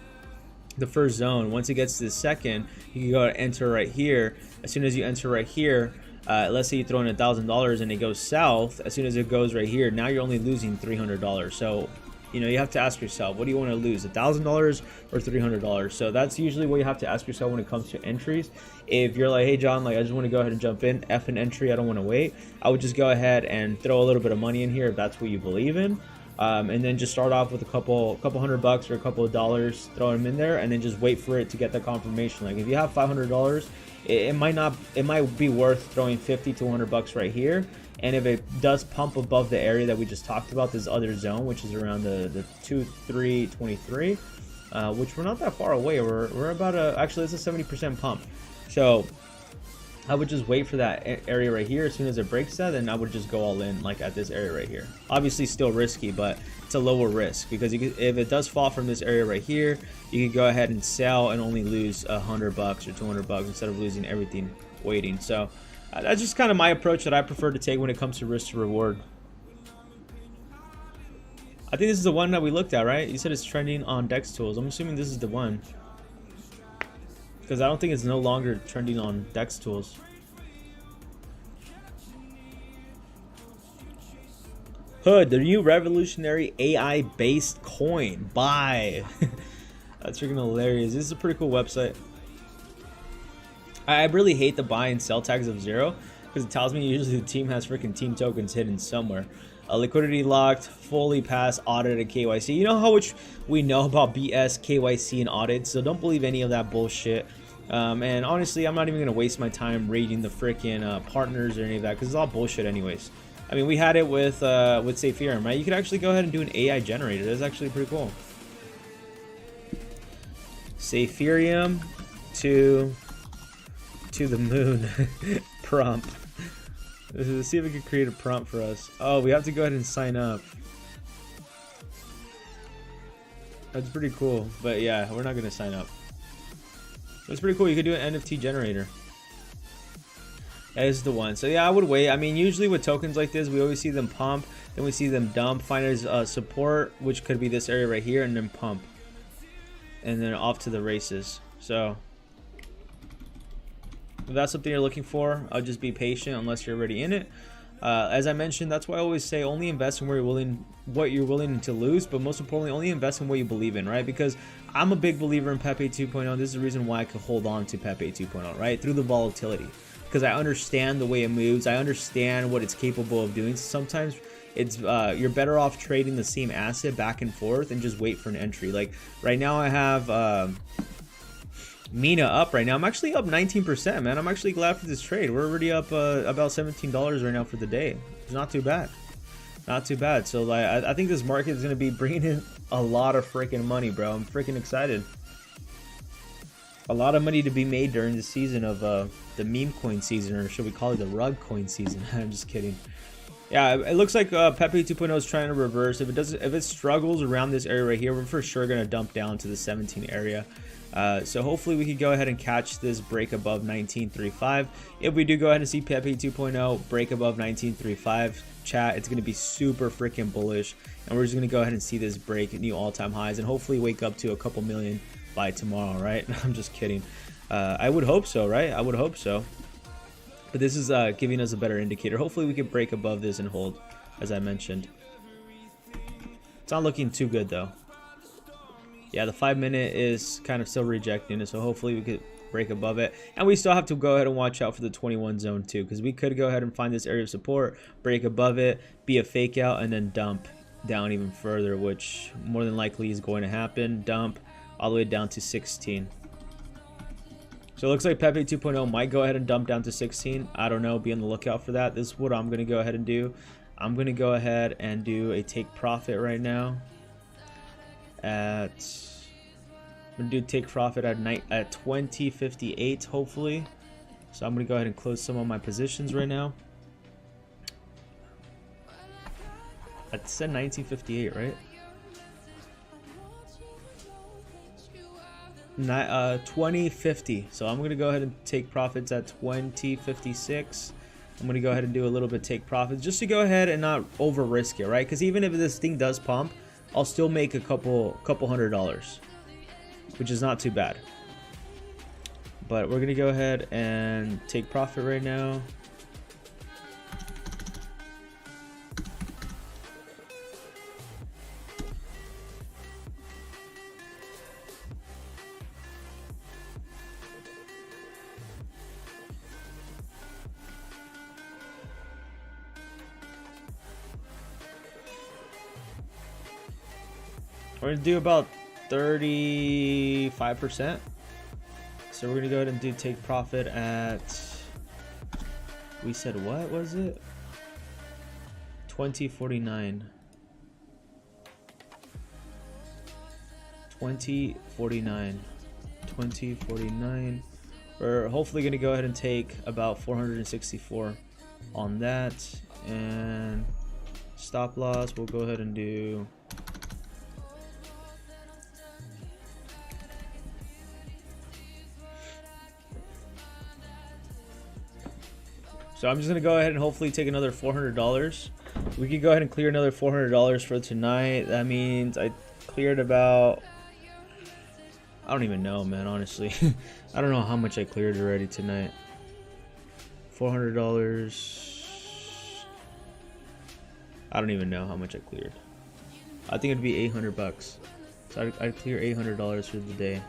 [SPEAKER 1] the first zone. Once it gets to the second, you can go and enter right here. As soon as you enter right here, let's say you throw in $1,000 and it goes south. As soon as it goes right here, now you're only losing $300. So you have to ask yourself, what do you want to lose, $1,000 or $300? So that's usually what you have to ask yourself when it comes to entries. If you're like, hey John, like I just want to go ahead and jump in, F an entry, I don't want to wait, I would just go ahead and throw a little bit of money in here if that's what you believe in. And then just start off with a couple $100 or a couple of dollars, throw them in there, and then just wait for it to get the confirmation. Like if you have $500, it might be worth throwing 50 to $100 right here. And if it does pump above the area that we just talked about, this other zone, which is around the 2323, which we're not that far away. We're about actually it's a 70% pump. So I would just wait for that area right here. As soon as it breaks that, then I would just go all in, like at this area right here. Obviously still risky, but it's a lower risk, because if it does fall from this area right here, you can go ahead and sell and only lose $100 or $200 instead of losing everything waiting. So that's just kind of my approach that I prefer to take when it comes to risk to reward. I think this is the one that we looked at, right? You said it's trending on DEX tools. I'm assuming this is the one, because I don't think it's no longer trending on DEX tools. Hood, the new revolutionary AI-based coin. Buy. That's freaking hilarious. This is a pretty cool website. I really hate the buy and sell tags of 0, because it tells me usually the team has freaking team tokens hidden somewhere. Liquidity locked, fully passed, audited, KYC. You know how much we know about BS, KYC, and audit, so don't believe any of that bullshit. And honestly, I'm not even going to waste my time rating the freaking partners or any of that, because it's all bullshit anyways. I mean, we had it with herein, right? You could actually go ahead and do an AI generator. That's actually pretty cool. Herein to the moon prompt. Let's see if we can create a prompt for us. Oh, we have to go ahead and sign up. That's pretty cool. But yeah, we're not gonna sign up. That's pretty cool. You could do an NFT generator. That is the one. So yeah, I would wait. I mean, usually with tokens like this, we always see them pump, then we see them dump, find as support, which could be this area right here, and then pump, and then off to the races. So if that's something you're looking for, I'll just be patient unless you're already in it. As I mentioned, that's why I always say only invest in what you're willing to lose, but most importantly, only invest in what you believe in, right? Because I'm a big believer in Pepe 2.0. This is the reason why I could hold on to Pepe 2.0, right? Through the volatility. Because I understand the way it moves. I understand what it's capable of doing. So sometimes it's you're better off trading the same asset back and forth and just wait for an entry. Like right now I have Mina up right now. I'm actually up 19%, man. I'm actually glad for this trade. We're already up about $17 right now for the day. It's not too bad. Not too bad. So like I think this market is going to be bringing in a lot of freaking money, bro. I'm freaking excited. A lot of money to be made during the season of the meme coin season, or should we call it the rug coin season? I'm just kidding. Yeah, it looks like Pepe 2.0 is trying to reverse. If it struggles around this area right here, we're for sure gonna dump down to the 17 area. So hopefully we can go ahead and catch this break above 19.35. If we do go ahead and see Pepe 2.0 break above 19.35, chat, it's gonna be super freaking bullish, and we're just gonna go ahead and see this break new all-time highs and hopefully wake up to a couple million by tomorrow, right? I'm just kidding. I would hope so, right? I would hope so. But this is giving us a better indicator. Hopefully we can break above this and hold, as I mentioned. It's not looking too good though. Yeah, the 5-minute is kind of still rejecting it, so hopefully we could break above it. And we still have to go ahead and watch out for the 21 zone too, because we could go ahead and find this area of support, break above it, be a fake out, and then dump down even further, which more than likely is going to happen. Dump all the way down to 16. So it looks like Pepe 2.0 might go ahead and dump down to 16. I don't know. Be on the lookout for that. This is what I'm going to go ahead and do. I'm going to go ahead and do a take profit right now. I'm going to do take profit at 20.58 hopefully. So I'm going to go ahead and close some of my positions right now. I said 19.58, right? 20.50. So I'm gonna go ahead and take profits at 20.56. I'm gonna go ahead and do a little bit take profits just to go ahead and not over risk it, right? Because even if this thing does pump, I'll still make a couple $100, which is not too bad. But we're gonna go ahead and take profit right now. We're gonna do about 35%. So we're gonna go ahead and do take profit at, we said what was it? 20.49. 20.49. We're hopefully gonna go ahead and take about 464 on that, and stop loss we'll go ahead and do So I'm just going to go ahead and hopefully take another $400. We could go ahead and clear another $400 for tonight. That means I cleared about, I don't even know, man, honestly. I don't know how much I cleared already tonight. $400. I don't even know how much I cleared. I think it'd be 800 bucks. So I'd clear $800 for the day.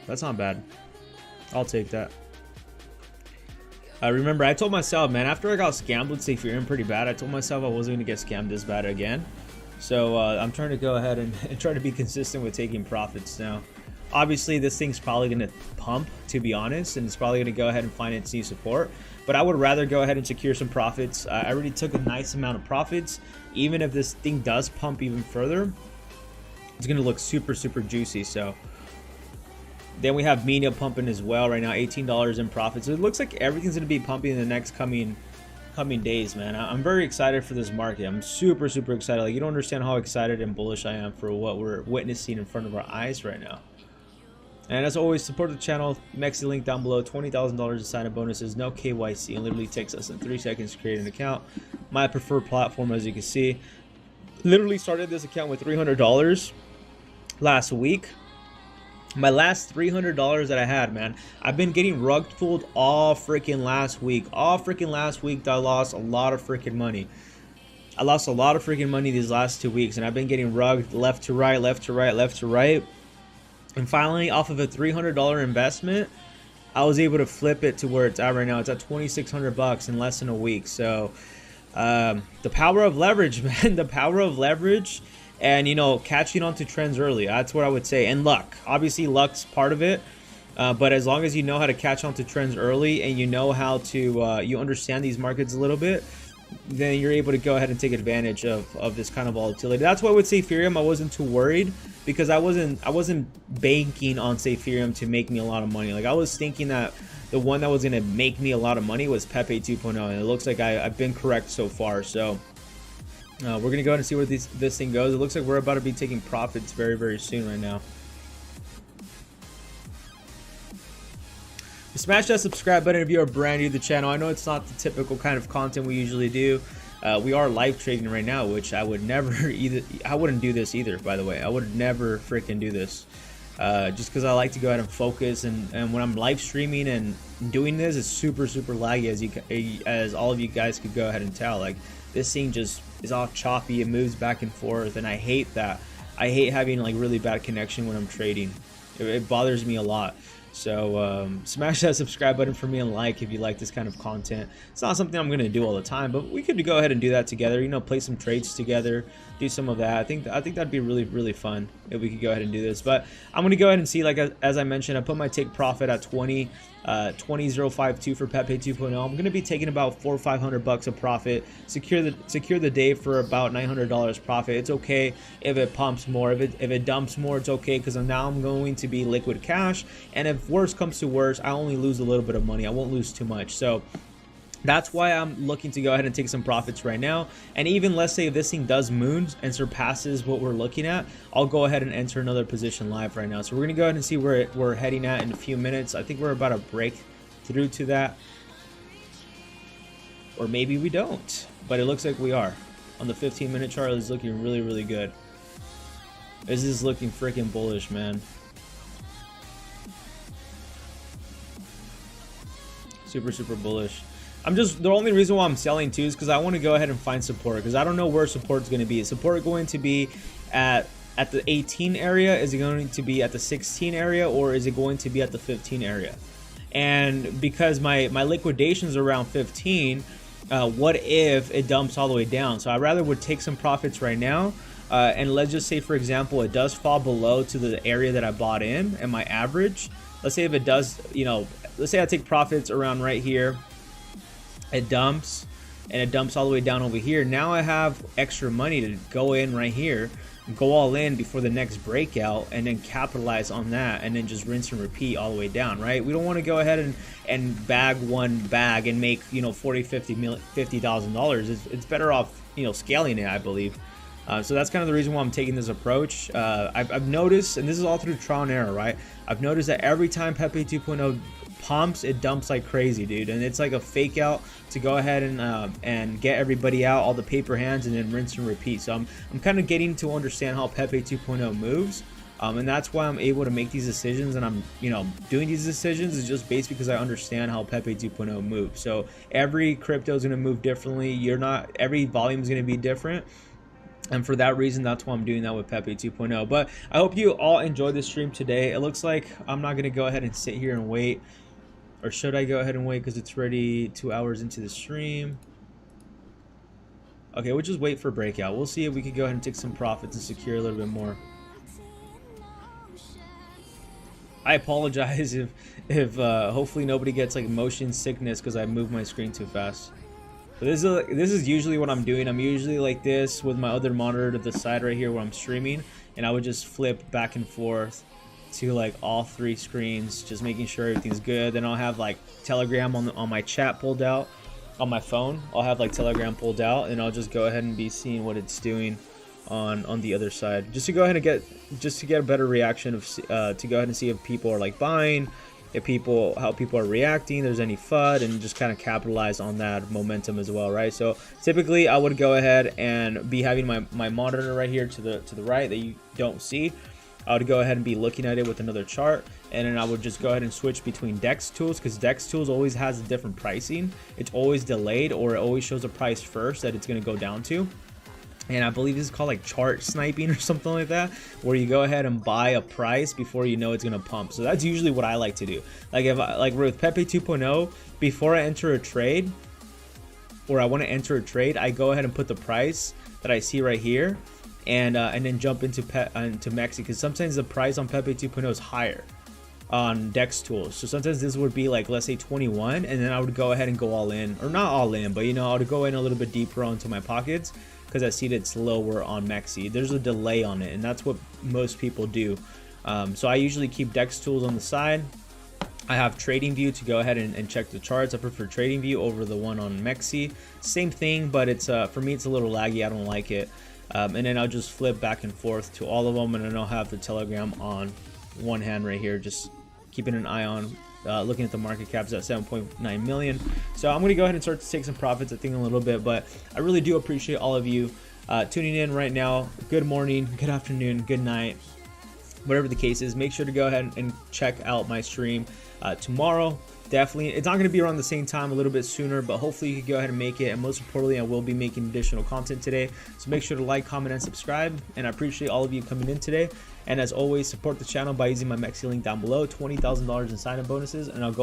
[SPEAKER 1] That's not bad. I'll take that. Remember, I told myself, man, after I got scammed with Safe Herein pretty bad, I told myself I wasn't going to get scammed this bad again. So I'm trying to go ahead and try to be consistent with taking profits now. Obviously, this thing's probably going to pump, to be honest, and it's probably going to go ahead and find its new support. But I would rather go ahead and secure some profits. I already took a nice amount of profits. Even if this thing does pump even further, it's going to look super, super juicy. So Then we have media pumping as well right now, $18 in profit. So it looks like everything's going to be pumping in the next coming days, man. I'm very excited for this market. I'm super excited. Like, you don't understand how excited and bullish I am for what we're witnessing in front of our eyes right now. And as always, support the channel. MEXC link down below. $20,000 in sign-up bonuses. No KYC. It literally takes us in 3 seconds to create an account. My preferred platform, as you can see. Literally started this account with $300 last week. My last $300 that I had, man, I've been getting rug pulled all freaking last week. All freaking last week, I lost a lot of freaking money. I lost a lot of freaking money these last 2 weeks, and I've been getting rugged left to right, left to right, left to right. And finally, off of a $300 investment, I was able to flip it to where it's at right now. It's at $2,600 in less than a week. So the power of leverage, man, the power of leverage. And, you know, catching on to trends early. That's what I would say. And luck. Obviously, luck's part of it. But as long as you know how to catch on to trends early and you know how to, you understand these markets a little bit, then you're able to go ahead and take advantage of this kind of volatility. That's why I would say Ethereum, I wasn't too worried because I wasn't banking on, say, Ethereum to make me a lot of money. Like, I was thinking that the one that was going to make me a lot of money was Pepe 2.0. And it looks like I've been correct so far. So we're going to go ahead and see where this thing goes. It looks like we're about to be taking profits very soon right now. Smash that subscribe button if you are brand new to the channel. I know it's not the typical kind of content we usually do. We are live trading right now, which I would never I wouldn't do this either, by the way. I would never freaking do this. Just because I like to go ahead and focus, and when I'm live streaming and doing this, it's super laggy, as all of you guys could go ahead and tell. Like, this thing just is all choppy, it moves back and forth, and I hate that. I hate having like really bad connection when I'm trading. It bothers me a lot. So smash that subscribe button for me and like if you like this kind of content. It's not something I'm gonna do all the time, but we could go ahead and do that together. You know, play some trades together, do some of that. I think that'd be really fun if we could go ahead and do this. But I'm gonna go ahead and see, like as I mentioned, I put my take profit at 20,052 for Pepe 2.0. I'm gonna be taking about $400 or $500 of profit. Secure the day for about $900 profit. It's okay if it pumps more. If it dumps more, it's okay, because now I'm going to be liquid cash. And if worse comes to worse, I only lose a little bit of money. I won't lose too much. So that's why I'm looking to go ahead and take some profits right now. And even, let's say if this thing does moon and surpasses what we're looking at, I'll go ahead and enter another position live right now. So we're gonna go ahead and see where we're heading at in a few minutes. I think we're about to break through to that, or maybe we don't, but it looks like we are. On the 15-minute chart, it's looking really good. This is looking freaking bullish, man. Super bullish. The only reason why I'm selling too is because I want to go ahead and find support, because I don't know where support is going to be. Is support going to be at the 18 area? Is it going to be at the 16 area, or is it going to be at the 15 area? And because my liquidations are around 15, what if it dumps all the way down? So I rather would take some profits right now, and let's just say, for example, it does fall below to the area that I bought in and my average. Let's say if it does, you know, let's say I take profits around right here, it dumps, and it dumps all the way down over here. Now I have extra money to go in right here, go all in before the next breakout, and then capitalize on that, and then just rinse and repeat all the way down, right? We don't want to go ahead and bag one bag and make, you know, $50,000. It's better off, you know, scaling it, I believe. So that's kind of the reason why I'm taking this approach. I've noticed, and this is all through trial and error, right? I've noticed that every time Pepe 2.0 pumps, it dumps like crazy, dude, and it's like a fake out to go ahead and get everybody out, all the paper hands, and then rinse and repeat. So I'm kind of getting to understand how Pepe 2.0 moves, and that's why I'm able to make these decisions, and I'm, you know, doing these decisions is just based because I understand how Pepe 2.0 moves. So every crypto is going to move differently. Every volume is going to be different. And for that reason, that's why I'm doing that with Pepe 2.0. But I hope you all enjoyed this stream today. It looks like I'm not going to go ahead and sit here and wait. Or should I go ahead and wait because it's already 2 hours into the stream? Okay, we'll just wait for breakout. We'll see if we can go ahead and take some profits and secure a little bit more. I apologize if hopefully nobody gets like motion sickness because I move my screen too fast. But this is usually what I'm doing. I'm usually like this with my other monitor to the side right here where I'm streaming, and I would just flip back and forth to like all 3 screens, just making sure everything's good. Then I'll have like Telegram on my chat pulled out on my phone. I'll have like Telegram pulled out, and I'll just go ahead and be seeing what it's doing on the other side, just to go ahead and get a better reaction of to go ahead and see if people are like buying, how people are reacting, there's any FUD, and just kind of capitalize on that momentum as well, right? So typically I would go ahead and be having my monitor right here to the right that you don't see. I would go ahead and be looking at it with another chart, and then I would just go ahead and switch between DEX tools, because DEX tools always has a different pricing. It's always delayed, or it always shows a price first that it's going to go down to. And I believe this is called like chart sniping or something like that, where you go ahead and buy a price before you know it's gonna pump. So that's usually what I like to do. Like if like with Pepe 2.0, before I enter a trade, or I want to enter a trade, I go ahead and put the price that I see right here, and then jump into MEXC, because sometimes the price on Pepe 2.0 is higher on DEX tools. So sometimes this would be like, let's say 21, and then I would go ahead and go all in, or not all in, but you know, I would go in a little bit deeper onto my pockets, because I see that it's lower on MEXC. There's a delay on it, and that's what most people do. So I usually keep DEX tools on the side. I have trading view to go ahead and check the charts. I prefer trading view over the one on MEXC. Same thing, but it's for me it's a little laggy. I don't like it. And then I'll just flip back and forth to all of them, and then I'll have the Telegram on one hand right here, just keeping an eye on looking at the market caps at 7.9 million. So I'm going to go ahead and start to take some profits, I think, in a little bit, but I really do appreciate all of you tuning in right now. Good morning, good afternoon, good night, whatever the case is. Make sure to go ahead and check out my stream tomorrow. Definitely, it's not going to be around the same time, a little bit sooner, but hopefully you can go ahead and make it. And most importantly, I will be making additional content today, so make sure to like, comment, and subscribe. And I appreciate all of you coming in today. And as always, support the channel by using my MEXC link down below. $20,000 in sign-up bonuses, and I'll go ahead